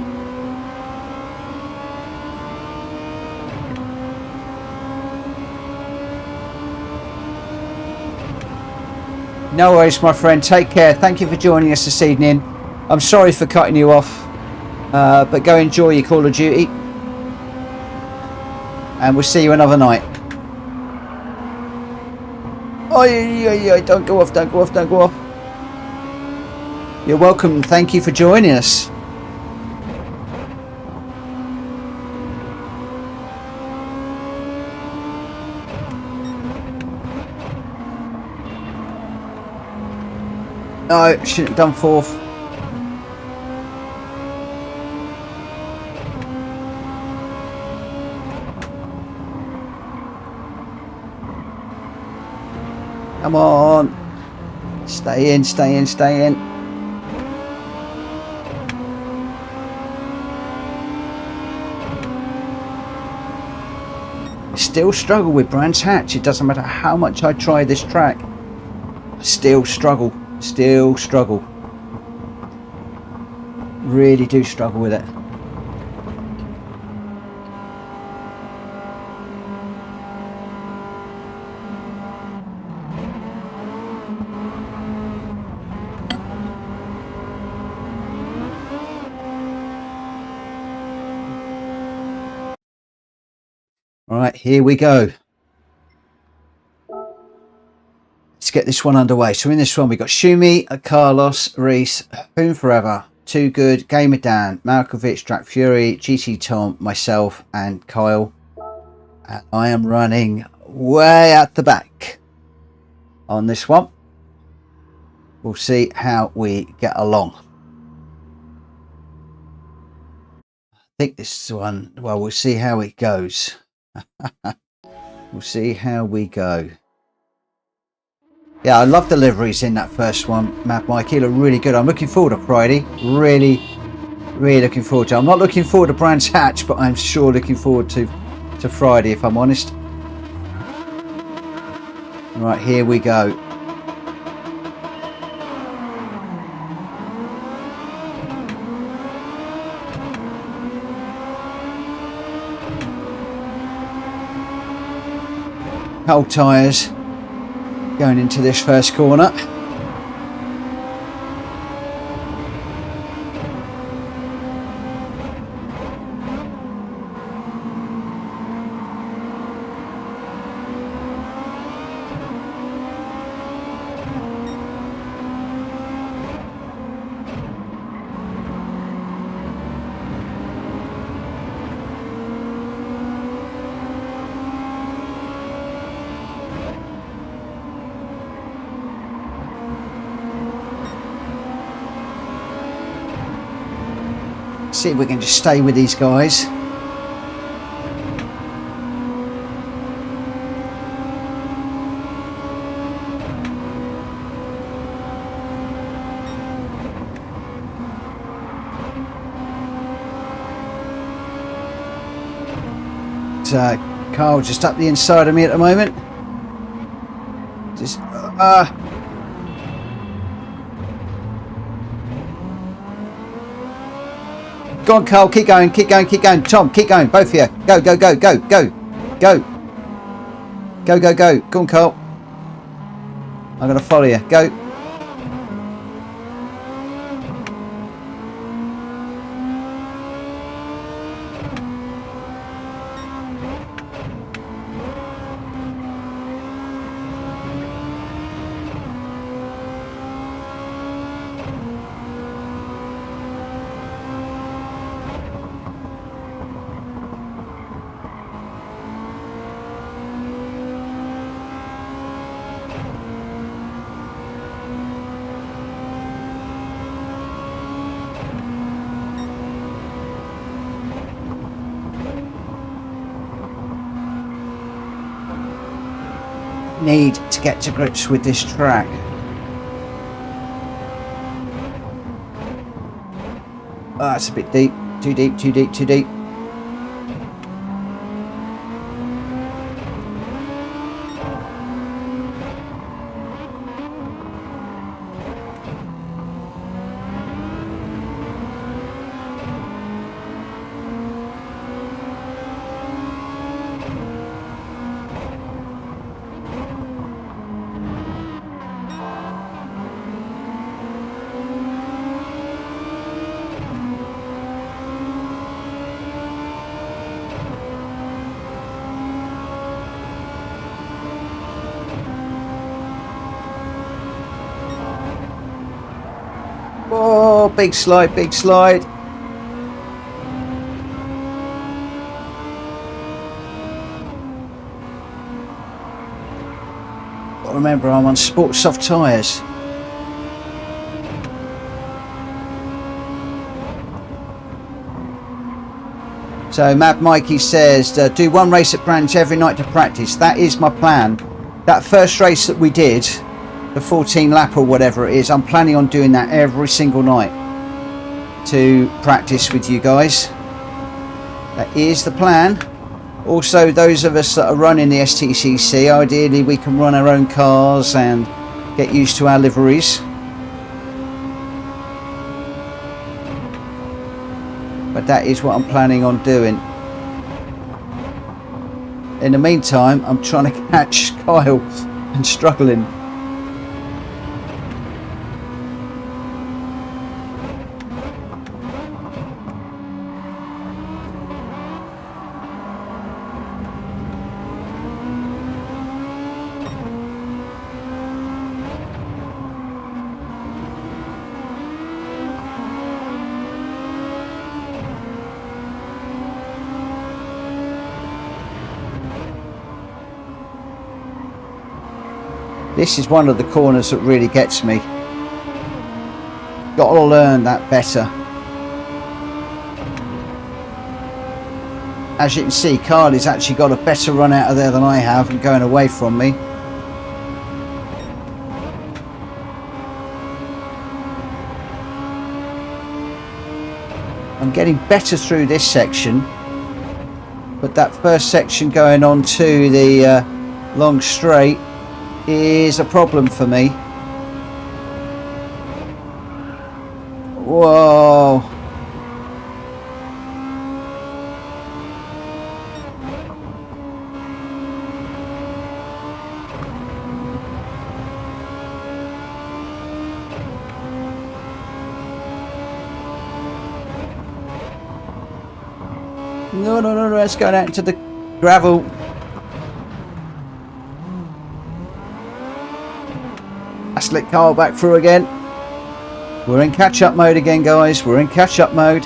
No worries, my friend. Take care. Thank you for joining us this evening. I'm sorry for cutting you off, but go enjoy your Call of Duty, and we'll see you another night. Oh, yeah, don't go off, don't go off, don't go off. You're welcome, and thank you for joining us. No, shouldn't have done fourth. Come on. Stay in, stay in, stay in. Still struggle with Brands Hatch. It doesn't matter how much I try this track. I still struggle. Still struggle. Really do struggle with it. All right, here we go. Let's get this one underway. So in this one, we've got Shumi, Carlos, Reese, Boom Forever, Too Good, Gamer Dan, Malkovich, Drac Fury, GT Tom, myself, and Kyle. And I am running way at the back on this one. We'll see how we get along. I think this one, well, we'll see how it goes. We'll see how we go. Yeah, I love the liveries in that first one, Mad Mikey. Look really good. I'm looking forward to Friday. Really looking forward to it. I'm not looking forward to Brands Hatch, but I'm sure looking forward to Friday, if I'm honest. Right, here we go. Cold tyres going into this first corner. See if we can just stay with these guys. Carl just up the inside of me at the moment. Just go on, Carl, keep going, keep going, keep going. Tom, keep going, both of you. Go, go, go, go, go, go. Go, go, go. Go on, Carl. I'm going to follow you. Go. Need to get to grips with this track. Oh, it's a bit deep. Too deep, too deep, too deep. Oh, big slide, big slide. But remember, I'm on sport soft tyres. So Mad Mikey says, do one race at Branch every night to practice. That is my plan. That first race that we did, the 14 lap or whatever it is, I'm planning on doing that every single night to practice with you guys. That is the plan. Also, those of us that are running the STCC, ideally we can run our own cars and get used to our liveries. But that is what I'm planning on doing. In the meantime, I'm trying to catch Kyle and struggling. This is one of the corners that really gets me. Got to learn that better. As you can see, Carly's actually got a better run out of there than I have and going away from me. I'm getting better through this section, but that first section going on to the long straight is a problem for me. Whoa. No, no, no, no, it's going out into the gravel. Let's let Carl back through again. We're in catch-up mode again, guys. We're in catch-up mode.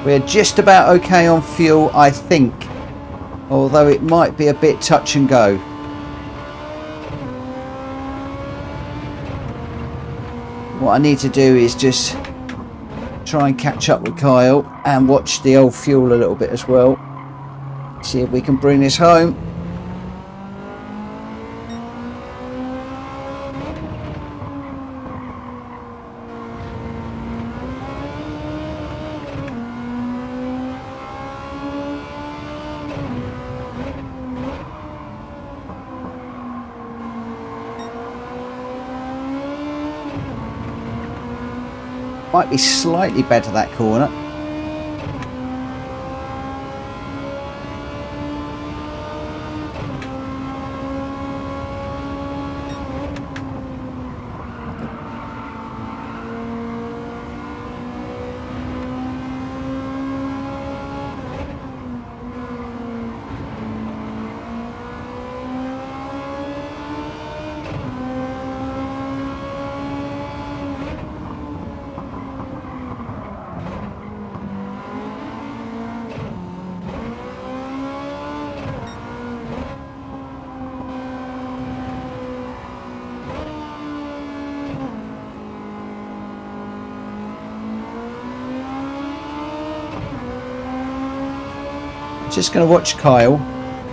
We're just about okay on fuel, I think. Although it might be a bit touch and go. What I need to do is just try and catch up with Kyle and watch the old fuel a little bit as well. See if we can bring this home. Might be slightly better that corner. Just going to watch Kyle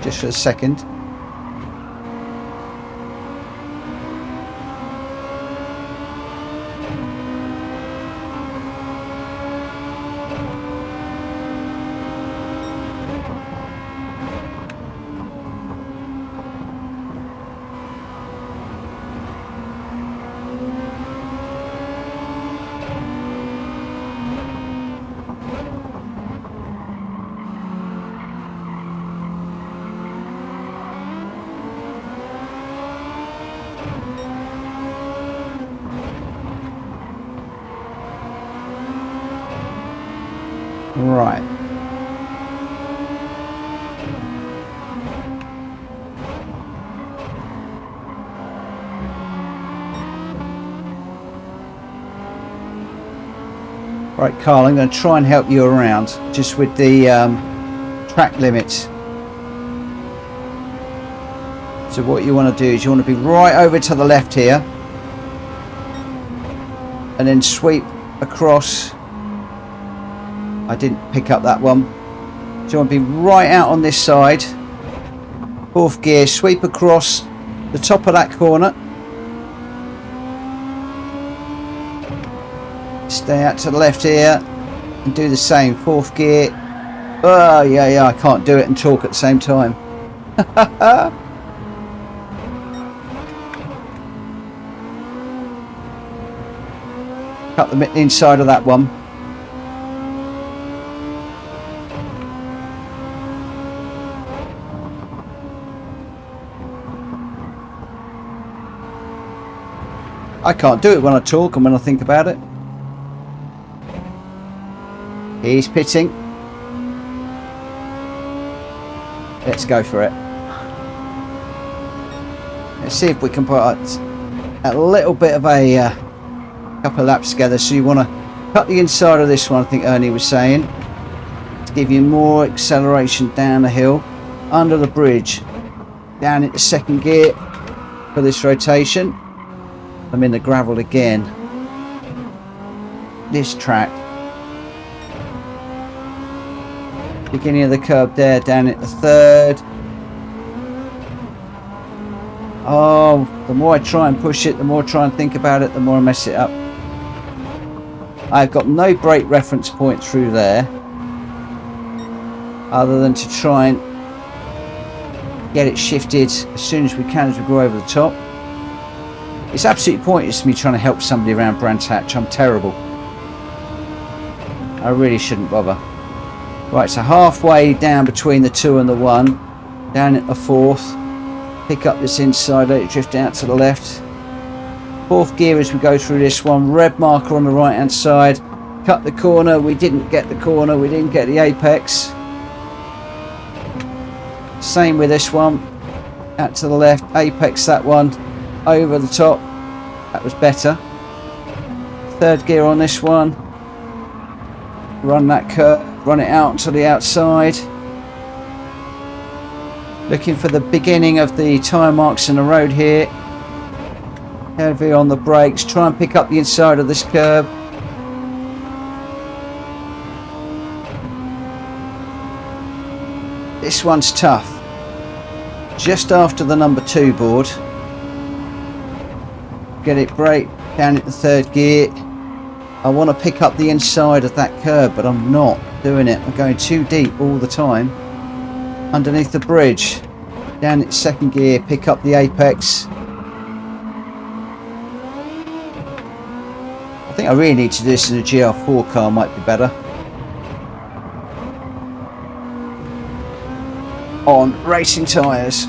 just for a second. Right. Right, Carl, I'm going to try and help you around just with the track limits. So what you want to do is you want to be right over to the left here and then sweep across. I didn't pick up that one. So you want to be right out on this side. Fourth gear, sweep across the top of that corner. Stay out to the left here and do the same. Fourth gear. Oh, yeah, I can't do it and talk at the same time. Cut the inside of that one. I can't do it when I talk and when I think about it. He's pitting. Let's go for it. Let's see if we can put a little bit of a couple of laps together. So you want to cut the inside of this one, I think Ernie was saying, to give you more acceleration down the hill, under the bridge, down into second gear for this rotation. I'm in the gravel again. This track. Beginning of the curb there, down at the third. Oh, the more I try and push it, the more I try and think about it, the more I mess it up. I've got no brake reference point through there, other than to try and get it shifted as soon as we can as we go over the top. It's absolutely pointless me trying to help somebody around Brands Hatch. I'm terrible. I really shouldn't bother. Right, so halfway down between the 2 and the 1, down at the 4th, pick up this inside, let it drift out to the left. 4th gear as we go through this one, red marker on the right hand side, cut the corner. We didn't get the corner. We didn't get the apex. Same with this one. Out to the left, apex that one. Over the top. That was better. Third gear on this one. Run that curve. Run it out to the outside. Looking for the beginning of the tyre marks in the road here. Heavy on the brakes. Try and pick up the inside of this curb. This one's tough. Just after the number 2 board. Get it brake down at the third gear. I want to pick up the inside of that curb, but I'm not doing it. I'm going too deep all the time. Underneath the bridge. Down at second gear, pick up the apex. I think I really need to do this in a GR4 car, might be better. On racing tyres.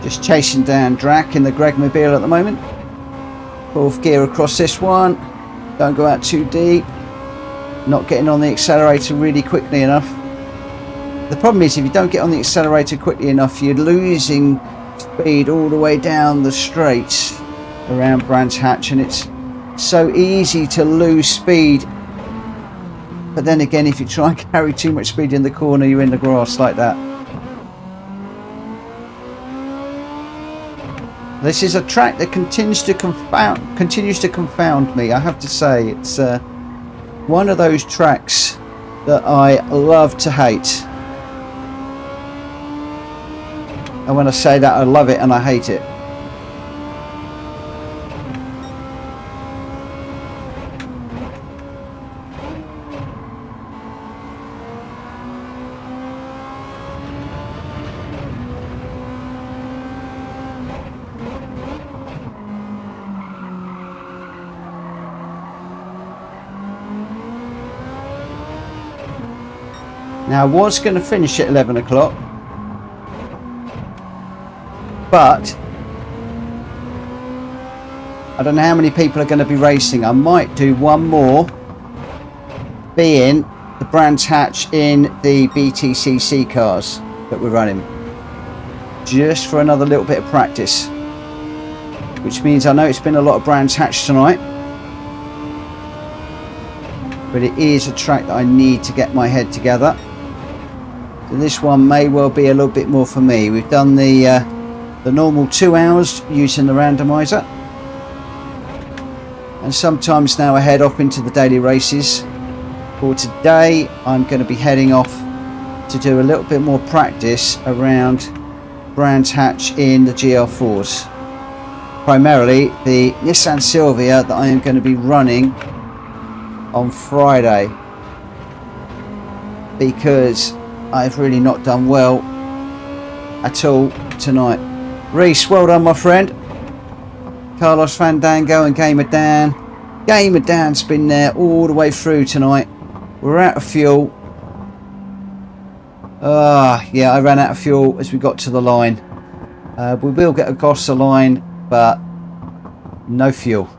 Just chasing down Drac in the Gregmobile at the moment. Fourth gear across this one. Don't go out too deep. Not getting on the accelerator really quickly enough. The problem is if you don't get on the accelerator quickly enough, you're losing speed all the way down the straight around Brands Hatch, and it's so easy to lose speed. But then again, if you try and carry too much speed in the corner, you're in the grass like that. This is a track that continues to confound me. I have to say, it's one of those tracks that I love to hate. And when I say that, I love it and I hate it. Now I was going to finish at 11 o'clock, but I don't know how many people are going to be racing. I might do one more, being the Brands Hatch in the BTCC cars that we're running, just for another little bit of practice, which means I know it's been a lot of Brands Hatch tonight, but it is a track that I need to get my head together. So this one may well be a little bit more for me. We've done the normal 2 hours using the randomizer, and sometimes now I head off into the daily races. For today I'm going to be heading off to do a little bit more practice around Brands Hatch in the GL4s, primarily the Nissan Silvia that I am going to be running on Friday, because I've really not done well at all tonight. Reese, well done my friend. Carlos Fandango and Gamer Dan. Gamer Dan's been there all the way through tonight. We're out of fuel. Yeah, I ran out of fuel as we got to the line. We will get across the line, but no fuel.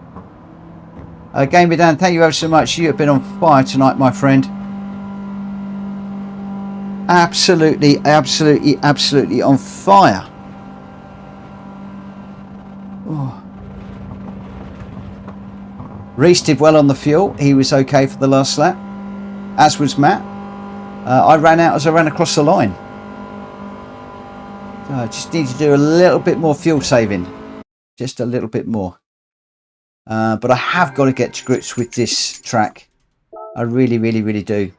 Gamer Dan, thank you ever so much. You have been on fire tonight, my friend. Absolutely on fire. Oh. Reese did well on the fuel. He was okay for the last lap, as was Matt. I ran out as I ran across the line. So I just need to do a little bit more fuel saving, just a little bit more. But I have got to get to grips with this track. I really do.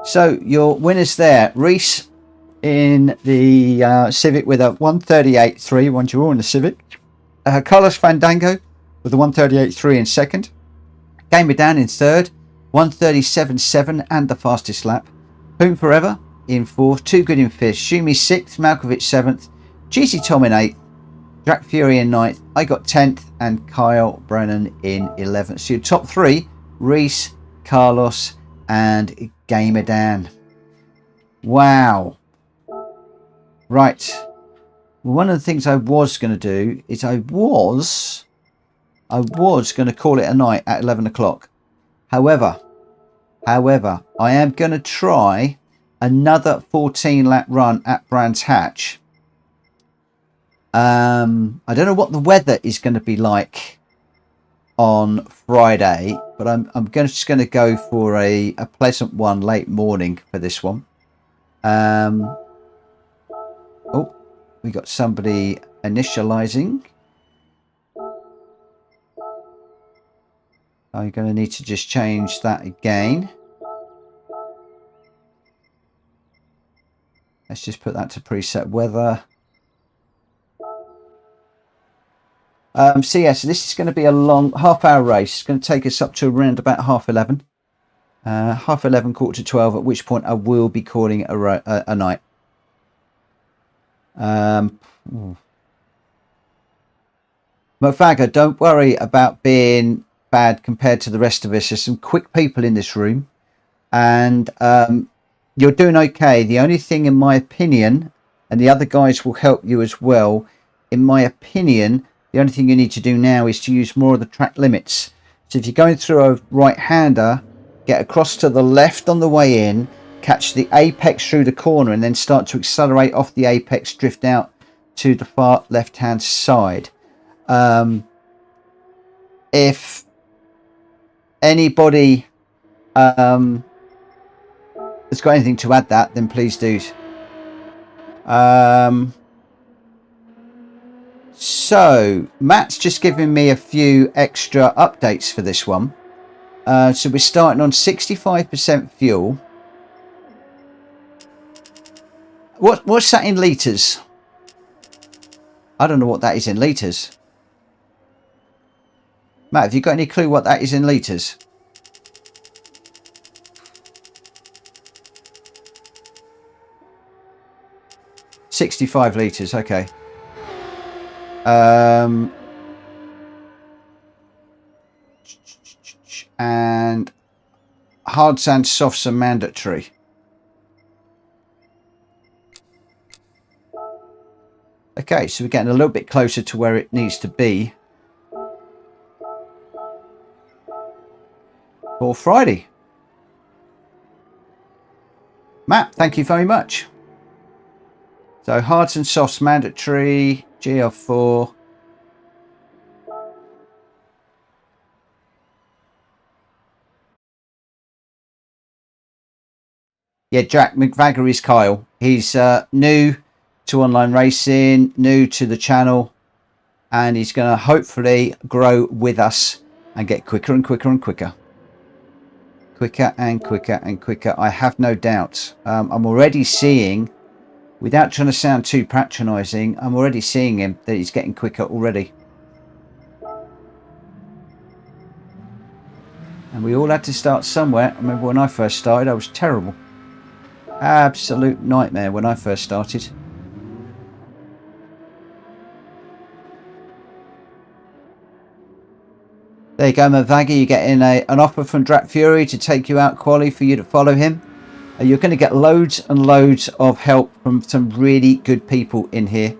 So your winners there: Reese in the Civic with a 138.3, one you're all in the Civic. Carlos Fandango with a 138.3 in second. Gamer Dan in third, 137.7 and the fastest lap. Poon Forever in 4th, Too Good in 5th, Shumi 6th, Malkovich 7th, Cheesy Tom in 8th, Jack Fury in 9th, I got 10th, and Kyle Brennan in 11th. So your top 3, Reese, Carlos, and Gamer Dan. Wow. Right. One of the things I was going to do is I was going to call it a night at 11 o'clock. However, I am going to try another 14 lap run at Brands Hatch. I don't know what the weather is going to be like on Friday, but I'm just going to go for a pleasant one late morning for this one. Oh, we got somebody initializing. I'm going to need to just change that again. Let's just put that to preset weather. So yeah, so this is going to be a long half-hour race. It's going to take us up to around about 11:30. Half 11, quarter to 12, at which point I will be calling a night. Mofaga, don't worry about being bad compared to the rest of us. There's some quick people in this room, and you're doing okay. The only thing, in my opinion, and the other guys will help you as well, in my opinion, the only thing you need to do now is to use more of the track limits. So if you're going through a right-hander, get across to the left on the way in, catch the apex through the corner, and then start to accelerate off the apex, drift out to the far left-hand side. If anybody has got anything to add that, then please do. So Matt's just giving me a few extra updates for this one. So we're starting on 65% fuel. What's that in litres? I don't know what that is in litres. Matt, have you got any clue what that is in litres? $65 litres, okay. And hard sand, softs are mandatory. Okay, so we're getting a little bit closer to where it needs to be for Friday. Matt, thank you very much. So hards and softs mandatory, GL4. Yeah, Jack McVagger is Kyle. He's new to online racing, new to the channel, and he's going to hopefully grow with us and get quicker and quicker and quicker. Quicker and quicker and quicker, I have no doubt. I'm already seeing, without trying to sound too patronising, I'm already seeing him that he's getting quicker already. And we all had to start somewhere. I remember when I first started, I was terrible. Absolute nightmare when I first started. There you go, Mavagi. You're getting an offer from Drat Fury to take you out quali for you to follow him. You're going to get loads and loads of help from some really good people in here.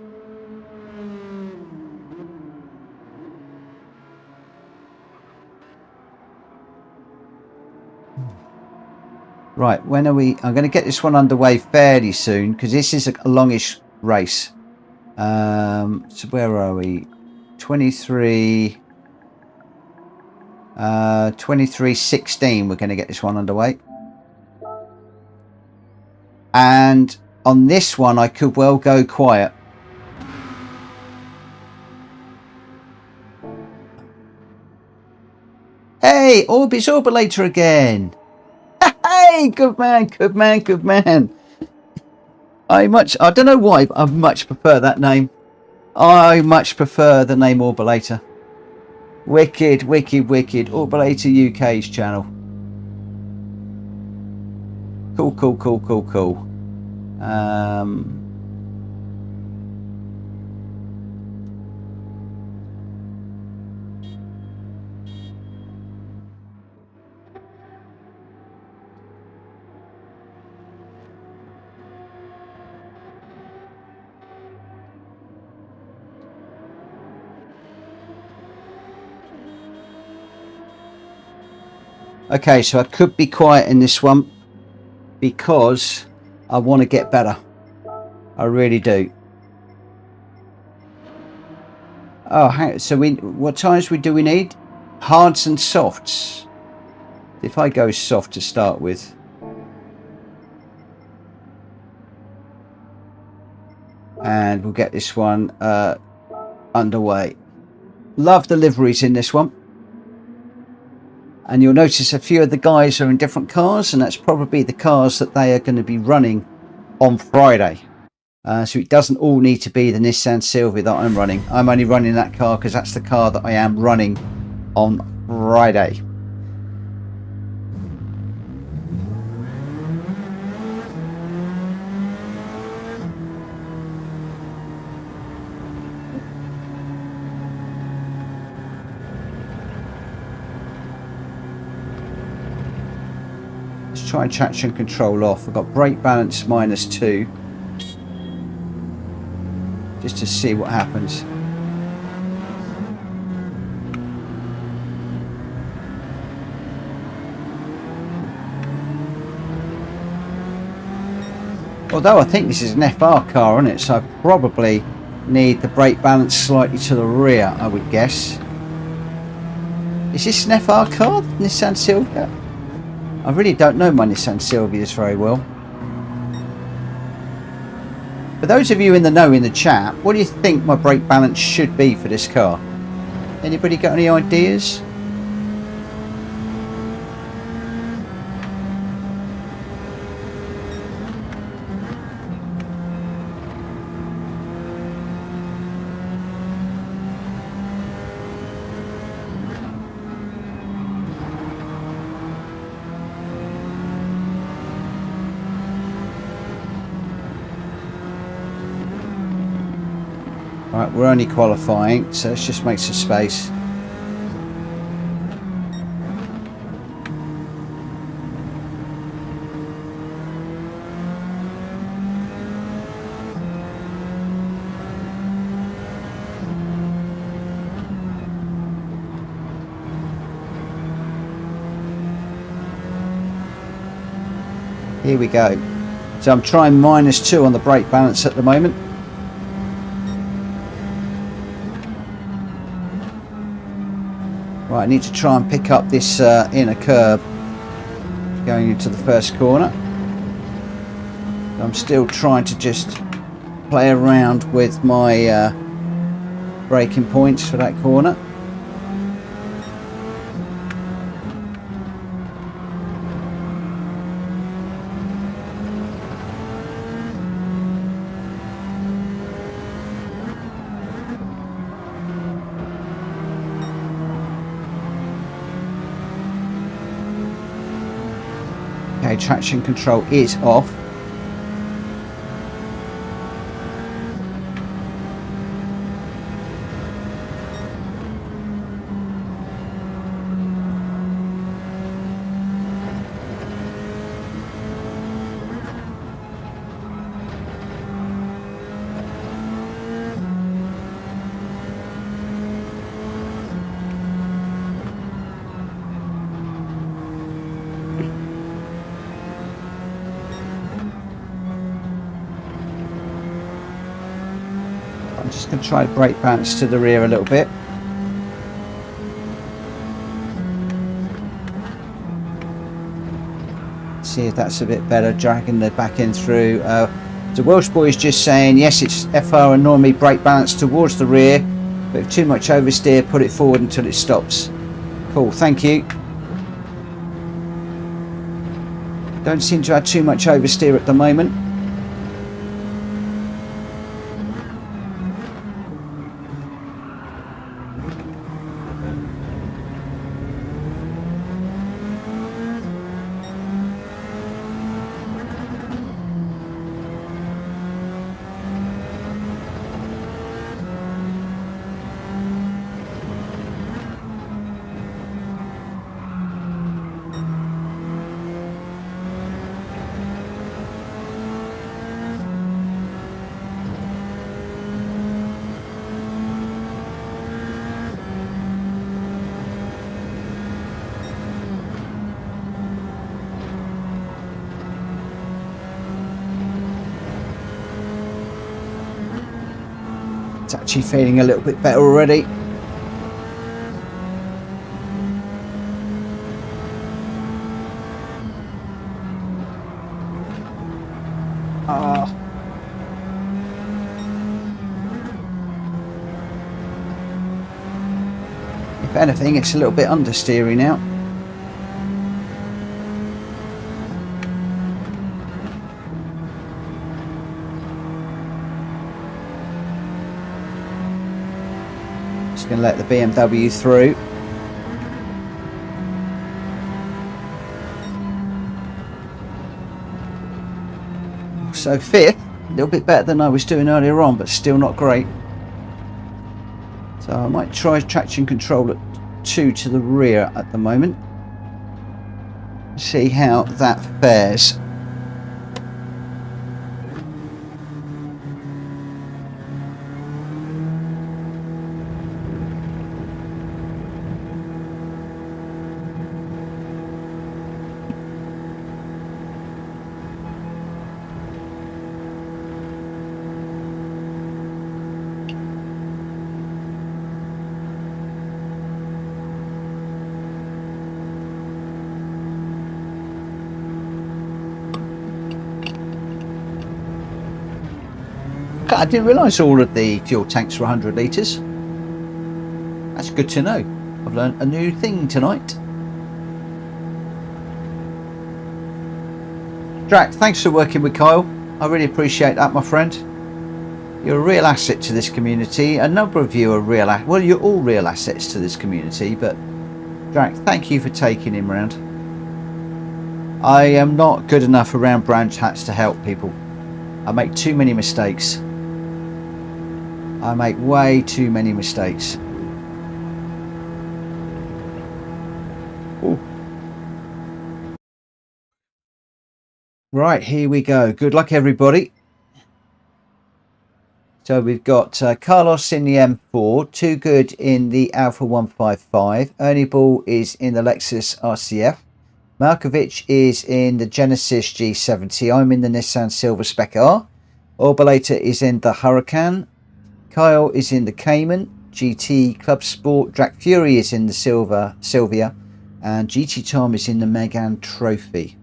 Right, when are we? I'm going to get this one underway fairly soon because this is a longish race. So where are we? 23:16. We're going to get this one underway. And on this one, I could well go quiet. Hey, Orbis Orbulator again. Hey, good man, good man, good man. I don't know why, but I much prefer that name. I much prefer the name Orbulator. Wicked, wicked, wicked. Orbulator UK's channel. Cool, cool, cool, cool, cool. Okay, so I could be quiet in this one because I want to get better. I really do. Oh, so what tires do we need? Hards and softs. If I go soft to start with. And we'll get this one underway. Love the liveries in this one. And you'll notice a few of the guys are in different cars, and that's probably the cars that they are going to be running on Friday. So it doesn't all need to be the Nissan Silvia that I'm running. I'm only running that car because that's the car that I am running on Friday. Let's try traction control off. I've got brake balance -2. Just to see what happens. Although I think this is an FR car, isn't it? So I probably need the brake balance slightly to the rear, I would guess. Is this an FR car, Nissan Silvia? I really don't know my Nissan Silvias very well. For those of you in the know in the chat, what do you think my brake balance should be for this car? Anybody got any ideas? Right, we're only qualifying, so let's just make some space. Here we go. So I'm trying -2 on the brake balance at the moment. Right, I need to try and pick up this inner curb going into the first corner. I'm still trying to just play around with my braking points for that corner. Okay, traction control is off. I'm just going to try to brake balance to the rear a little bit. See if that's a bit better, dragging the back end through. The Welsh boy is just saying, yes, it's FR and normally brake balance towards the rear, but if too much oversteer, put it forward until it stops. Cool, thank you. Don't seem to have too much oversteer at the moment. It's actually feeling a little bit better already. If anything, it's a little bit understeery now. Just going to let the BMW through. So fifth, a little bit better than I was doing earlier on, but still not great. So I might try traction control at 2 to the rear at the moment. See how that fares. I didn't realise all of the fuel tanks were 100 litres. That's good to know. I've learned a new thing tonight. Drac, thanks for working with Kyle. I really appreciate that, my friend. You're a real asset to this community. A number of you are real, well, you're all real assets to this community, but Drac, thank you for taking him round. I am not good enough around branch hats to help people. I make too many mistakes. I make way too many mistakes. Ooh. Right, here we go. Good luck, everybody. So we've got Carlos in the M4, Too Good in the Alpha 155, Ernie Ball is in the Lexus RCF, Malkovich is in the Genesis G70, I'm in the Nissan Silver Spec R, Orbalator is in the Huracan, Kyle is in the Cayman, GT Club Sport, Drac Fury is in the Sylvia, and GT Tom is in the Megane Trophy.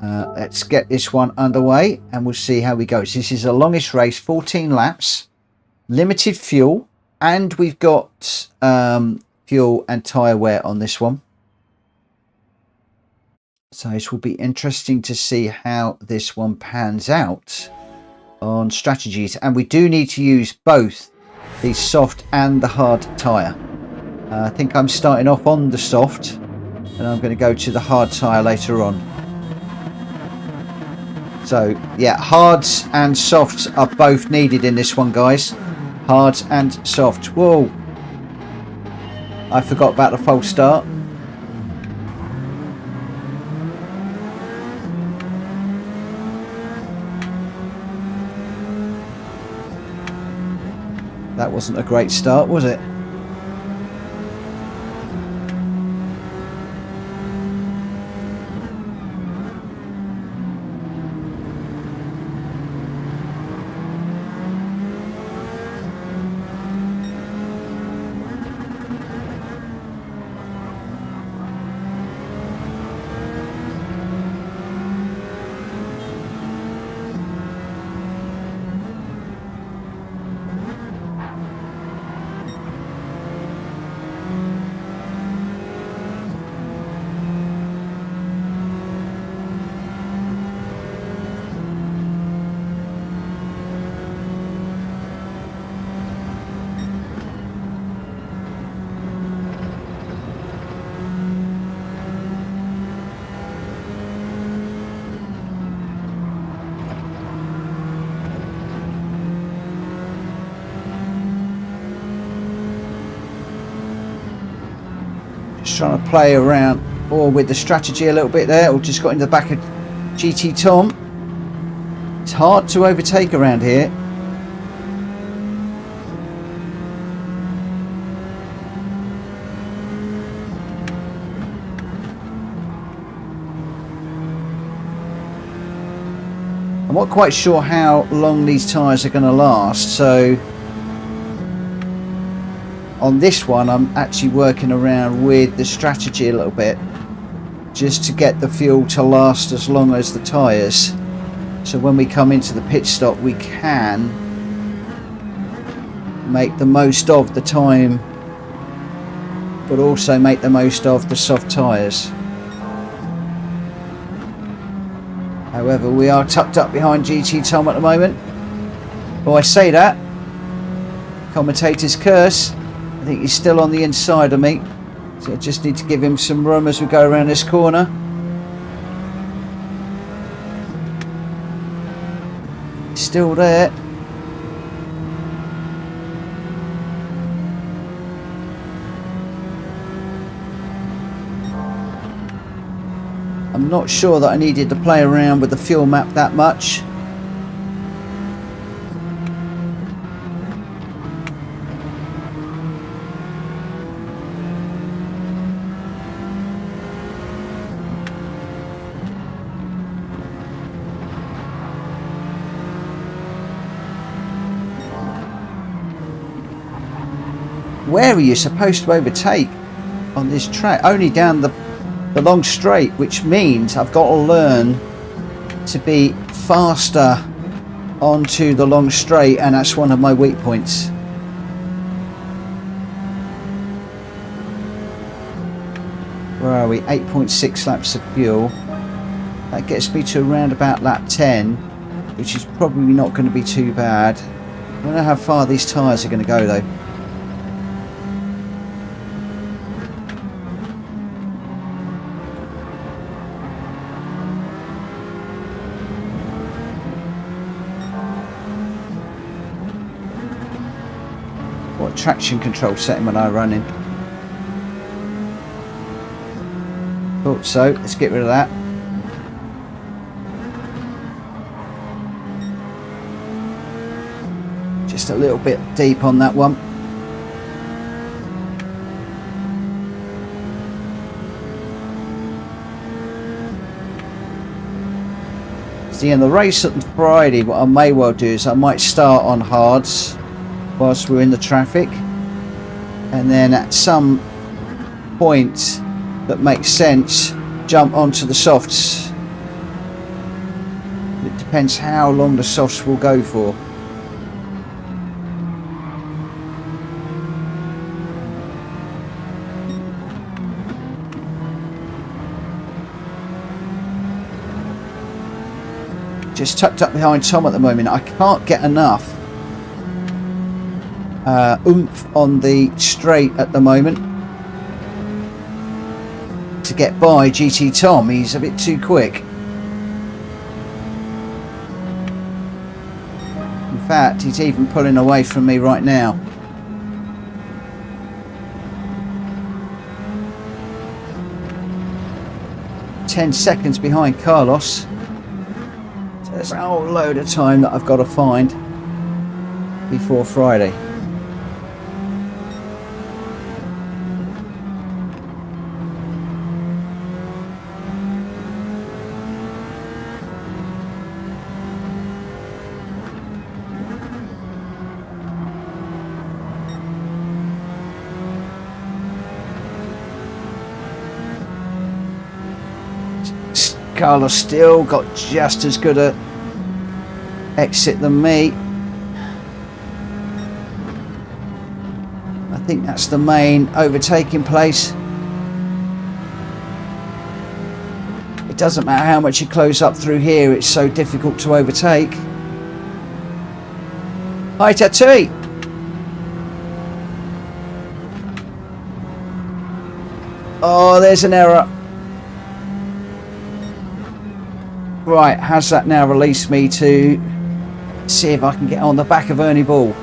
Let's get this one underway and we'll see how we go. So this is the longest race, 14 laps, limited fuel, and we've got fuel and tyre wear on this one. So this will be interesting to see how this one pans out on strategies, and we do need to use both the soft and the hard tyre. I think I'm starting off on the soft and I'm going to go to the hard tyre later on. So yeah, hards and softs are both needed in this one, guys. Hards and soft. Whoa, I forgot about the false start. That wasn't a great start, was it? Trying to play around or with the strategy a little bit there, or just got into the back of GT Tom. It's hard to overtake around here. I'm not quite sure how long these tyres are going to last, so on this one I'm actually working around with the strategy a little bit, just to get the fuel to last as long as the tyres, so when we come into the pit stop we can make the most of the time, but also make the most of the soft tyres. However, we are tucked up behind GT Tom at the moment. Oh, I say that, commentator's curse, I think he's still on the inside of me, so I just need to give him some room as we go around this corner. Still there. I'm not sure that I needed to play around with the fuel map that much. Where are you supposed to overtake on this track? Only down the long straight, which means I've got to learn to be faster onto the long straight, and that's one of my weak points. Where are we? 8.6 laps of fuel. That gets me to around about lap 10, which is probably not going to be too bad. I don't know how far these tyres are going to go though. What traction control setting am I running? Thought so. Let's get rid of that. Just a little bit deep on that one. See, in the race on Friday, what I may well do is I might start on hards whilst we're in the traffic, and then at some point that makes sense jump onto the softs. It depends how long the softs will go for. Just tucked up behind Tom at the moment. I can't get enough oomph on the straight at the moment to get by GT Tom. He's a bit too quick. In fact, he's even pulling away from me right now. Ten seconds behind Carlos. So there's a whole load of time that I've got to find before Friday. Carlos still got just as good a exit than me. I think that's the main overtaking place. It doesn't matter how much you close up through here, it's so difficult to overtake. Hi Tattooey! Oh, there's an error. Right, has that now released me to see if I can get on the back of Ernie Ball?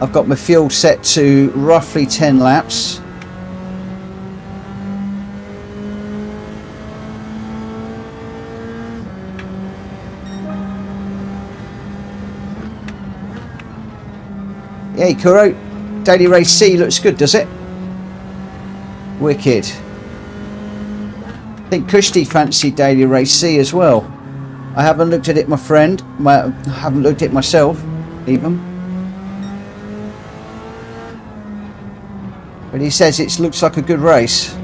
I've got my fuel set to roughly 10 laps. Hey Kuro, Daily Race C looks good, does it? Wicked. I think Kushti fancied Daily Race C as well. I haven't looked at it, my friend. I haven't looked at it myself, even. But he says it looks like a good race.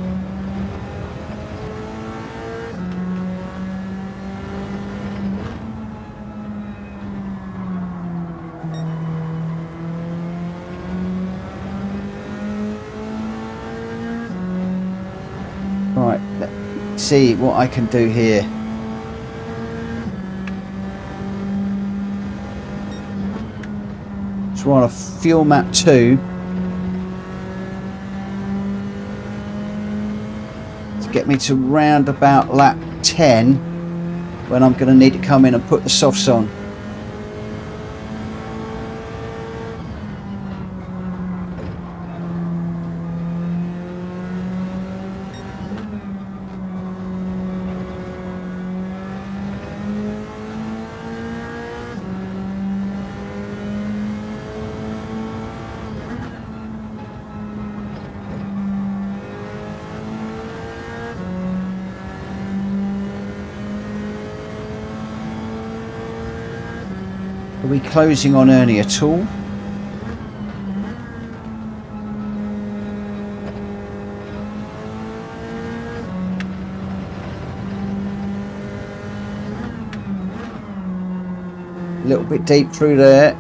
Right, let's see what I can do here. So we're on a fuel map 2. To get me to round about lap 10, when I'm going to need to come in and put the softs on. Are we closing on Ernie at all? A little bit deep through there.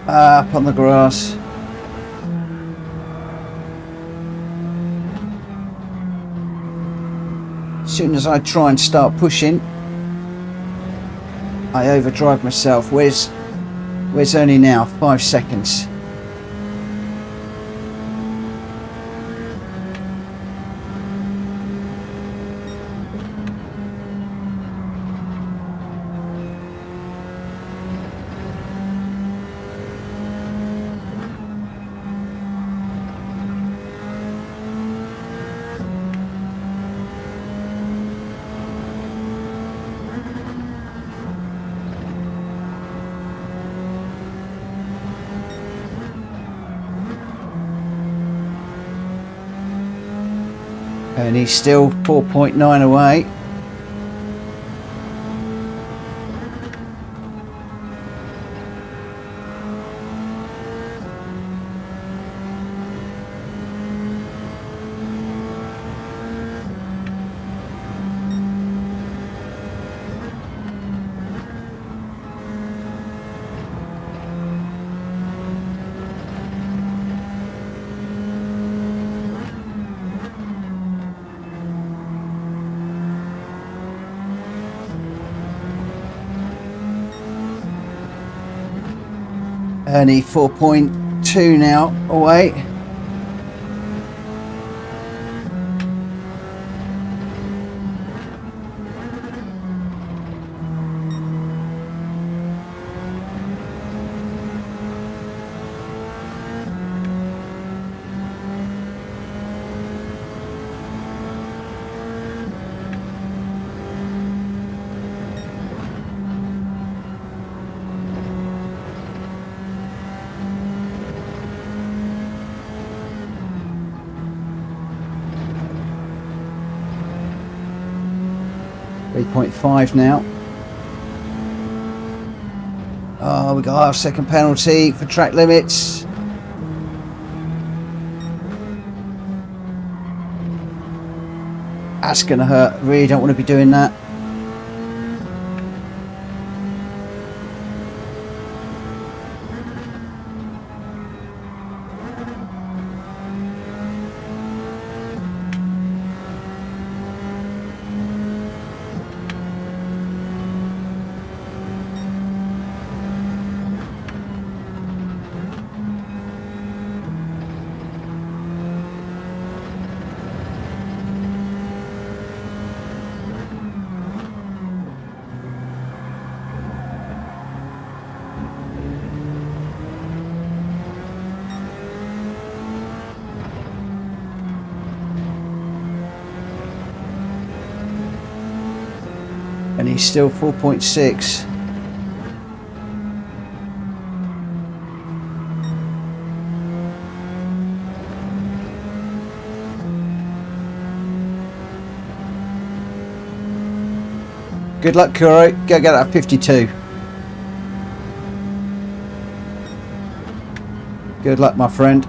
Up on the grass. As soon as I try and start pushing, I overdrive myself. Where's Ernie now? 5 seconds. And he's still 4.9 away. Ernie 4.2 now away. .5 now. Oh, we got our second penalty for track limits. That's gonna hurt. Really don't want to be doing that. And he's still 4.6. Good luck, Kuro. Go get that 52. Good luck, my friend.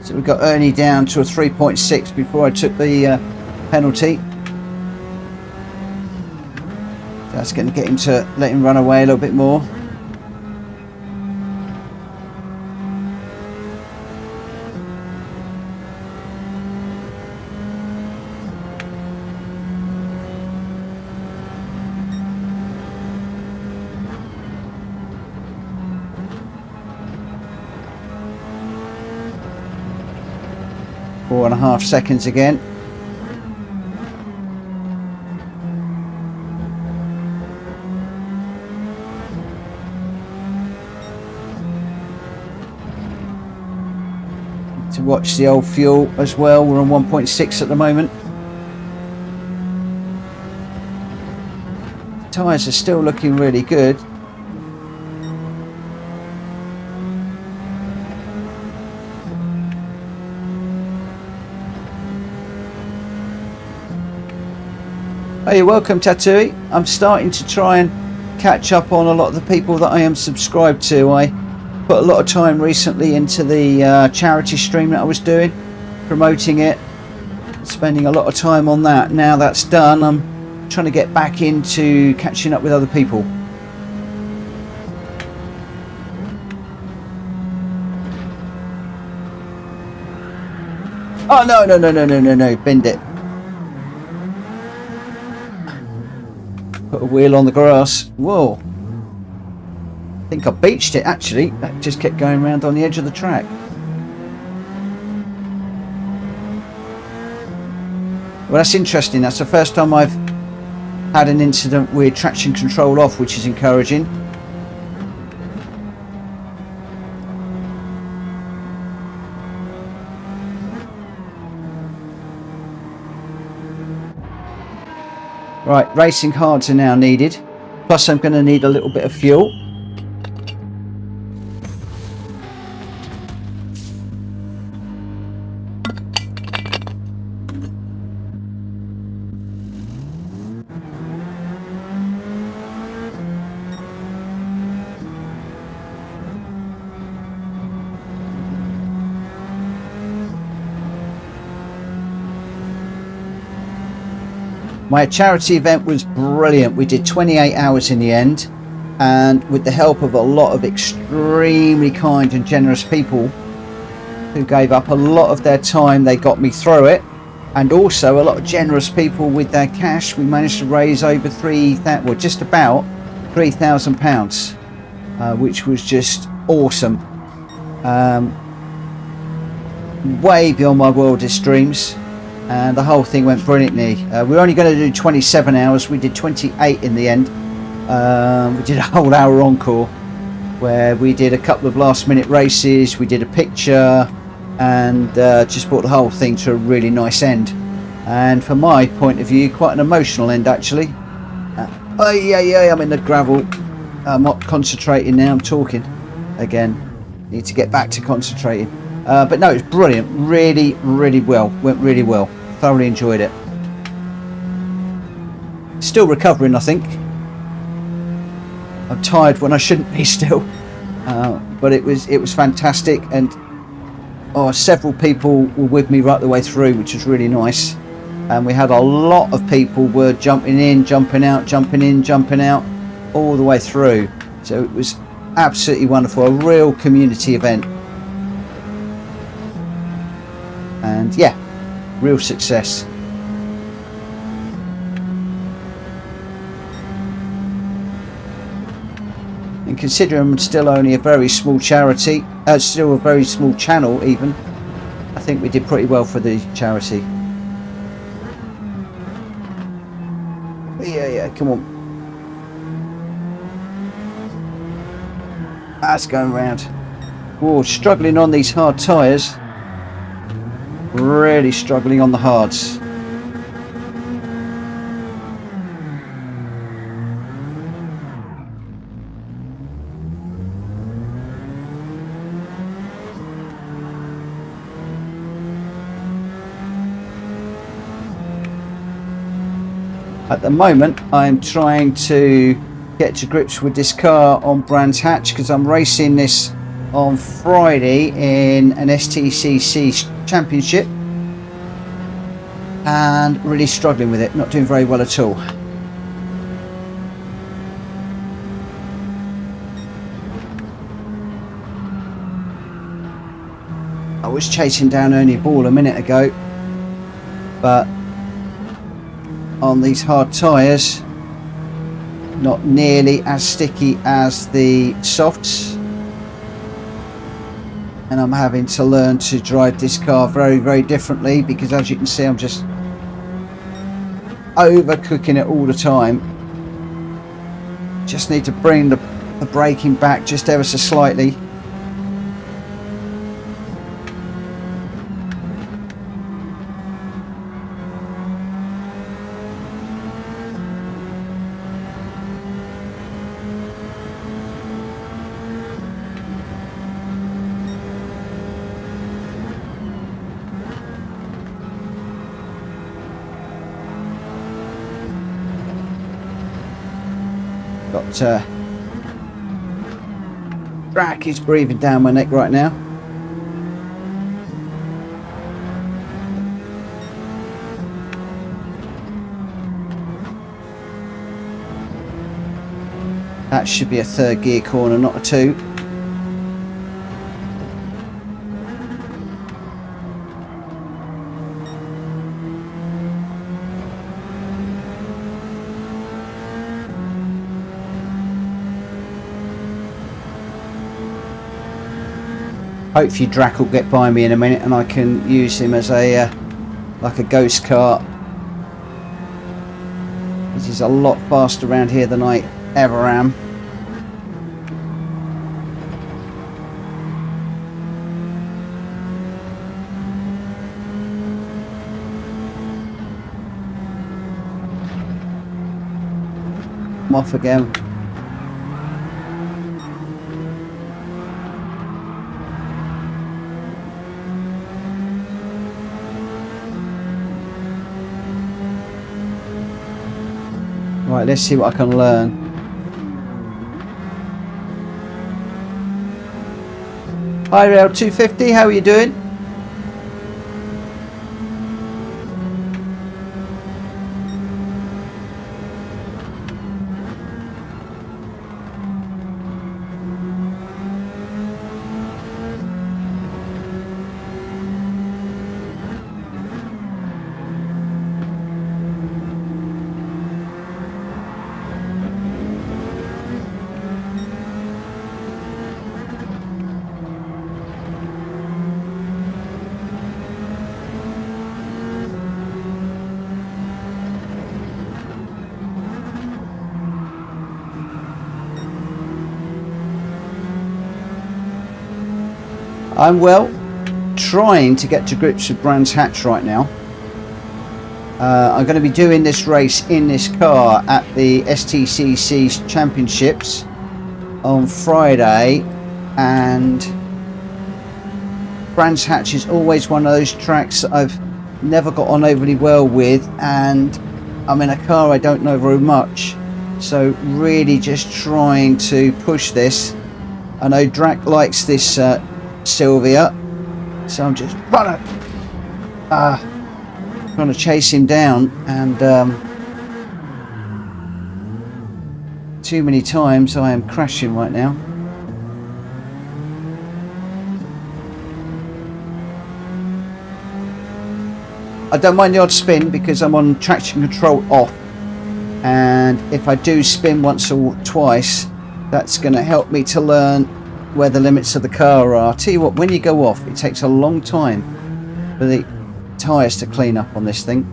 So we got Ernie down to a 3.6 before I took the penalty. That's going to get him to let him run away a little bit more. Four and a half seconds again. To watch the old fuel as well. We're on 1.6 at the moment. The tyres are still looking really good. Hey, welcome Tattooey. I'm starting to try and catch up on a lot of the people that I am subscribed to. I put a lot of time recently into the charity stream that I was doing, promoting it, spending a lot of time on that. Now that's done, I'm trying to get back into catching up with other people. Oh no, bend it. Put a wheel on the grass. Whoa. I think I beached it actually. That just kept going around on the edge of the track. Well, that's interesting. That's the first time I've had an incident with traction control off, which is encouraging. Right, racing hards are now needed. Plus I'm going to need a little bit of fuel. My charity event was brilliant. We did 28 hours in the end, and with the help of a lot of extremely kind and generous people who gave up a lot of their time, they got me through it. And also a lot of generous people with their cash. We managed to raise over just about £3,000, which was just awesome. Way beyond my wildest dreams. And the whole thing went brilliantly. We were only going to do 27 hours. We did 28 in the end. We did a whole hour encore where we did a couple of last minute races. We did a picture and just brought the whole thing to a really nice end. And from my point of view, quite an emotional end actually. I'm in the gravel. I'm not concentrating now. I'm talking again. Need to get back to concentrating. But no, it's brilliant. Really, really well. Went really well. Thoroughly enjoyed it. Still recovering, I think. I'm tired when I shouldn't be still. But it was fantastic, and several people were with me right the way through, which was really nice. And we had a lot of people were jumping in, jumping out, jumping in, jumping out, all the way through. So it was absolutely wonderful. A real community event. And yeah, real success. And considering I'm still only a very small charity, still a very small channel even, I think we did pretty well for the charity. Yeah, come on. That's going round. Whoa, struggling on these hard tyres. Really struggling on the hards. At the moment, I'm trying to get to grips with this car on Brands Hatch because I'm racing this on Friday in an STCC championship and really struggling with it, not doing very well at all. I was chasing down Ernie Ball a minute ago, but on these hard tyres, not nearly as sticky as the softs, and I'm having to learn to drive this car very, very differently because, as you can see, I'm just overcooking it all the time. Just need to bring the braking back just ever so slightly. Got Drac is breathing down my neck right now. That should be a third gear corner, not a two. Hopefully Drac will get by me in a minute and I can use him as a like a ghost car. This is a lot faster around here than I ever am. I'm off again. Right, let's see what I can learn. Hi Rail 250, how are you doing? I'm trying to get to grips with Brands Hatch right now. I'm going to be doing this race in this car at the STCC Championships on Friday, and Brands Hatch is always one of those tracks that I've never got on overly well with, and I'm in a car I don't know very much, so really just trying to push this. I know Drac likes this Sylvia, so I'm just trying to chase him down, and too many times I am crashing right now. I don't mind the odd spin because I'm on traction control off, and if I do spin once or twice, that's going to help me to learn where the limits of the car are. I'll tell you what, when you go off, it takes a long time for the tyres to clean up on this thing.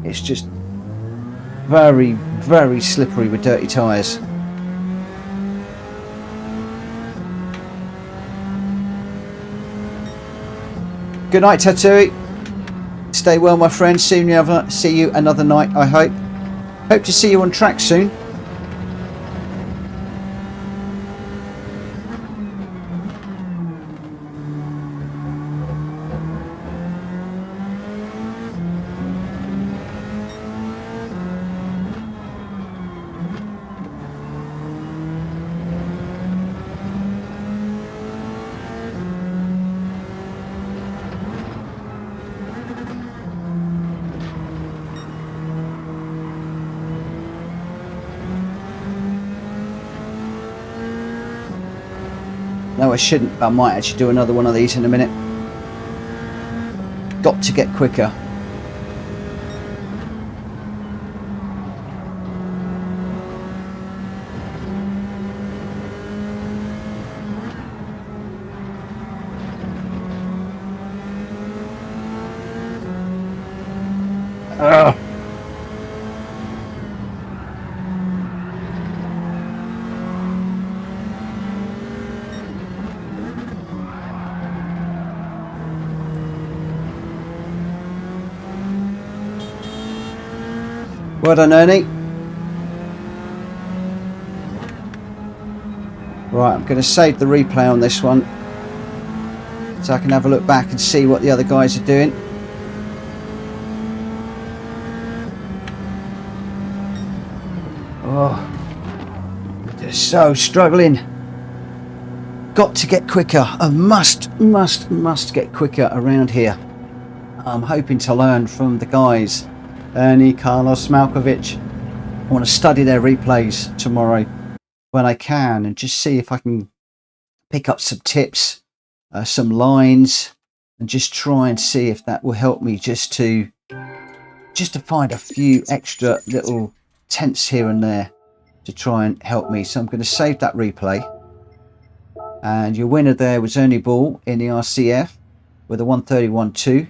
It's just very, very slippery with dirty tyres. Good night, Tattooey. Stay well, my friend. See you another night, I hope. Hope to see you on track soon. No, I shouldn't. I might actually do another one of these in a minute. Got to get quicker. Ugh. Well done, Ernie. Right, I'm going to save the replay on this one so I can have a look back and see what the other guys are doing. Oh, just so struggling. Got to get quicker. I must get quicker around here. I'm hoping to learn from the guys. Ernie, Carlos, Malkovich. I want to study their replays tomorrow when I can and just see if I can pick up some tips, some lines, and just try and see if that will help me just to find a few extra little tenths here and there to try and help me. So I'm going to save that replay. And your winner there was Ernie Ball in the RCF with a 131.2.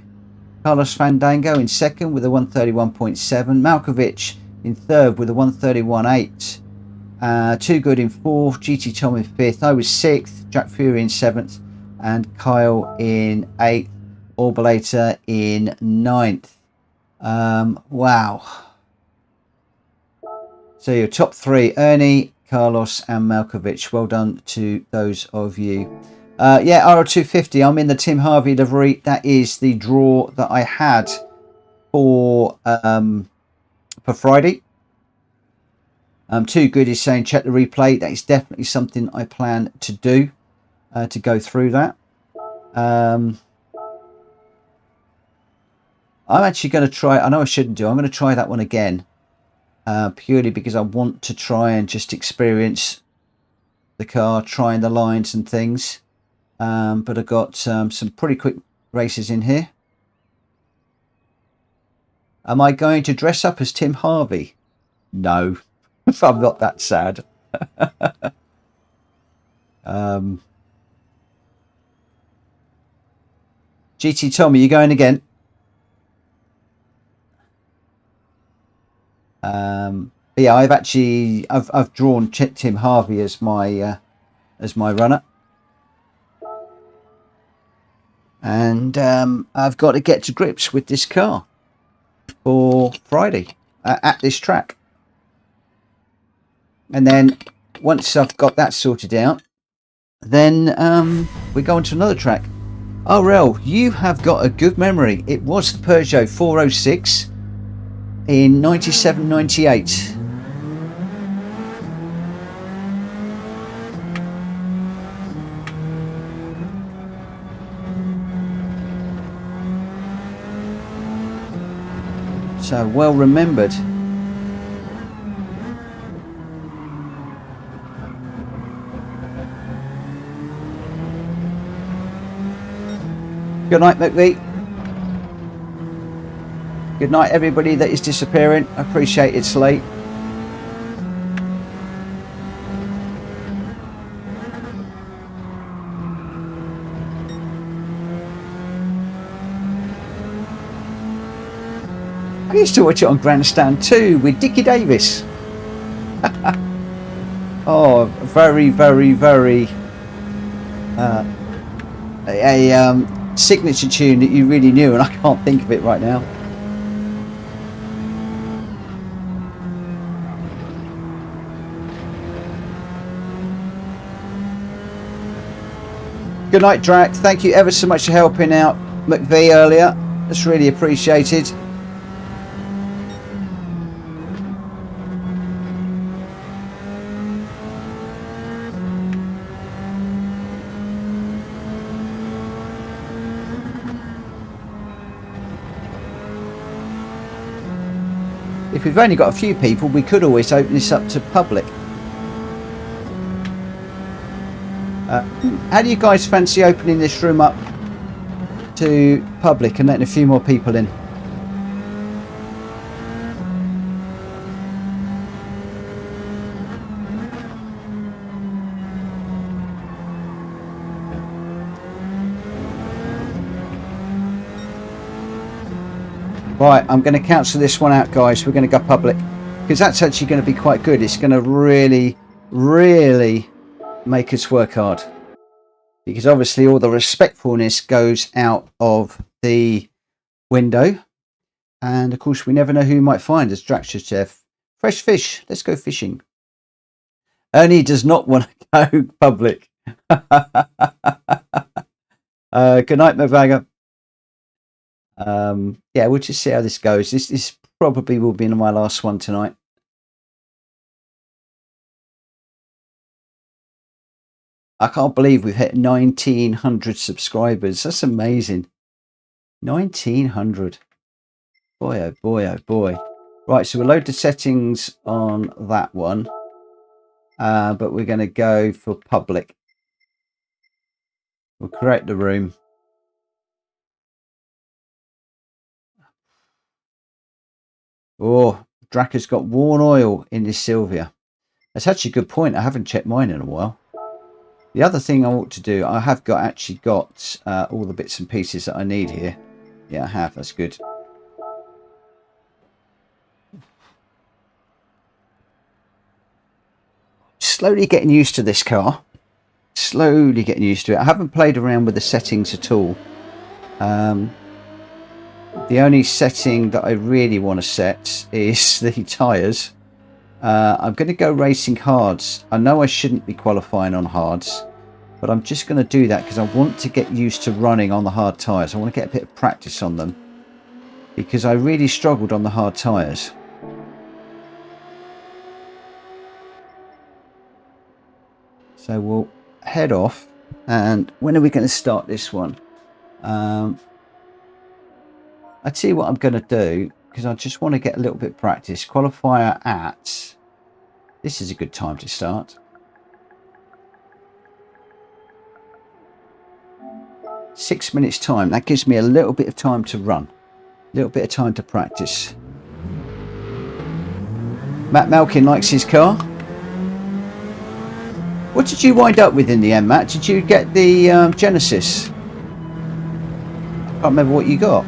Carlos Fandango in second with a 131.7. Malkovich in third with a 131.8. Too Good in fourth. GT Tom in fifth. I was sixth. Jack Fury in seventh. And Kyle in eighth. Orbalator in ninth. Wow. So your top three: Ernie, Carlos and Malkovich. Well done to those of you. Yeah, RL250. I'm in the Tim Harvey livery. That is the draw that I had for Friday. Too Good is saying check the replay. That is definitely something I plan to do, to go through that. I'm actually going to try. I know I shouldn't do. I'm going to try that one again, purely because I want to try and just experience the car, trying the lines and things. But I've got some pretty quick races in here. Am I going to dress up as Tim Harvey? No, I'm not that sad. GT Tom, are you going again? Yeah, I've drawn Tim Harvey as my runner. And I've got to get to grips with this car for Friday at this track. And then once I've got that sorted out, then we go on to another track. Oh, Rel, you have got a good memory. It was the Peugeot 406 in 97-98. So well remembered. Good night, McVie. Good night, everybody that is disappearing. I appreciate it's late. I used to watch it on Grandstand 2 with Dickie Davis. Oh, very signature tune that you really knew, and I can't think of it right now. Good night, Drac. Thank you ever so much for helping out McVie earlier. That's really appreciated. If we've only got a few people, we could always open this up to public. How do you guys fancy opening this room up to public and letting a few more people in? Right, I'm going to cancel this one out, guys. We're going to go public because that's actually going to be quite good. It's going to really, really make us work hard, because obviously all the respectfulness goes out of the window, and of course we never know who we might find. As Draxter Chef, fresh fish, let's go fishing. Ernie does not want to go public. Good night, Mavaga. Yeah, we'll just see how this goes. This probably will be my last one tonight. I can't believe we've hit 1,900 subscribers. That's amazing. 1,900. Boy, oh boy, oh boy. Right, so we'll load the settings on that one. But we're going to go for public. We'll create the room. Oh, Drac got worn oil in this Sylvia. That's actually a good point. I haven't checked mine in a while. The other thing I ought to do, I have actually got all the bits and pieces that I need here. Yeah, I have. That's good. Slowly getting used to this car. Slowly getting used to it. I haven't played around with the settings at all. The only setting that I really want to set is the tyres. I'm going to go racing hards. I know I shouldn't be qualifying on hards, but I'm just going to do that because I want to get used to running on the hard tyres. I want to get a bit of practice on them because I really struggled on the hard tyres. So we'll head off, and when are we going to start this one? I tell you what I'm going to do, because I just want to get a little bit of practice. Qualifier at... This is a good time to start. 6 minutes time. That gives me a little bit of time to run. A little bit of time to practice. Matt Malkin likes his car. What did you wind up with in the end, Matt? Did you get the Genesis? I can't remember what you got.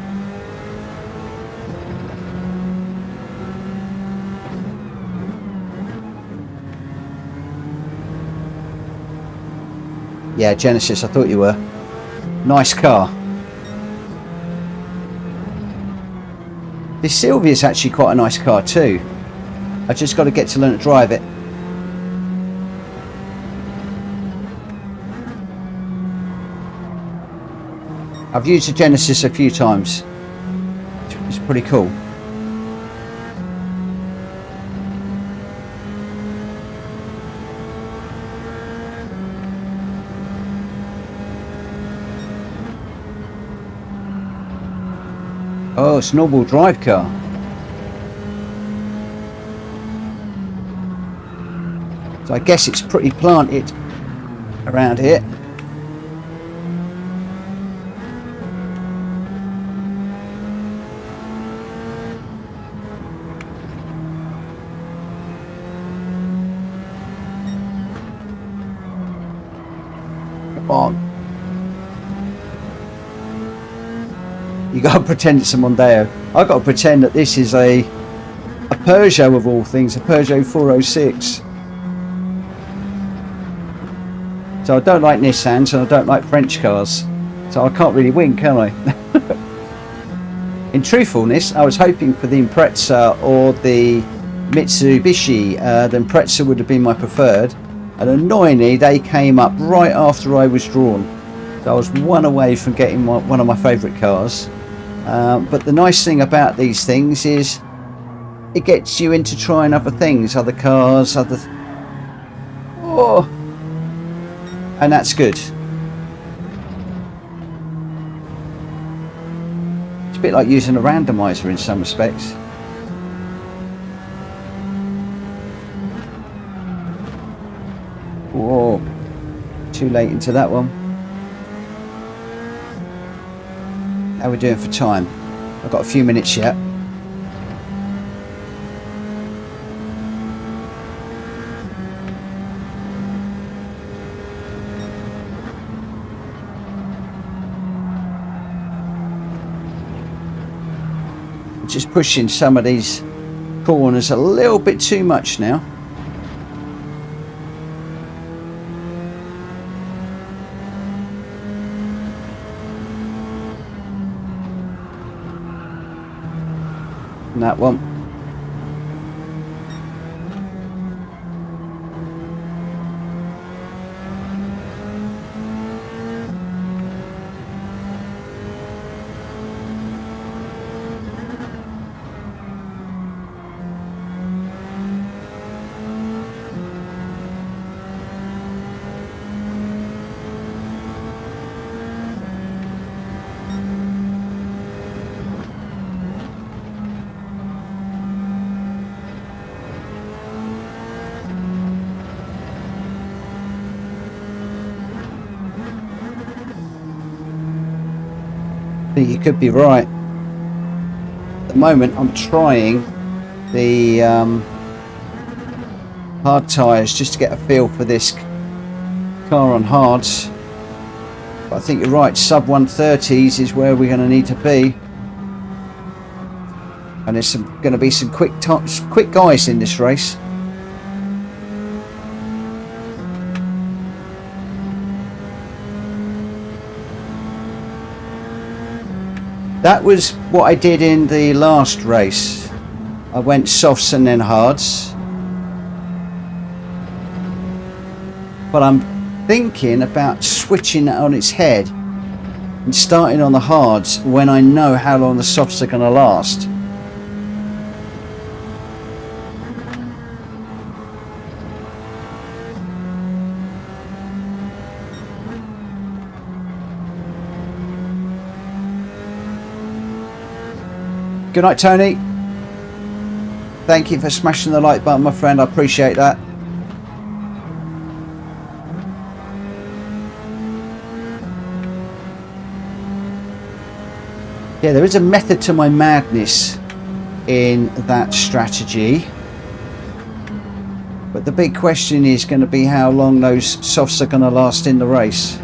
Yeah, Genesis, I thought you were. Nice car. This Sylvia is actually quite a nice car too. I just got to get to learn to drive it. I've used the Genesis a few times. It's pretty cool. Oh, it's an all-wheel drive car. So I guess it's pretty planted around here. Come on. You got to pretend it's a Mondeo. I've got to pretend that this is a Peugeot of all things, a Peugeot 406. So I don't like Nissans and I don't like French cars. So I can't really win, can I? In truthfulness, I was hoping for the Impreza or the Mitsubishi. The Impreza would have been my preferred, and annoyingly they came up right after I was drawn. So I was one away from getting one of my favourite cars. But the nice thing about these things is it gets you into trying other things, other cars, oh, and that's good. It's a bit like using a randomizer in some respects. Whoa, too late into that one. How are we doing for time? I've got a few minutes yet. Just pushing some of these corners a little bit too much now. And that one. I think you could be right. At the moment I'm trying the hard tyres just to get a feel for this car on hards. But I think you're right, sub 130s is where we're going to need to be. And there's going to be some quick guys in this race. That was what I did in the last race. I went softs and then hards. But I'm thinking about switching it on its head and starting on the hards when I know how long the softs are going to last. Good night, Tony. Thank you for smashing the like button, my friend. I appreciate that. Yeah, there is a method to my madness in that strategy. But the big question is going to be how long those softs are going to last in the race.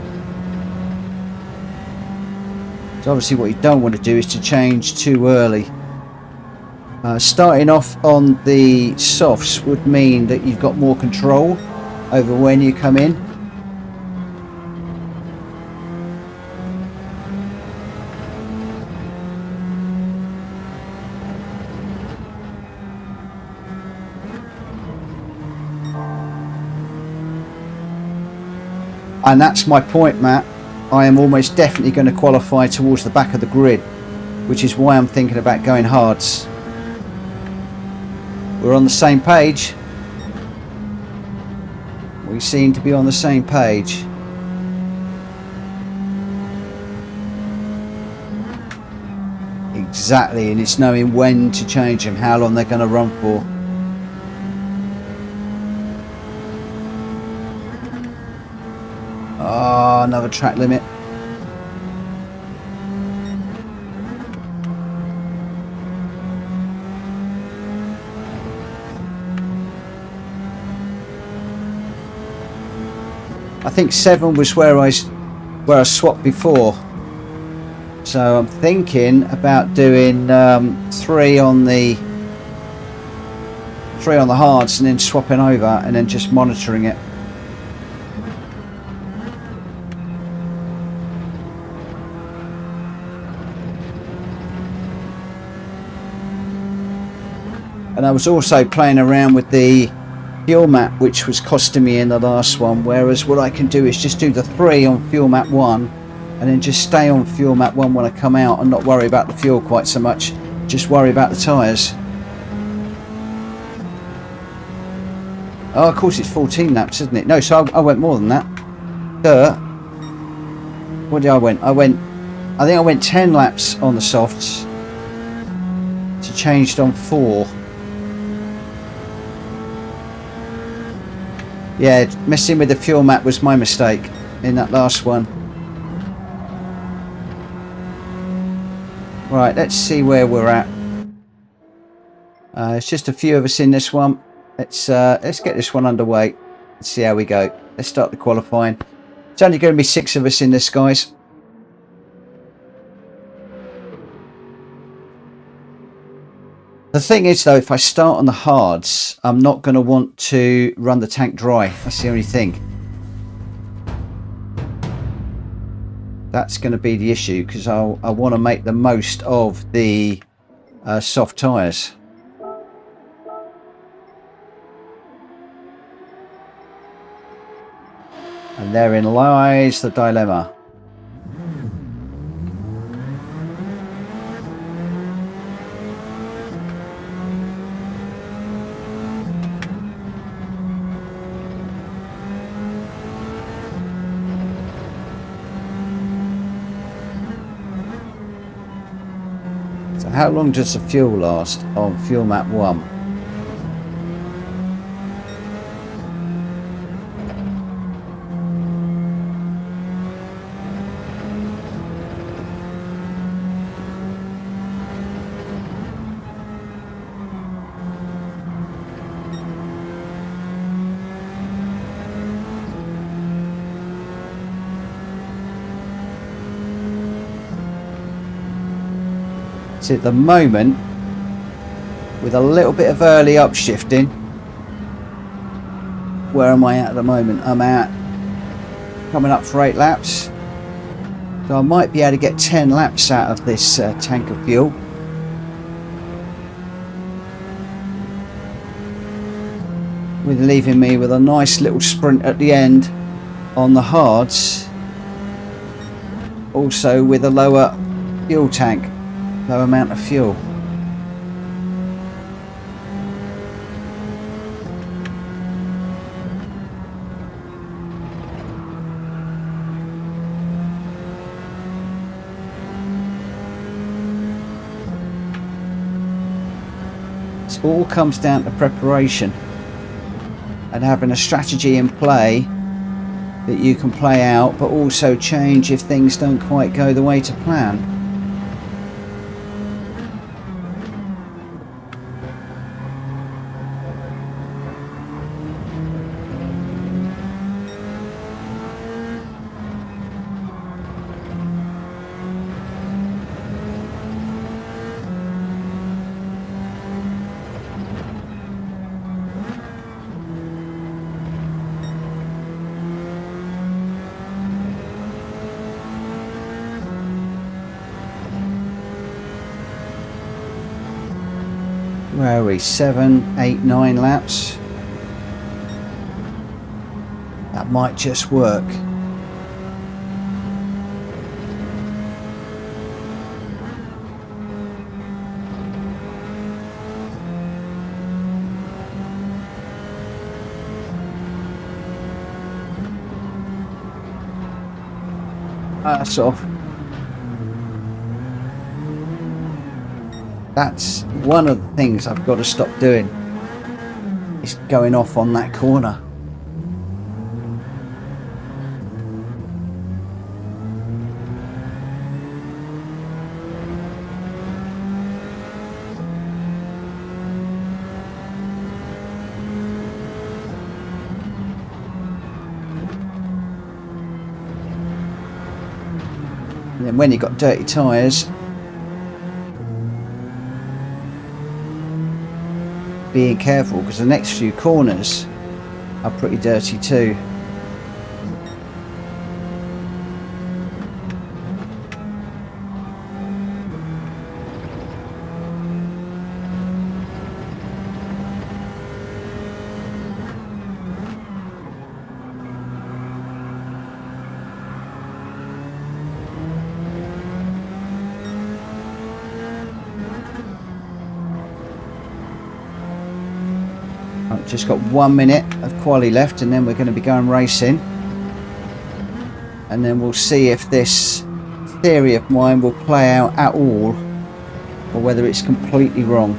So obviously what you don't want to do is to change too early. Starting off on the softs would mean that you've got more control over when you come in. And that's my point, Matt. I am almost definitely going to qualify towards the back of the grid, which is why I'm thinking about going hards. We're on the same page. We seem to be on the same page. Exactly, and it's knowing when to change them, how long they're going to run for. Oh, another track limit. I think 7 was where I swapped before, so I'm thinking about doing 3 on the hards and then swapping over and then just monitoring it. And I was also playing around with the fuel map, which was costing me in the last one, whereas what I can do is just do the 3 on fuel map 1 and then just stay on fuel map 1 when I come out and not worry about the fuel quite so much, just worry about the tyres. Oh, of course it's 14 laps, isn't it? No, so I went more than that. What did I went? I think I went 10 laps on the softs to changed on 4. Yeah, messing with the fuel map was my mistake in that last one. Right, let's see where we're at. It's just a few of us in this one. Let's get this one underway. Let's see how we go. Let's start the qualifying. It's only going to be 6 of us in this, guys. The thing is, though, if I start on the hards, I'm not going to want to run the tank dry. That's the only thing. That's going to be the issue, because I want to make the most of the soft tyres. And therein lies the dilemma. So how long does the fuel last on fuel map 1? At the moment, with a little bit of early upshifting, where am I at the moment? I'm at coming up for 8 laps, so I might be able to get 10 laps out of this tank of fuel. With leaving me with a nice little sprint at the end on the hards, also with a lower fuel tank. Low amount of fuel. It all comes down to preparation and having a strategy in play that you can play out, but also change if things don't quite go the way to plan. Where are we? 7, 8, 9 laps. That might just work. That's off. That's one of the things I've got to stop doing, is going off on that corner. And then when you've got dirty tyres, being careful, because the next few corners are pretty dirty too. I've just got 1 minute of quali left, and then we're going to be going racing. And then we'll see if this theory of mine will play out at all, or whether it's completely wrong.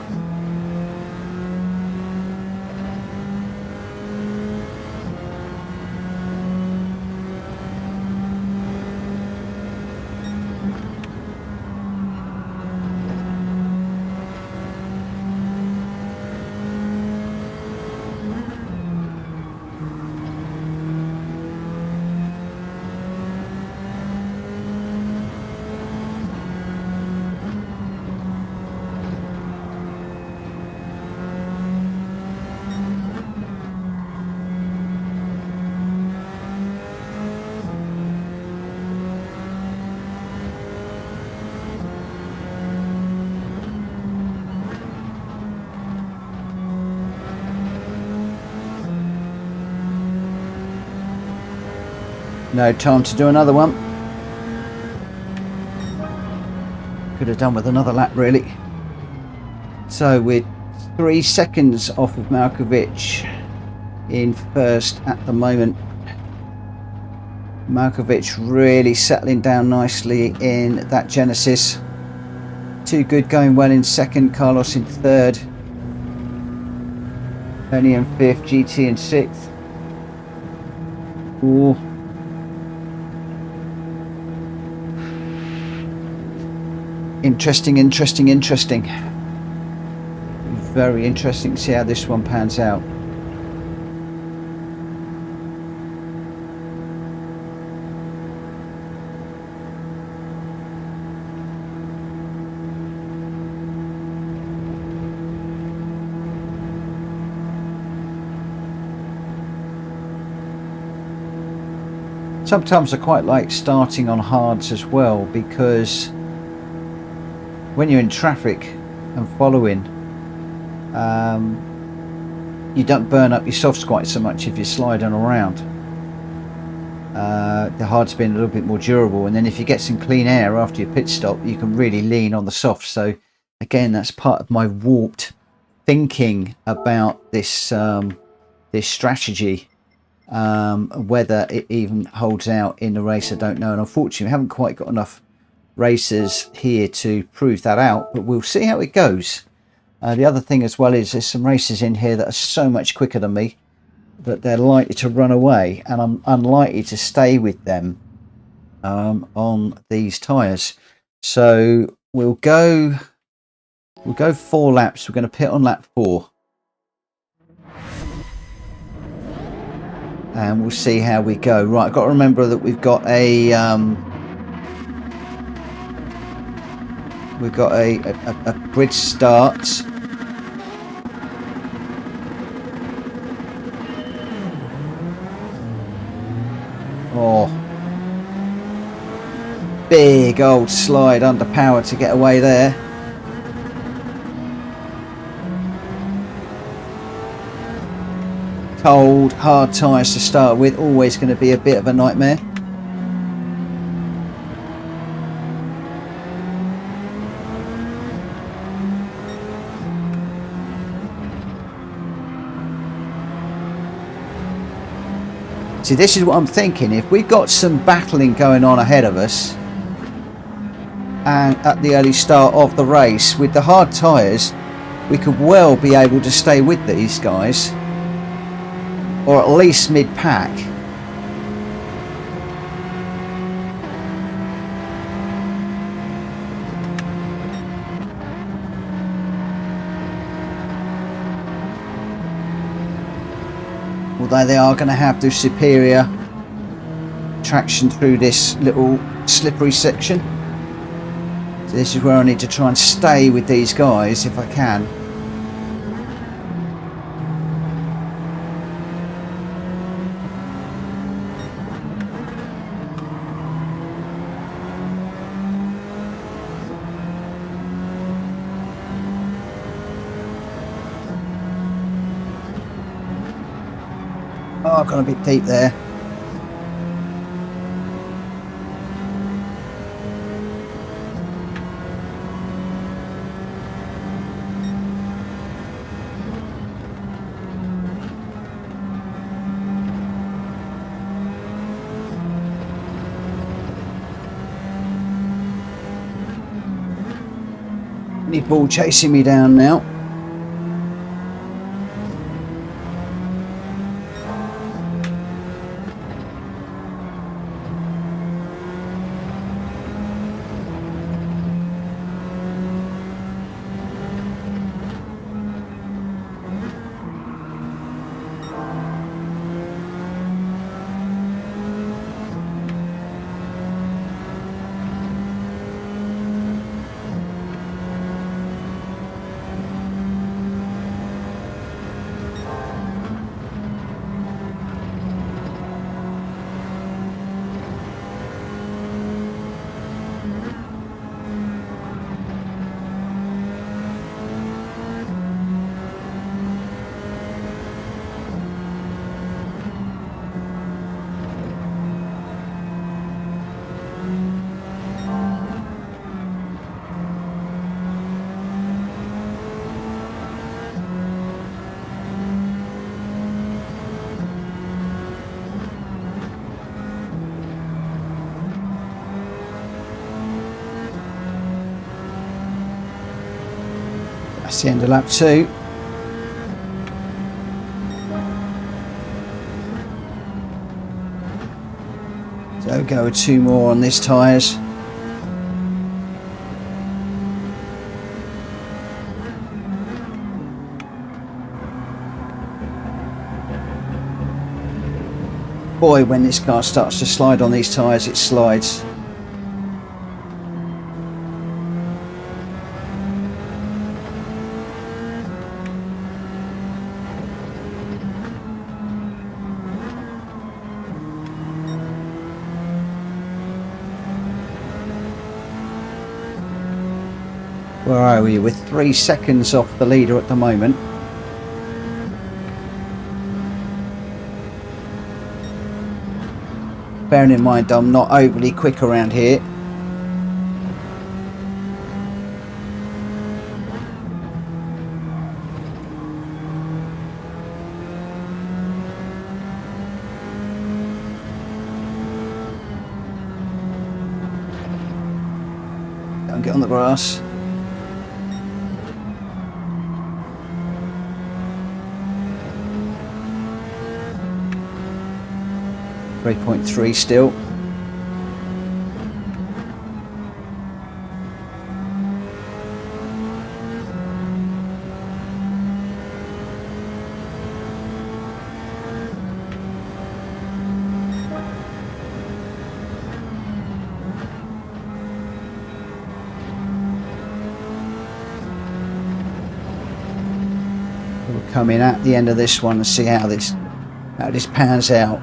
No time to do another one. Could have done with another lap, really. So we're 3 seconds off of Malkovich in first at the moment. Malkovich really settling down nicely in that Genesis. Too Good going well in second, Carlos in third, Tony in fifth, GT in sixth. Ooh. Interesting. Very interesting to see how this one pans out. Sometimes I quite like starting on hards as well, because when you're in traffic and following, you don't burn up your softs quite so much if you're sliding around. The hard's been a little bit more durable, and then if you get some clean air after your pit stop, you can really lean on the softs. So again, that's part of my warped thinking about this this strategy. Whether it even holds out in the race, I don't know, and unfortunately we haven't quite got enough racers here to prove that out, but we'll see how it goes. The other thing as well is there's some racers in here that are so much quicker than me that they're likely to run away, and I'm unlikely to stay with them on these tyres. So we'll go 4 laps. We're going to pit on lap 4, and we'll see how we go. Right, I've got to remember that we've got a bridge start. Oh, big old slide under power to get away there. Cold, hard tyres to start with, always going to be a bit of a nightmare. See, this is what I'm thinking. If we've got some battling going on ahead of us, and at the early start of the race with the hard tyres, we could well be able to stay with these guys, or at least mid-pack. Although they are going to have the superior traction through this little slippery section. So this is where I need to try and stay with these guys if I can. Oh, I've gone a bit deep there. Nipple chasing me down now. That's the end of lap 2. So go with 2 more on this tyres. Boy, when this car starts to slide on these tyres, it slides. Where are we? We're 3 seconds off the leader at the moment. Bearing in mind I'm not overly quick around here. Don't get on the grass. .3 still. We'll come in at the end of this one and see how this pans out.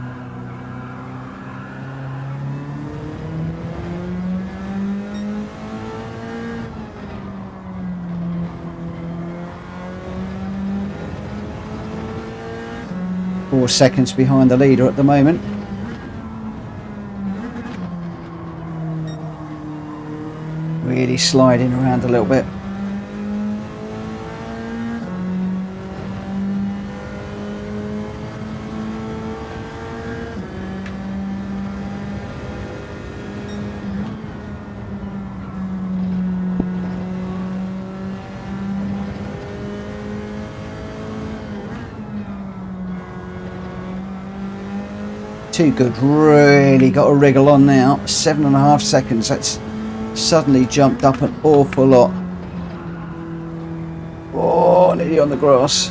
Four seconds behind the leader at the moment. Really sliding around a little bit. Too good, really got a wriggle on now. 7.5 seconds, that's suddenly jumped up an awful lot. Oh, nearly on the grass.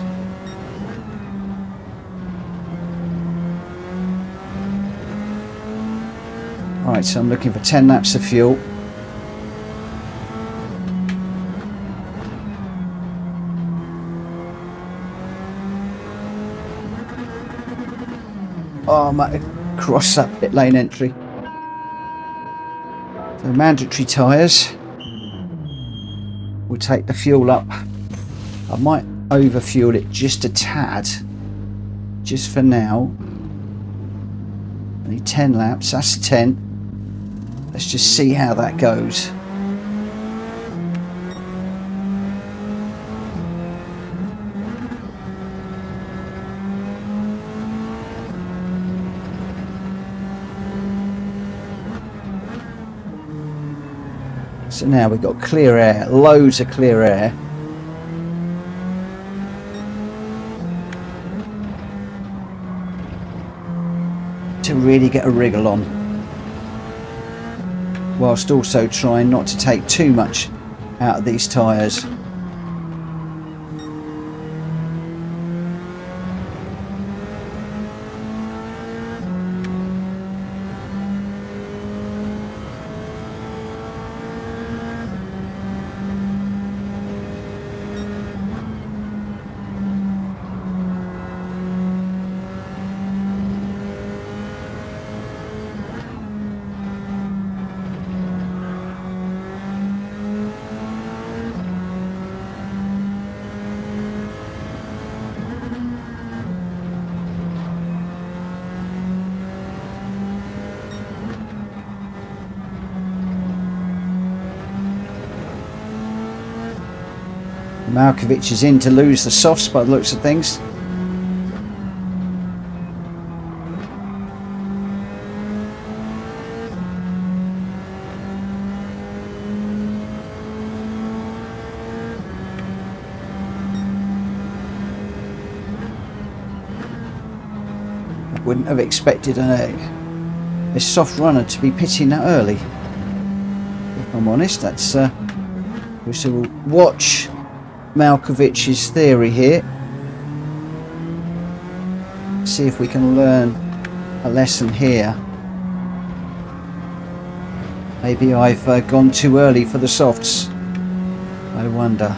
Right, so I'm looking for 10 laps of fuel. Oh, I might have crossed that pit lane entry. So mandatory tyres. We'll take the fuel up. I might overfuel it just a tad, just for now. Only 10 laps, that's 10. Let's just see how that goes. So now we've got clear air, loads of clear air. To really get a wriggle on. Whilst also trying not to take too much out of these tyres. Malkovich is in to lose the softs by the looks of things. I wouldn't have expected a soft runner to be pitting that early. If I'm honest, that's we shall watch Malkovich's theory here. See if we can learn a lesson here. Maybe I've gone too early for the softs. I wonder.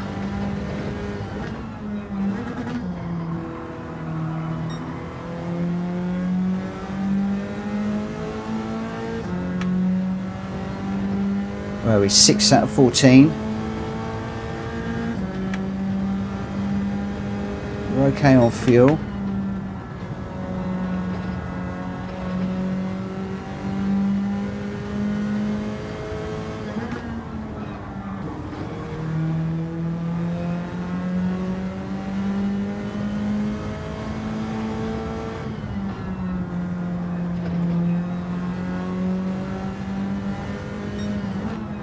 Where are we? 6 out of 14. We're okay on fuel.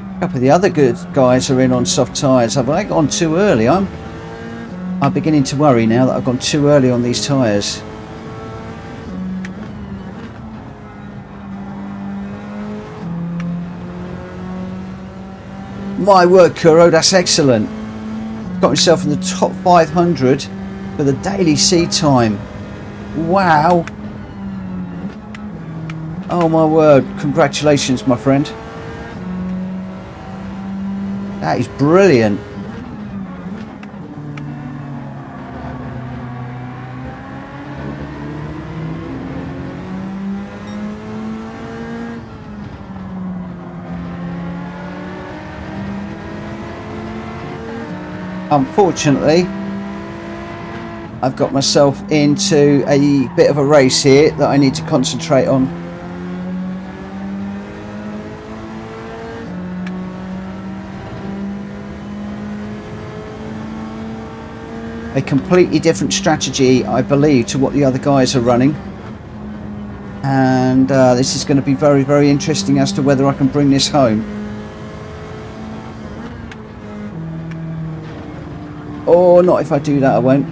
A couple of the other good guys are in on soft tyres. Have I gone too early? I'm beginning to worry now that I've gone too early on these tyres. My word, Kuro, that's excellent. Got myself in the top 500 for the daily seed time. Wow. Oh my word, congratulations my friend. That is brilliant. Unfortunately, I've got myself into a bit of a race here that I need to concentrate on. A completely different strategy, I believe, to what the other guys are running. And this is going to be very, very interesting as to whether I can bring this home. Or not. If I do that, I won't.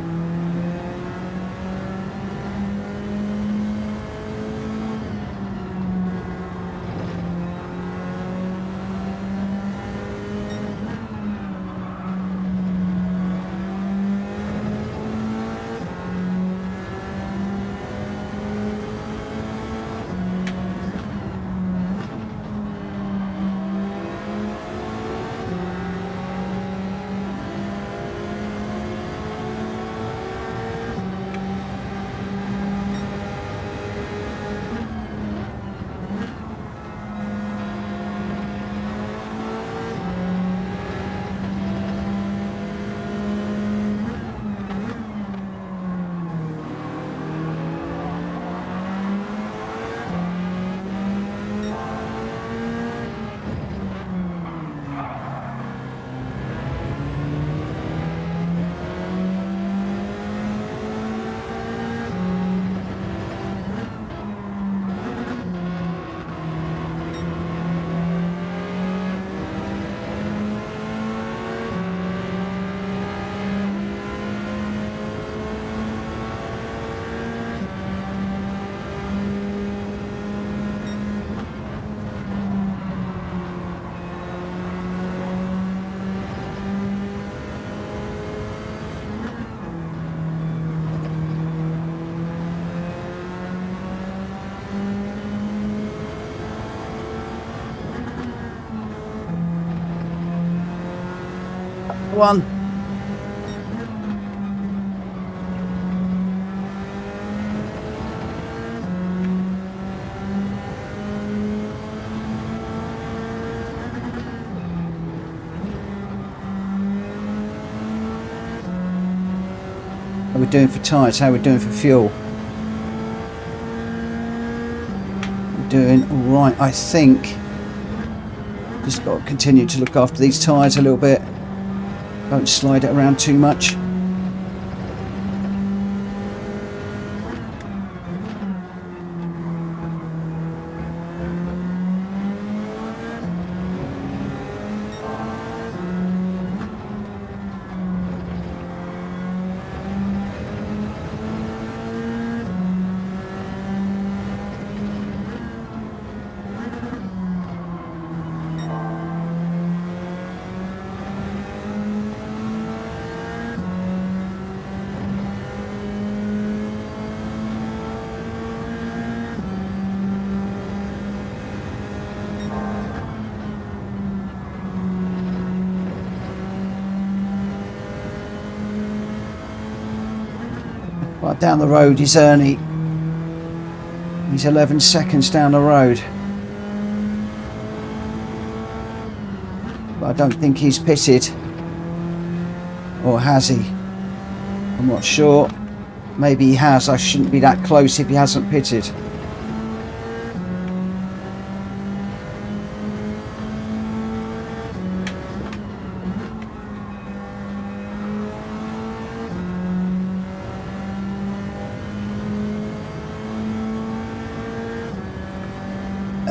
One. How are we doing for tyres? How are we doing for fuel? We're doing all right, I think. Just got to continue to look after these tyres a little bit. Don't slide it around too much. Right down the road is Ernie. He's 11 seconds down the road. But I don't think he's pitted. Or has he? I'm not sure. Maybe he has. I shouldn't be that close if he hasn't pitted.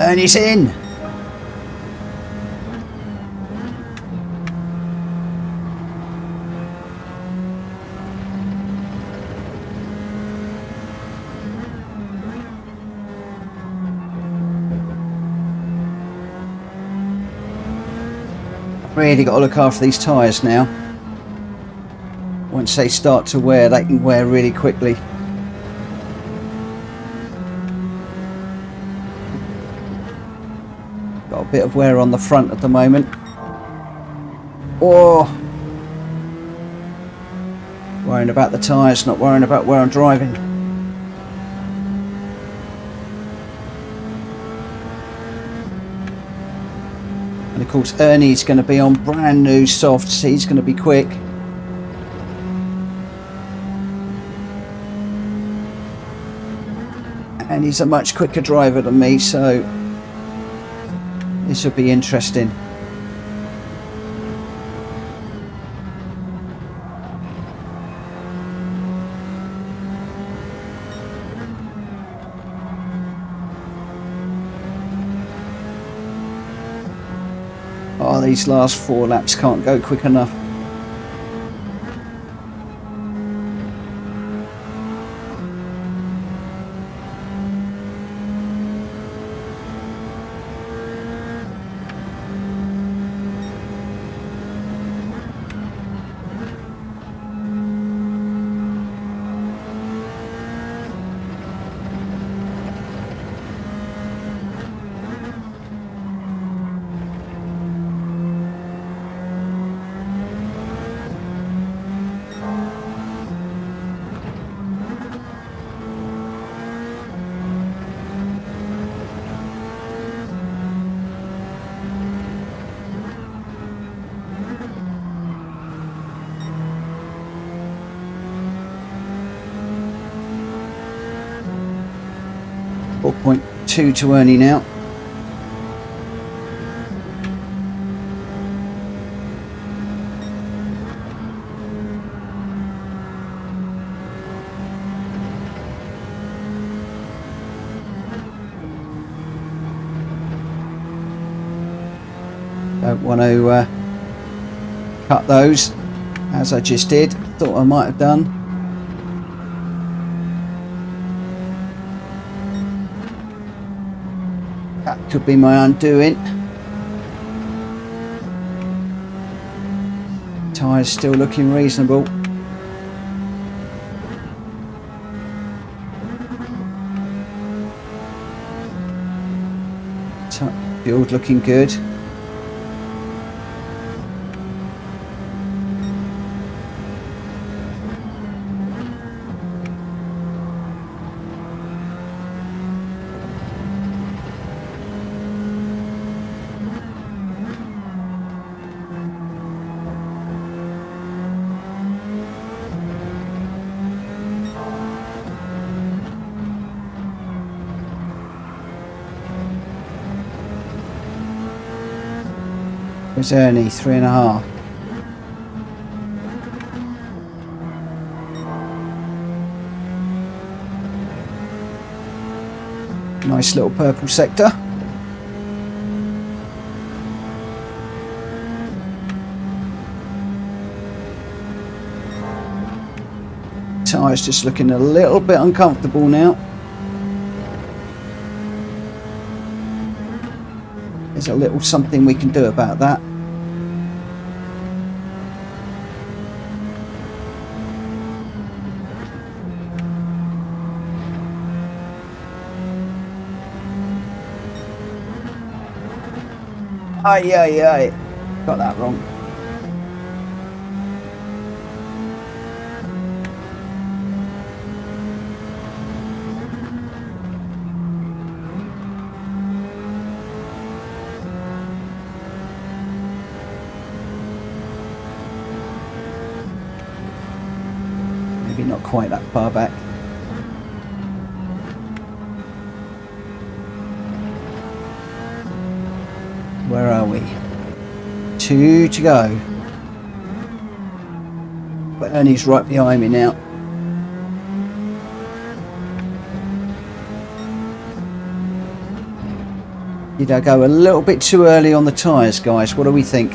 And he's in. Really got to look after these tyres now. Once they start to wear, they can wear really quickly. Got a bit of wear on the front at the moment. Oh, worrying about the tyres, not worrying about where I'm driving. And of course Ernie's going to be on brand new softs, he's going to be quick. And he's a much quicker driver than me, so this will be interesting. Oh, these last 4 laps can't go quick enough. .2 to Ernie now. Don't want to cut those as I just did. Thought I might have done. That could be my undoing. Tyres still looking reasonable. Build looking good. Where's Ernie? 3.5. Nice little purple sector. Tyres just looking a little bit uncomfortable now. There's a little something we can do about that. Aye. Got that wrong. Maybe not quite that far back. Where are we? 2 to go. But Ernie's right behind me now. Did I go a little bit too early on the tyres, guys? What do we think?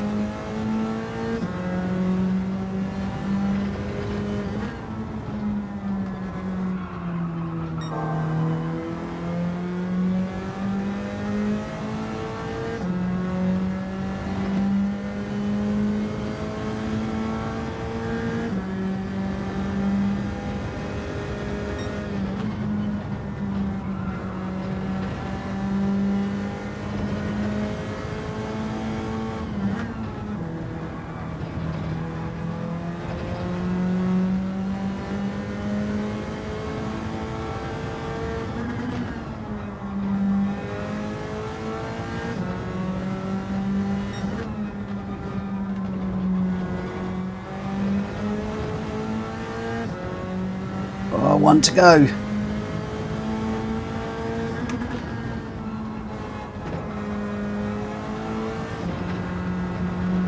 Oh, 1 to go.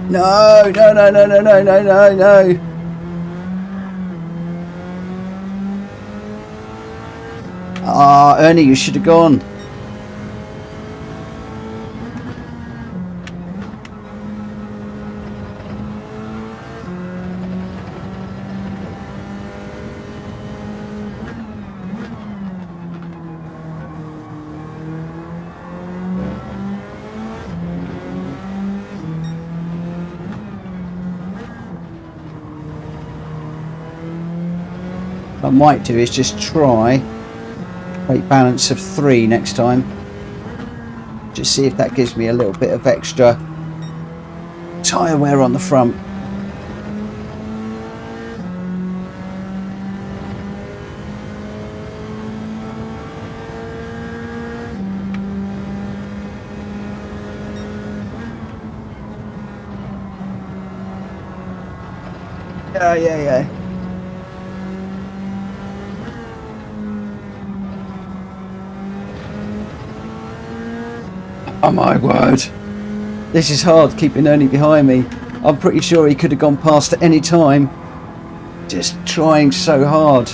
No. Ah, Ernie, you should have gone. What I might do is just try weight balance of 3 next time. Just see if that gives me a little bit of extra tyre wear on the front. Yeah. Oh my word. This is hard, keeping Ernie behind me. I'm pretty sure he could have gone past at any time. Just trying so hard.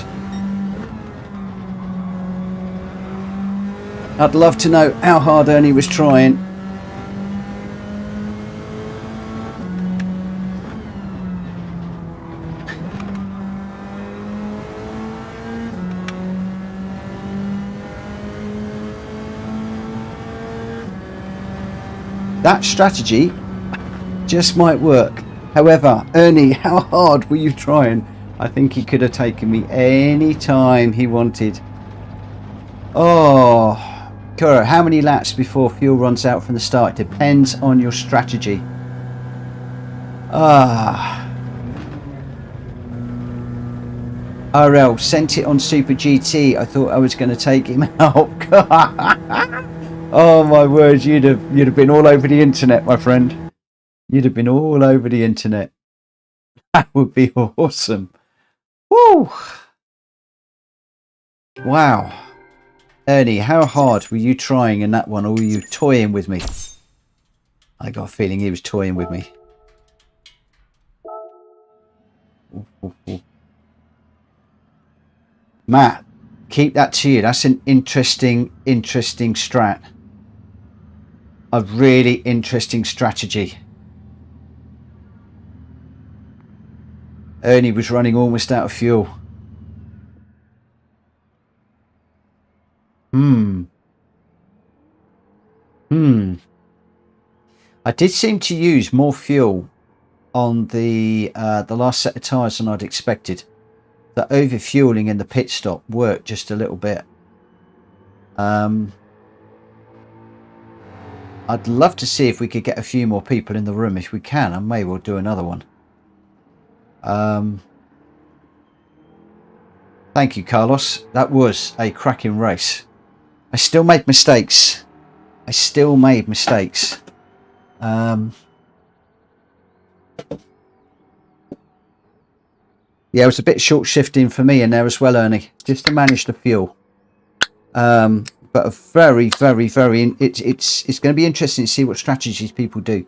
I'd love to know how hard Ernie was trying. That strategy just might work. However, Ernie, how hard were you trying? I think he could have taken me any time he wanted. Oh, Kuro, how many laps before fuel runs out from the start? Depends on your strategy. RL sent it on Super GT. I thought I was going to take him out. Oh my word, you'd have been all over the internet, my friend. You'd have been all over the internet. That would be awesome. Woo! Wow. Ernie, how hard were you trying in that one, or were you toying with me? I got a feeling he was toying with me. Ooh, ooh, ooh. Matt, keep that to you. That's an interesting strat. A really interesting strategy. Ernie was running almost out of fuel. I did seem to use more fuel on the last set of tyres than I'd expected. The over-fueling and the pit stop worked just a little bit. I'd love to see if we could get a few more people in the room. If we can, I may well do another one. Thank you, Carlos. That was a cracking race. I still made mistakes. Yeah, it was a bit short shifting for me in there as well, Ernie, just to manage the fuel. But a very, it's going to be interesting to see what strategies people do.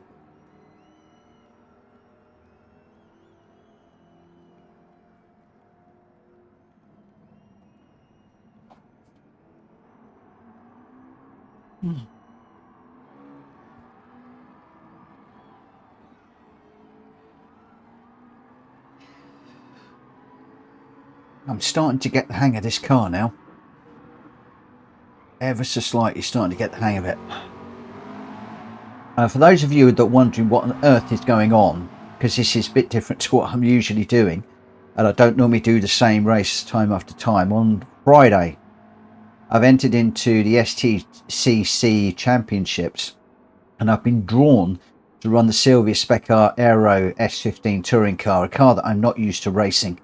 I'm starting to get the hang of this car now. Ever so slightly starting to get the hang of it. For those of you that are wondering what on earth is going on, because this is a bit different to what I'm usually doing, and I don't normally do the same race time after time, on Friday I've entered into the STCC championships and I've been drawn to run the Silvia Spec R Aero S15 touring car, a car that I'm not used to racing.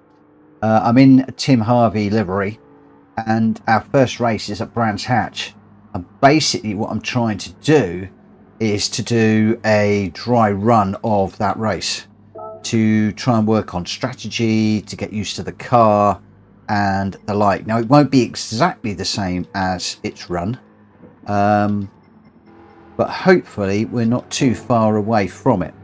I'm in Tim Harvey livery, and our first race is at Brands Hatch, and basically what I'm trying to do is to do a dry run of that race to try and work on strategy, to get used to the car and the like. Now, it won't be exactly the same as its run, but hopefully we're not too far away from it.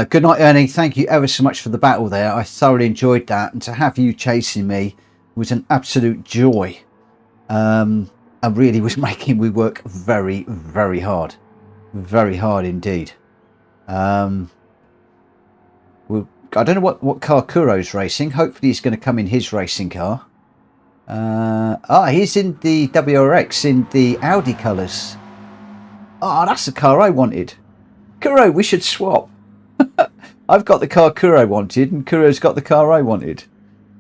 Good night, Ernie. Thank you ever so much for the battle there. I thoroughly enjoyed that, and to have you chasing me was an absolute joy. And really was making me work very hard. Very hard indeed. I don't know what car Kuro's racing. Hopefully he's going to come in his racing car. He's in the WRX in the Audi colours. That's the car I wanted. Kuro, we should swap. I've got the car Kuro wanted, and Kuro's got the car I wanted.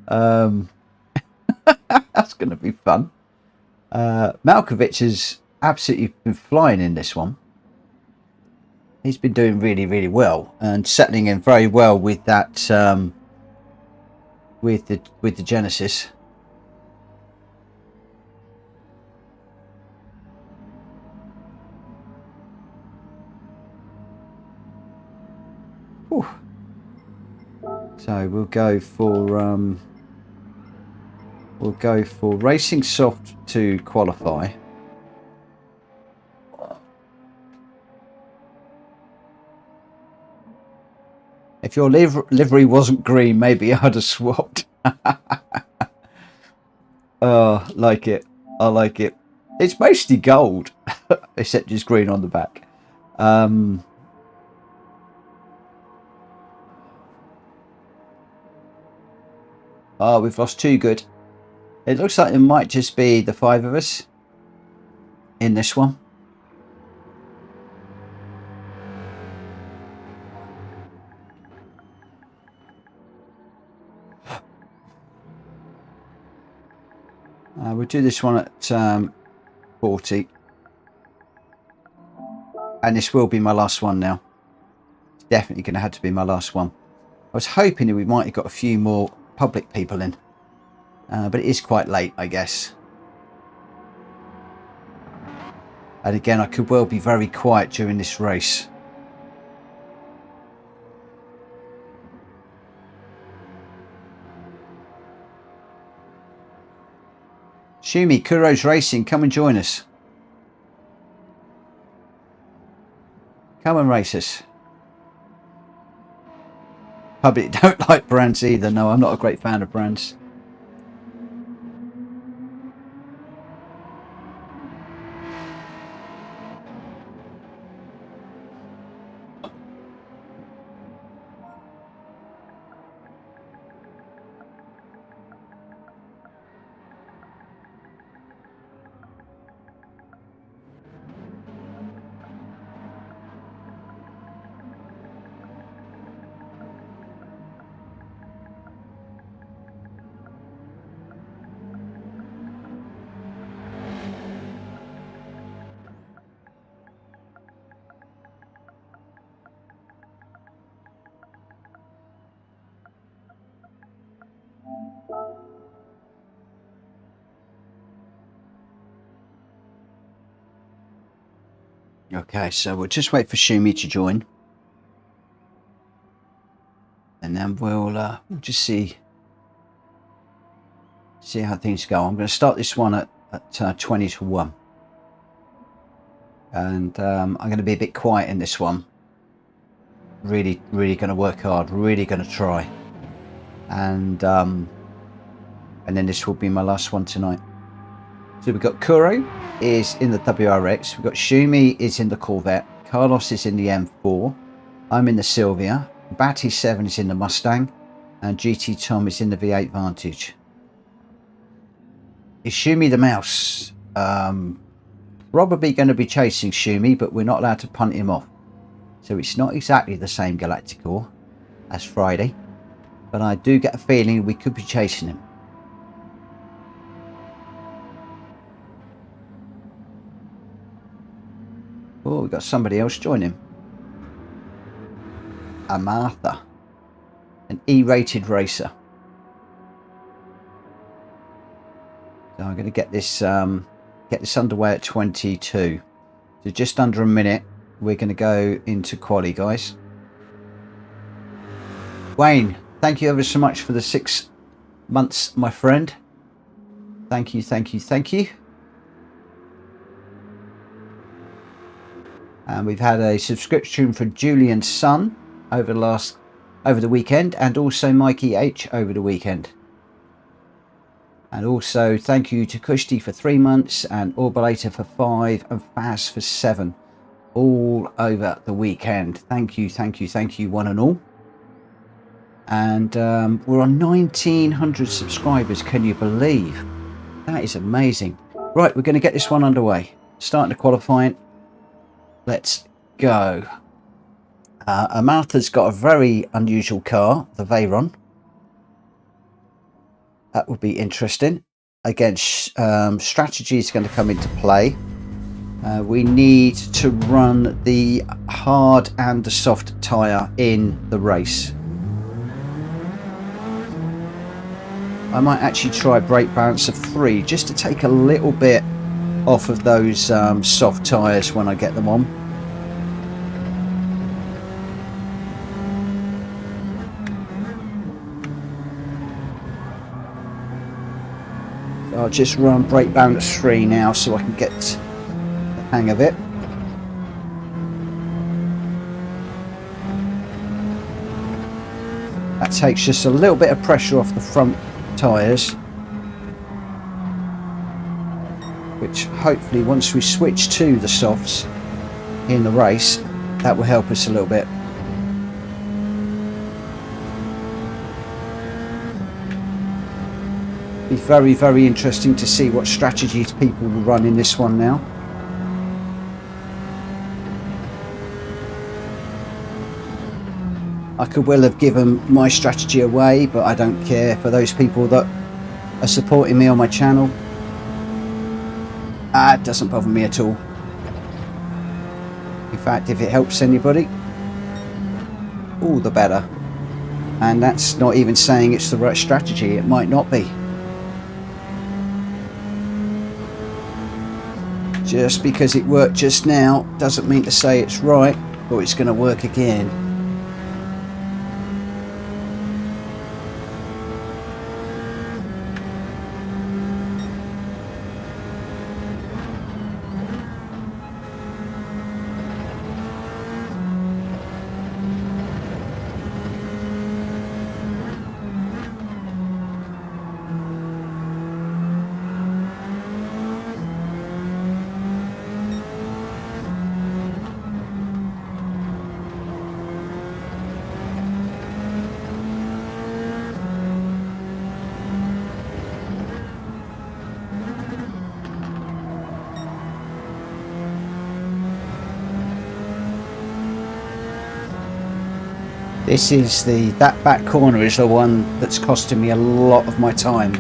That's going to be fun. Malkovich has absolutely been flying in this one. He's been doing really well and settling in very well with that with the Genesis. Whew. So we'll go for racing soft to qualify. If your livery wasn't green, maybe I'd have swapped. Oh, like it. I like it. It's mostly gold, except just green on the back. We've lost two good. It looks like it might just be the five of us in this one. We'll do this one at 40. And this will be my last one now. It's definitely going to have to be my last one. I was hoping that we might have got a few more public people in. But it is quite late, I guess. And again, I could well be very quiet during this race. Shumi, Kuro's Racing, come and join us. Come on, racers. Public don't like brands either. No, I'm not a great fan of brands. Okay, so we'll just wait for Shumi to join, and then we'll just see how things go. I'm going to start this one at 20 to 1, and I'm going to be a bit quiet in this one. Really going to work hard, really going to try, and then this will be my last one tonight. So we've got Kuro is in the WRX, we've got Shumi is in the Corvette, Carlos is in the M4, I'm in the Sylvia, Batty 7 is in the Mustang, and GT Tom is in the V8 Vantage. Is Shumi the mouse? Probably going to be chasing Shumi, but we're not allowed to punt him off. So it's not exactly the same Galacticor as Friday, but I do get a feeling we could be chasing him. Oh, we've got somebody else joining. A Martha, an E-rated racer. So I'm going to get this underway at 22. So just under a minute, we're going to go into quali, guys. Wayne, thank you ever so much for the 6 months, my friend. Thank you. And we've had a subscription for Julian's son over the weekend, and also Mikey H over the weekend. And also thank you to Kushti for 3 months, and Orbalator for 5, and Faz for 7, all over the weekend. Thank you one and all. And we're on 1900 subscribers. Can you believe? That is amazing. Right, we're going to get this one underway. Starting to qualifying. Let's go. Amartha's got a very unusual car, the Veyron. That will be interesting. Again, strategy is going to come into play. We need to run the hard and the soft tyre in the race. I might actually try brake balance of 3 just to take a little bit off of those soft tyres when I get them on. So I'll just run brake balance 3 now so I can get the hang of it. That takes just a little bit of pressure off the front tyres, which hopefully once we switch to the softs in the race, that will help us a little bit. Be very interesting to see what strategies people will run in this one now. I could well have given my strategy away, but I don't care. For those people that are supporting me on my channel, it doesn't bother me at all. In fact, if it helps anybody, all the better. And that's not even saying it's the right strategy. It might not be. Just because it worked just now doesn't mean to say it's right or it's going to work again. This is that back corner is the one that's costing me a lot of my time.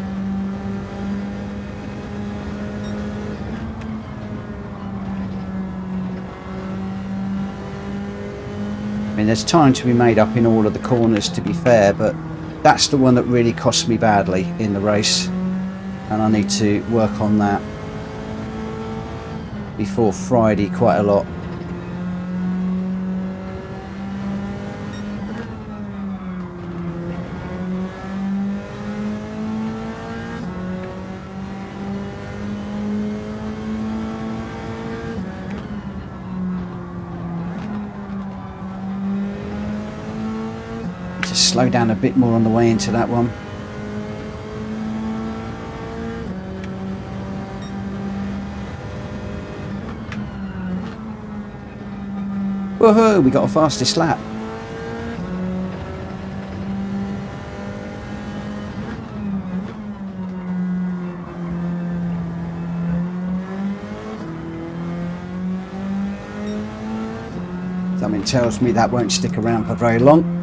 I mean, there's time to be made up in all of the corners, to be fair, but that's the one that really cost me badly in the race, and I need to work on that before Friday quite a lot. Just slow down a bit more on the way into that one. Woohoo, we got a fastest lap. Something tells me that won't stick around for very long.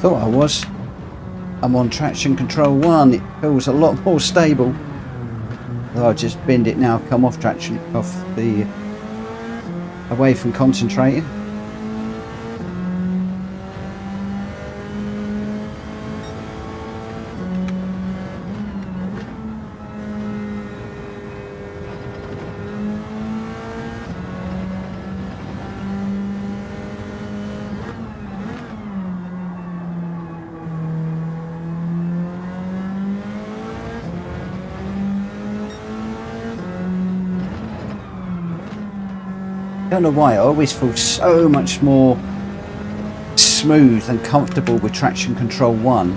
Thought I was. I'm on traction control 1. It feels a lot more stable. Though I just binned it now, come off traction, away from concentrating. I don't know why, I always feel so much more smooth and comfortable with traction control 1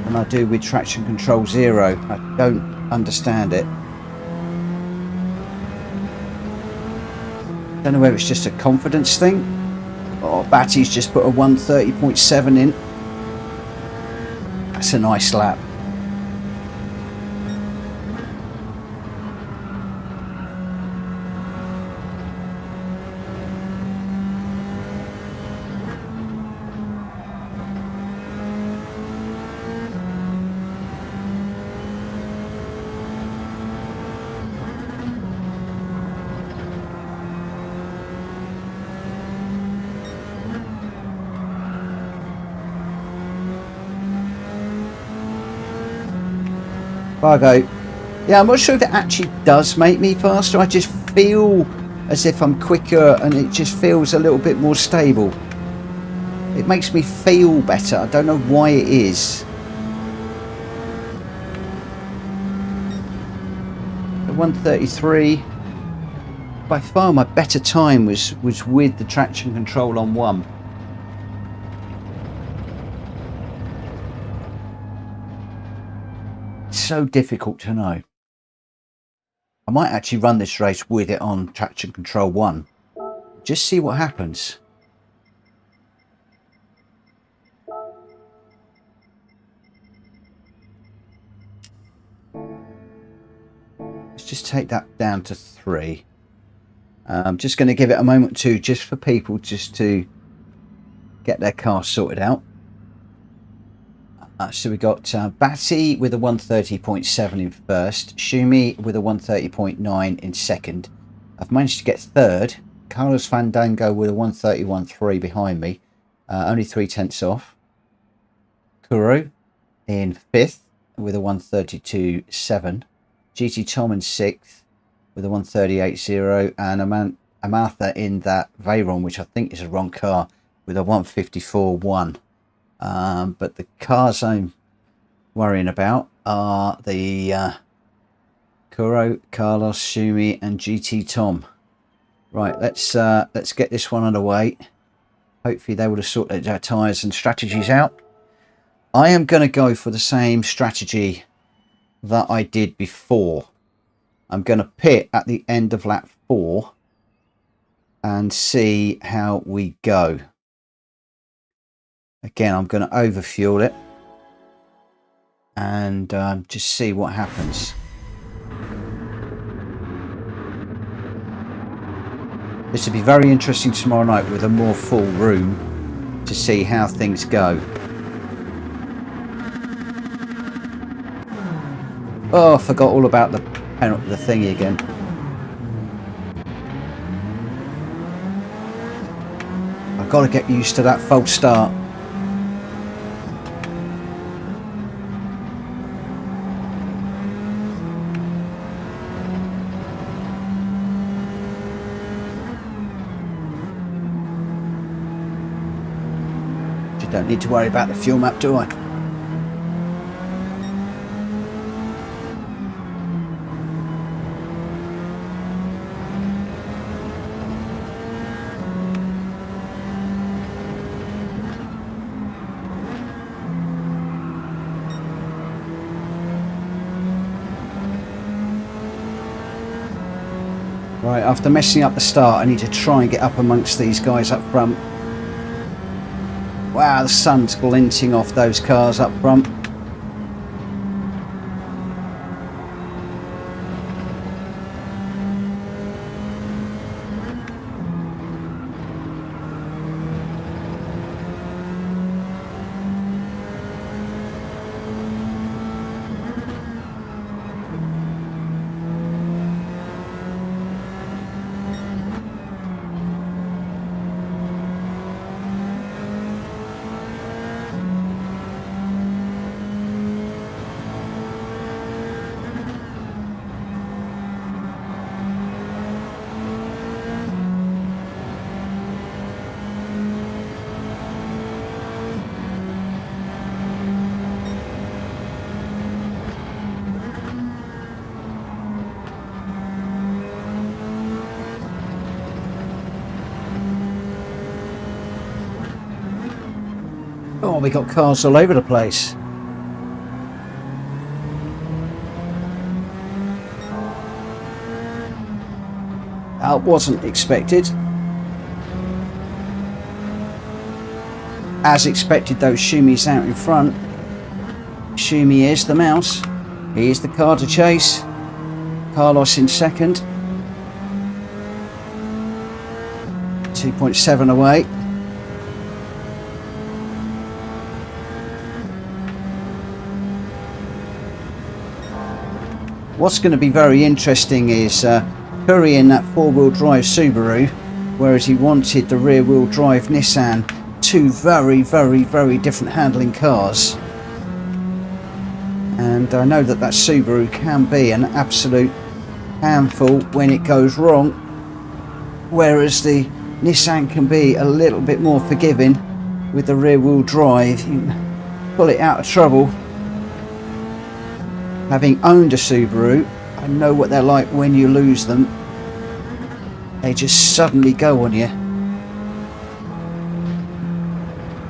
than I do with traction control 0. I don't understand it. Don't know whether it's just a confidence thing or Batty's just put a 130.7 in. That's a nice lap. Fargo. Yeah, I'm not sure if it actually does make me faster. I just feel as if I'm quicker and it just feels a little bit more stable. It makes me feel better. I don't know why it is. The 133. By far my better time was with the traction control on 1. So difficult to know. I might actually run this race with it on traction control 1. Just see what happens. Let's just take that down to 3. I'm just going to give it a moment or two just for people just to get their car sorted out. So we got Batty with a 130.7 in first, Shumi with a 130.9 in second. I've managed to get third. Carlos Fandango with a 131.3 behind me, only 0.3 off. Kuro in fifth, with a 132.7. GT Tom in 6th with a 138.0, and Amartha in that Veyron, which I think is a wrong car, with a 154.1. But the cars I'm worrying about are the Kuro, Carlos, Shumi, and GT Tom. Right, let's get this one underway. Hopefully they would have sorted their tyres and strategies out. I am going to go for the same strategy that I did before. I'm going to pit at the end of lap 4 and see how we go. Again, I'm going to overfuel it and just see what happens. This will be very interesting tomorrow night with a more full room to see how things go. Oh, I forgot all about the thingy again. I've got to get used to that false start. You don't need to worry about the fuel map, do I? Right, after messing up the start, I need to try and get up amongst these guys up front. Wow, the sun's glinting off those cars up front. Oh, we got cars all over the place. That wasn't expected. As expected though, Shumi's out in front. Shumi is the mouse. He is the car to chase. Carlos in second. 2.7 away. What's going to be very interesting is Curry in that four-wheel drive Subaru, whereas he wanted the rear-wheel drive Nissan. Two very, very, very different handling cars. And I know that Subaru can be an absolute handful when it goes wrong, whereas the Nissan can be a little bit more forgiving with the rear-wheel drive. You can pull it out of trouble. Having owned a Subaru, I know what they're like when you lose them. They just suddenly go on you.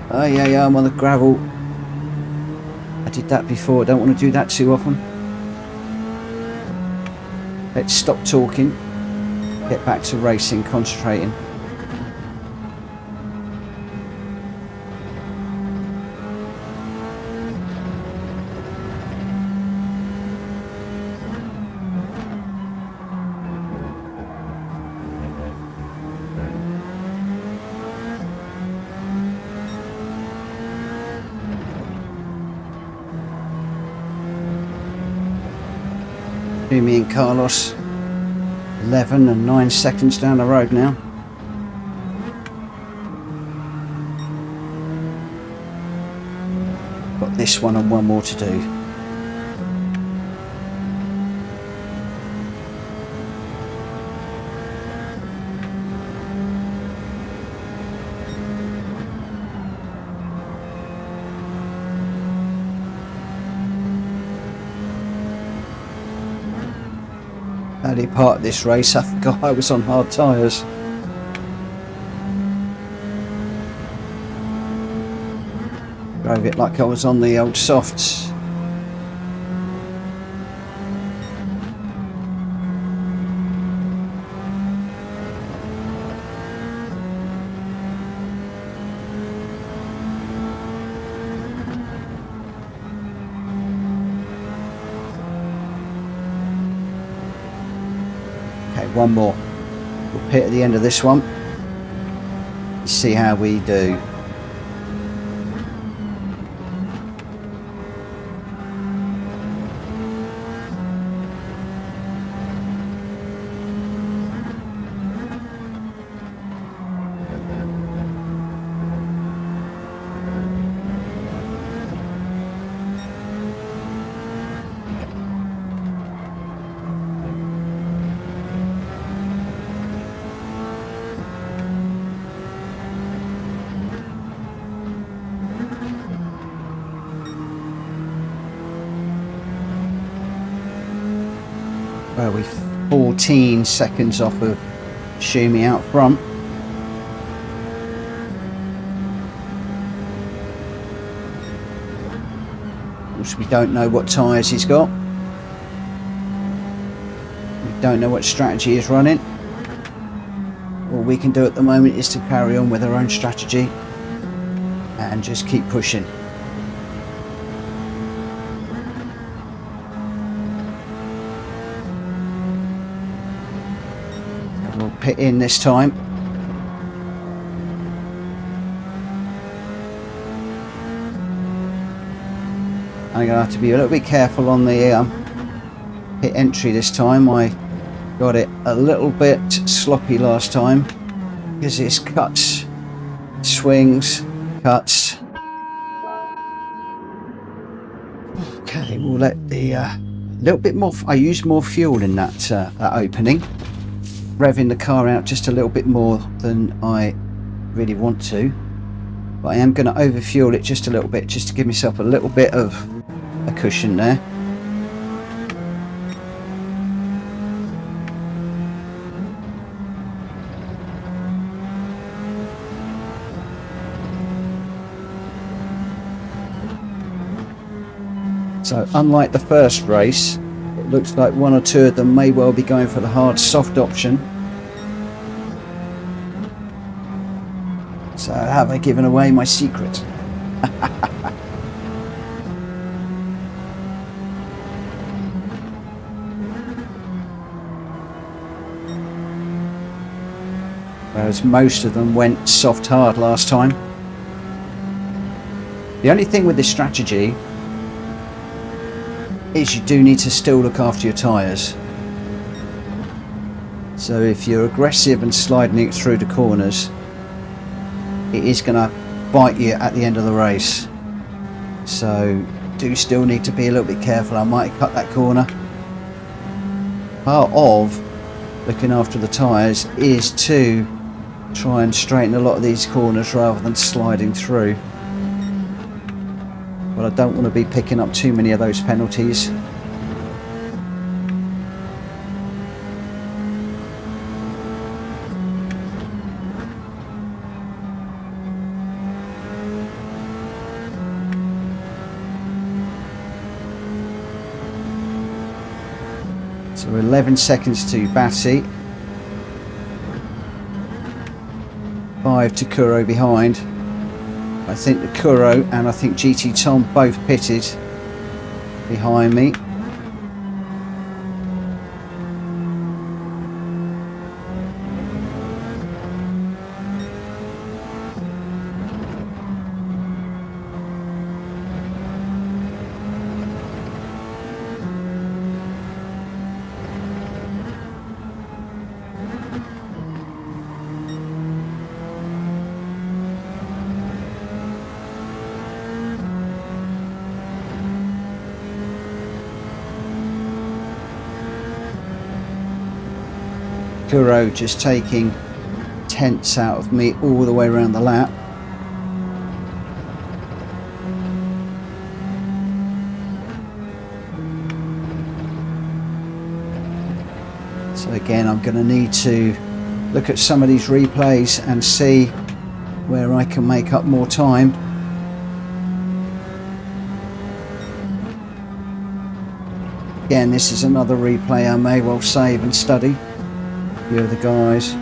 Oh yeah, I'm on the gravel. I did that before, I don't want to do that too often. Let's stop talking, get back to racing, concentrating. Me and Carlos 11 and 9 seconds down the road now. Got this one and one more to do. Early part of this race, I forgot I was on hard tyres. Drove it like I was on the old softs. Okay, one more. We'll pit at the end of this one. See how we do. Where are we? 14 seconds off of Shumi out front. Which we don't know what tyres he's got. We don't know what strategy he's running. All we can do at the moment is to carry on with our own strategy and just keep pushing. We'll pit in this time. I'm going to have to be a little bit careful on the pit entry this time. I got it a little bit sloppy last time because it's cuts, swings, cuts. Okay, we'll let the little bit more. I used more fuel in that opening, revving the car out just a little bit more than I really want to, but I am going to overfuel it just a little bit, just to give myself a little bit of a cushion there. So unlike the first race, it looks like one or two of them may well be going for the hard soft option. So have I given away my secret? Whereas most of them went soft hard last time. The only thing with this strategy is you do need to still look after your tyres. So if you're aggressive and sliding it through the corners, it is going to bite you at the end of the race. So do still need to be a little bit careful. I might cut that corner. Part of looking after the tyres is to try and straighten a lot of these corners rather than sliding through. But I don't want to be picking up too many of those penalties. So 11 seconds to Batty. 5 to Kuro behind. I think the Kuro and I think GT Tom both pitted behind me. Kuro just taking tenths out of me all the way around the lap. So again, I'm going to need to look at some of these replays and see where I can make up more time. Again, this is another replay I may well save and study. A few of the guys.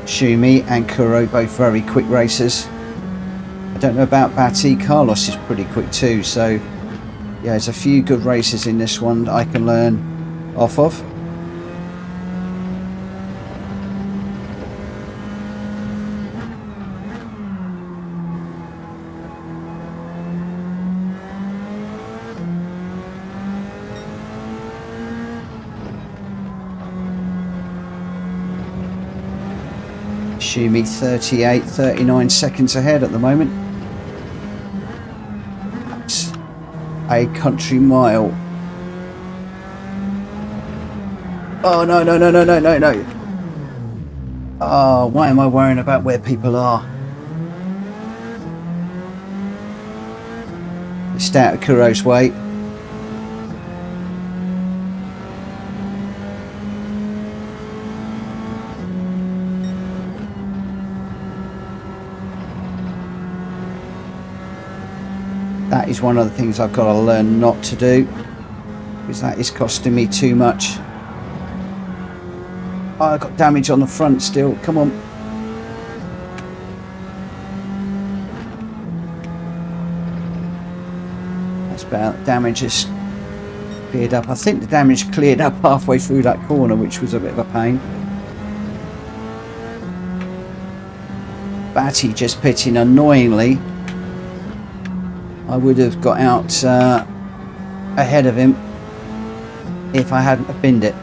Shumi and Kuro, both very quick racers. I don't know about Batty. Carlos is pretty quick too, so yeah, there's a few good racers in this one that I can learn off of. Shumi 39 seconds ahead at the moment. That's a country mile. Oh no. Oh, why am I worrying about where people are? Just out of Kuro's way. That is one of the things I've got to learn not to do, because that is costing me too much. Oh, I've got damage on the front still. Come on. That's about damage is cleared up. I think the damage cleared up halfway through that corner, which was a bit of a pain. Batty just pitting annoyingly. I would have got out ahead of him if I hadn't have binned it.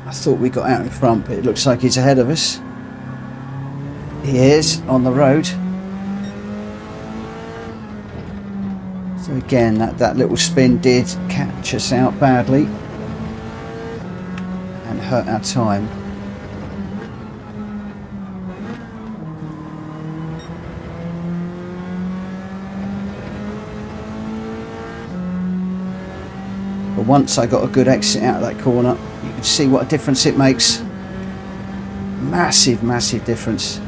I thought we got out in front, but it looks like he's ahead of us. He is on the road. So again, that little spin did catch us out badly and hurt our time. But once I got a good exit out of that corner, you can see what a difference it makes. Massive difference.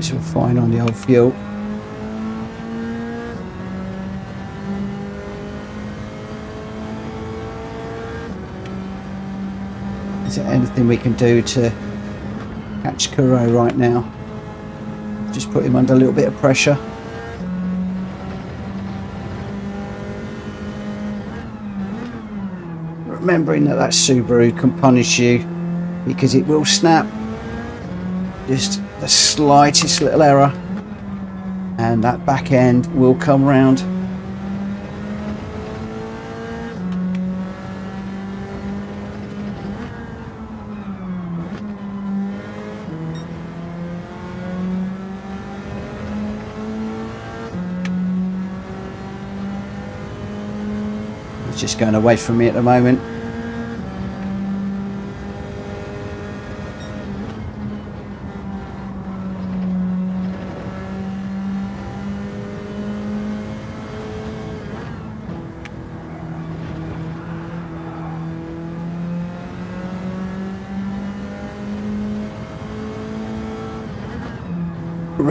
So we're fine on the old fuel. Is there anything we can do to catch Kuro right now? Just put him under a little bit of pressure. Remembering that Subaru can punish you because it will snap. Just the slightest little error and that back end will come round. He's just going away from me at the moment.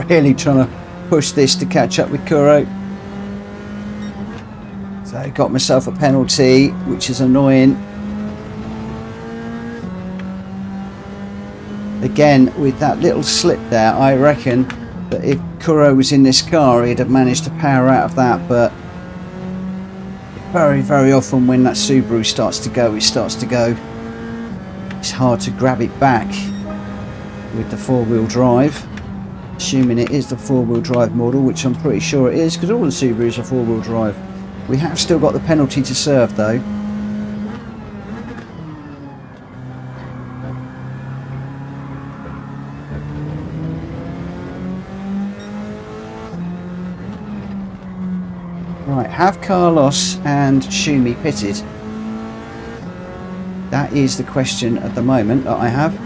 Really trying to push this to catch up with Kuro. So I got myself a penalty, which is annoying. Again, with that little slip there, I reckon that if Kuro was in this car, he'd have managed to power out of that, but very, very often when that Subaru starts to go, it's hard to grab it back with the four-wheel drive, assuming it is the four-wheel drive model, which I'm pretty sure it is, because all the Subarus are four-wheel drive. We have still got the penalty to serve though. Right, have Carlos and Shumi pitted? That is the question at the moment that I have.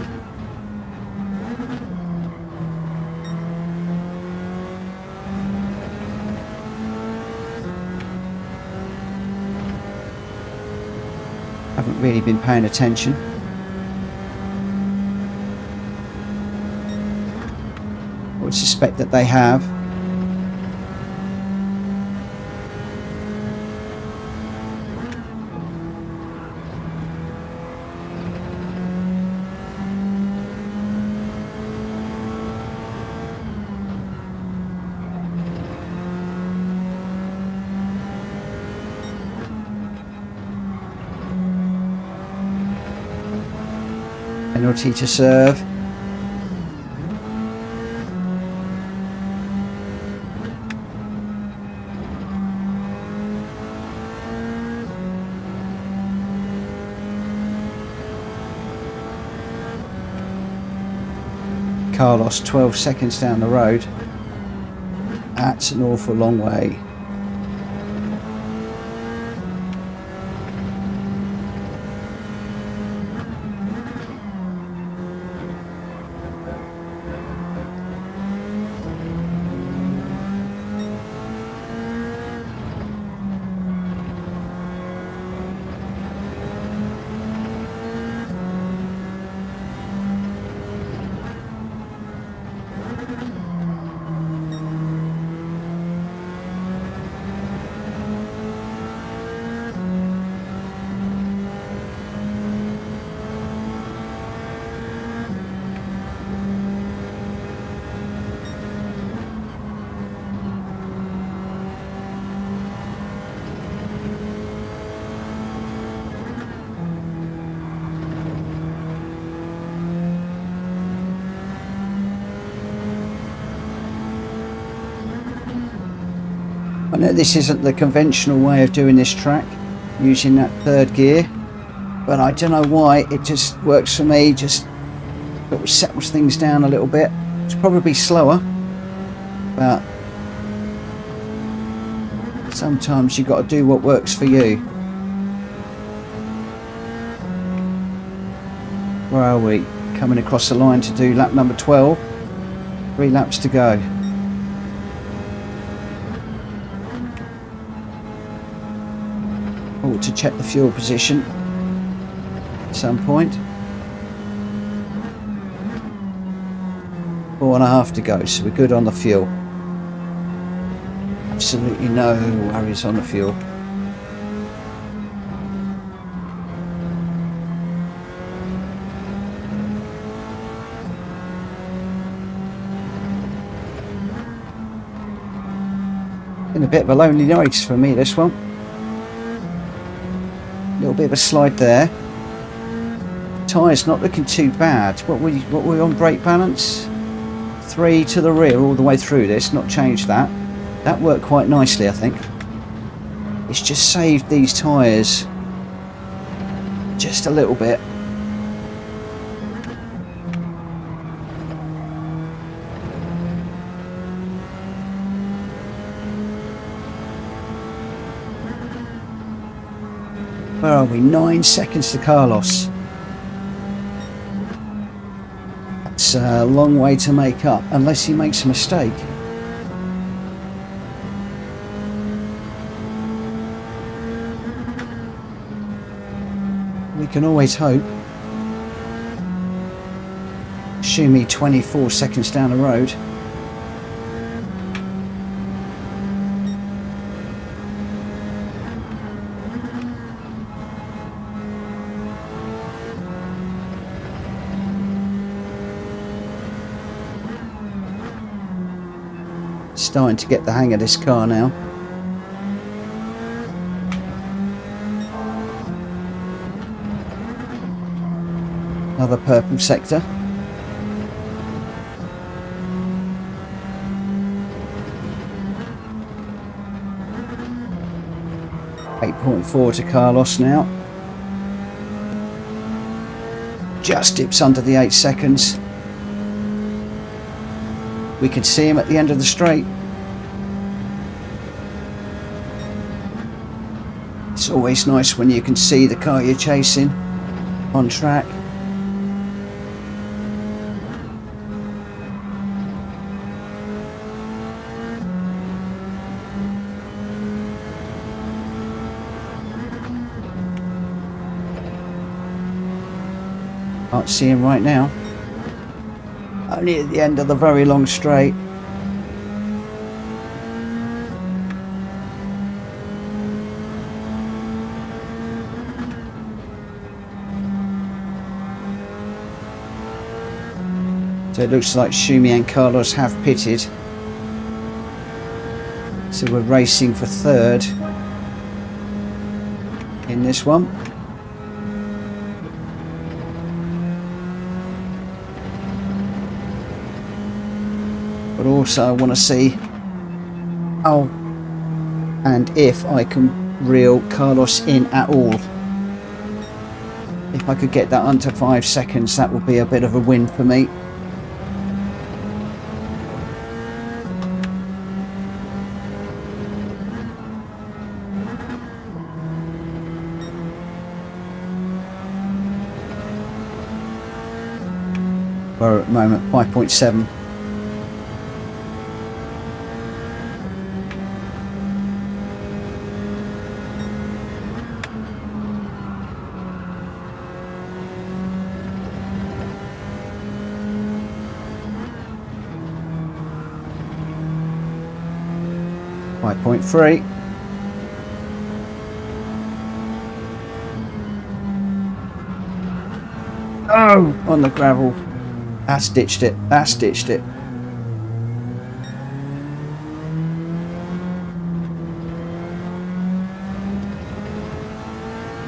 Haven't really been paying attention. I would suspect that they have. Penalty to serve. Carlos 12 seconds down the road. That's an awful long way. I know this isn't the conventional way of doing this track, using that third gear, but I don't know why, it just works for me, just sort of settles things down a little bit. It's probably slower, but sometimes you've got to do what works for you. Where are we? Coming across the line to do lap number 12. 3 laps to go. Oh, to check the fuel position at some point. 4.5 to go, so we're good on the fuel. Absolutely no worries on the fuel. Been a bit of a lonely race for me, this one. Little bit of a slide there. Tyres not looking too bad. What were we on brake balance? 3 to the rear all the way through this, not changed that. That worked quite nicely, I think. It's just saved these tyres just a little bit. Where are we? 9 seconds to Carlos. That's a long way to make up, unless he makes a mistake. We can always hope. Shumi 24 seconds down the road. Starting to get the hang of this car now. Another purple sector. .4 to Carlos now. Just dips under the 8 seconds. We can see him at the end of the straight. It's always nice when you can see the car you're chasing on track. Can't see him right now. Only at the end of the very long straight. So it looks like Schumi and Carlos have pitted. So we're racing for third in this one. But also I want to see how and if I can reel Carlos in at all. If I could get that under 5 seconds, that would be a bit of a win for me. We're at the moment 5.7. .3. Oh, on the gravel. That's ditched it. That's ditched it.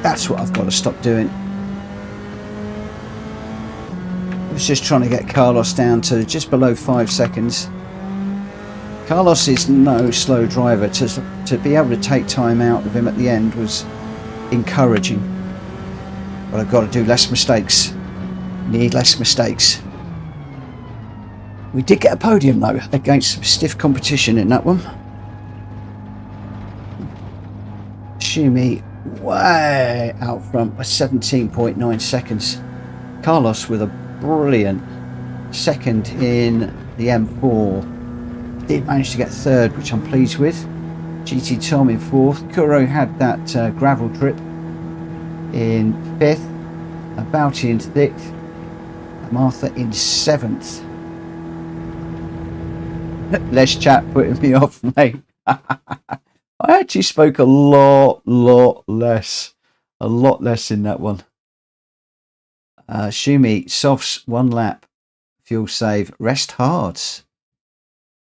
That's what I've got to stop doing. I was just trying to get Carlos down to just below 5 seconds. Carlos is no slow driver. To be able to take time out of him at the end was encouraging. But I've got to do less mistakes. Need less mistakes. We did get a podium though, against some stiff competition in that one. Schumi way out front by 17.9 seconds. Carlos with a brilliant second in the M4. Did manage to get third, which I'm pleased with. GT Tom in fourth. Kuro had that gravel trip in fifth. Bouty in sixth. Martha in seventh. Less chat putting me off, mate. I actually spoke a lot less in that one. Schumi, softs 1 lap, fuel save, rest hards.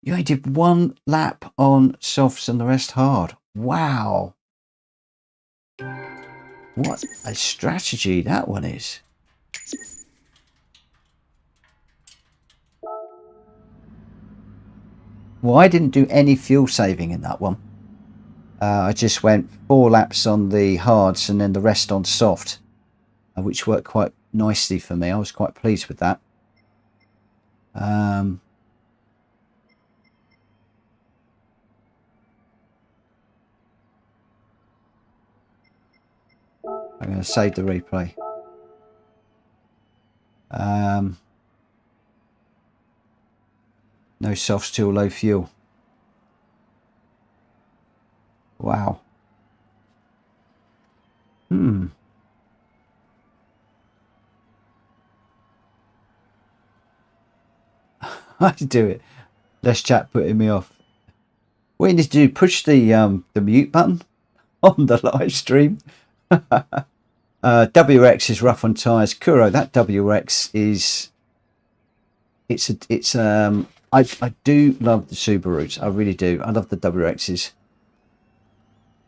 You only did 1 lap on softs and the rest hard. Wow. What a strategy that one is. Well, I didn't do any fuel saving in that one. I just went 4 laps on the hards and then the rest on soft, which worked quite nicely for me. I was quite pleased with that. I'm going to save the replay. No softs till low fuel. Wow. I do it. Less chat putting me off. What you need to do, push the mute button on the live stream. WX is rough on tyres. Kuro, that WX is it's I do love the Subarus. I really do. I love the WXs.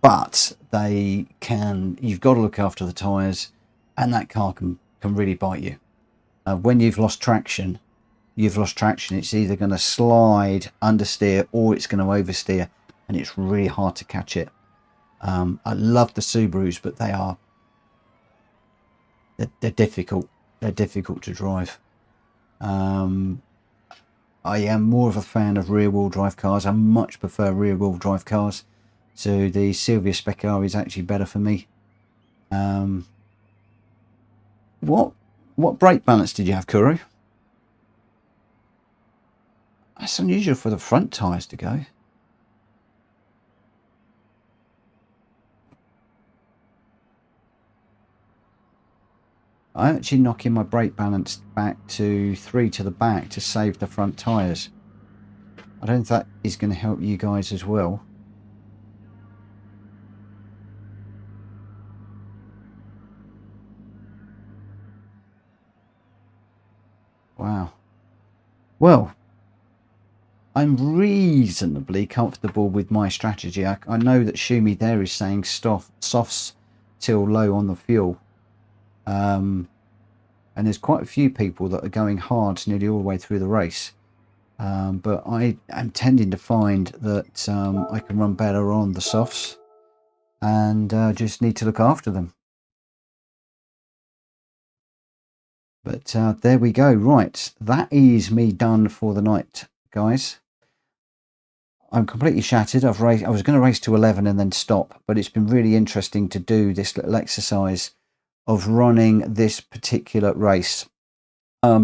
But you've got to look after the tyres, and that car can really bite you. When you've lost traction, it's either going to slide, understeer, or it's going to oversteer, and it's really hard to catch it. I love the Subarus, but they're difficult. They're difficult to drive. I am more of a fan of rear-wheel drive cars. I much prefer rear-wheel drive cars. So the Silvia Spec R is actually better for me. What brake balance did you have, Kuru? That's unusual for the front tyres to go. I'm actually knocking my brake balance back to 3 to the back to save the front tyres. I don't think that is going to help you guys as well. Wow. Well, I'm reasonably comfortable with my strategy. I know that Shumi there is saying softs till low on the fuel. And there's quite a few people that are going hard nearly all the way through the race. But I am tending to find that I can run better on the softs, and just need to look after them. But there we go. Right, that is me done for the night, guys. I'm completely shattered. I was going to race to 11 and then stop, but it's been really interesting to do this little exercise of running this particular race.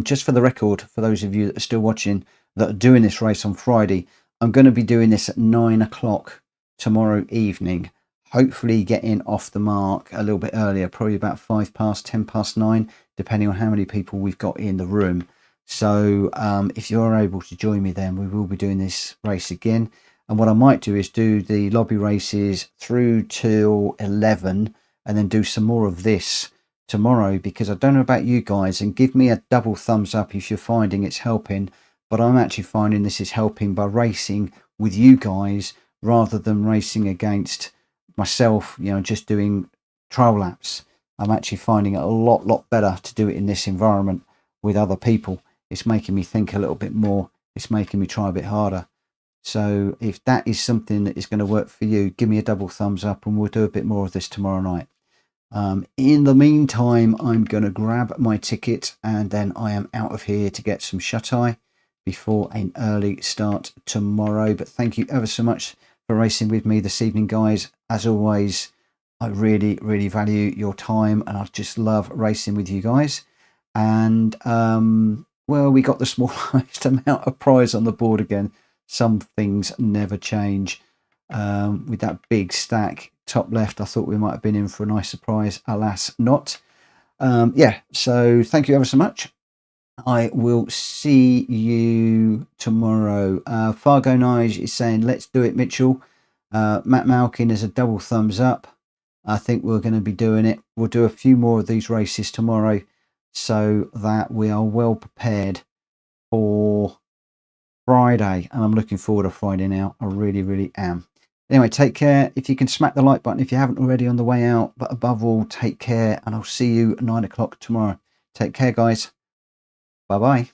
Just for the record, for those of you that are still watching that are doing this race on Friday, I'm going to be doing this at 9 o'clock tomorrow evening. Hopefully getting off the mark a little bit earlier, probably about 5 past, 10 past 9, depending on how many people we've got in the room. So if you're able to join me then, we will be doing this race again. And what I might do is do the lobby races through till 11 and then do some more of this tomorrow, because I don't know about you guys, and give me a double thumbs up if you're finding it's helping. But I'm actually finding this is helping by racing with you guys rather than racing against myself, you know, just doing trial laps. I'm actually finding it a lot better to do it in this environment with other people. It's making me think a little bit more. It's making me try a bit harder. So if that is something that is going to work for you, give me a double thumbs up and we'll do a bit more of this tomorrow night. In the meantime, I'm going to grab my ticket and then I am out of here to get some shut-eye before an early start tomorrow. But thank you ever so much for racing with me this evening, guys. As always, I really value your time, and I just love racing with you guys. And well, we got the smallest amount of prize on the board again. Some things never change. With that big stack top left, I thought we might have been in for a nice surprise. Alas, not. Yeah, so thank you ever so much. I will see you tomorrow. Fargo Nige is saying, let's do it, Mitchell. Matt Malkin is a double thumbs up. I think we're going to be doing it. We'll do a few more of these races tomorrow so that we are well prepared for Friday. And I'm looking forward to Friday now. I really am. Anyway, take care. If you can smack the like button if you haven't already on the way out. But above all, take care. And I'll see you at 9 o'clock tomorrow. Take care, guys. Bye-bye.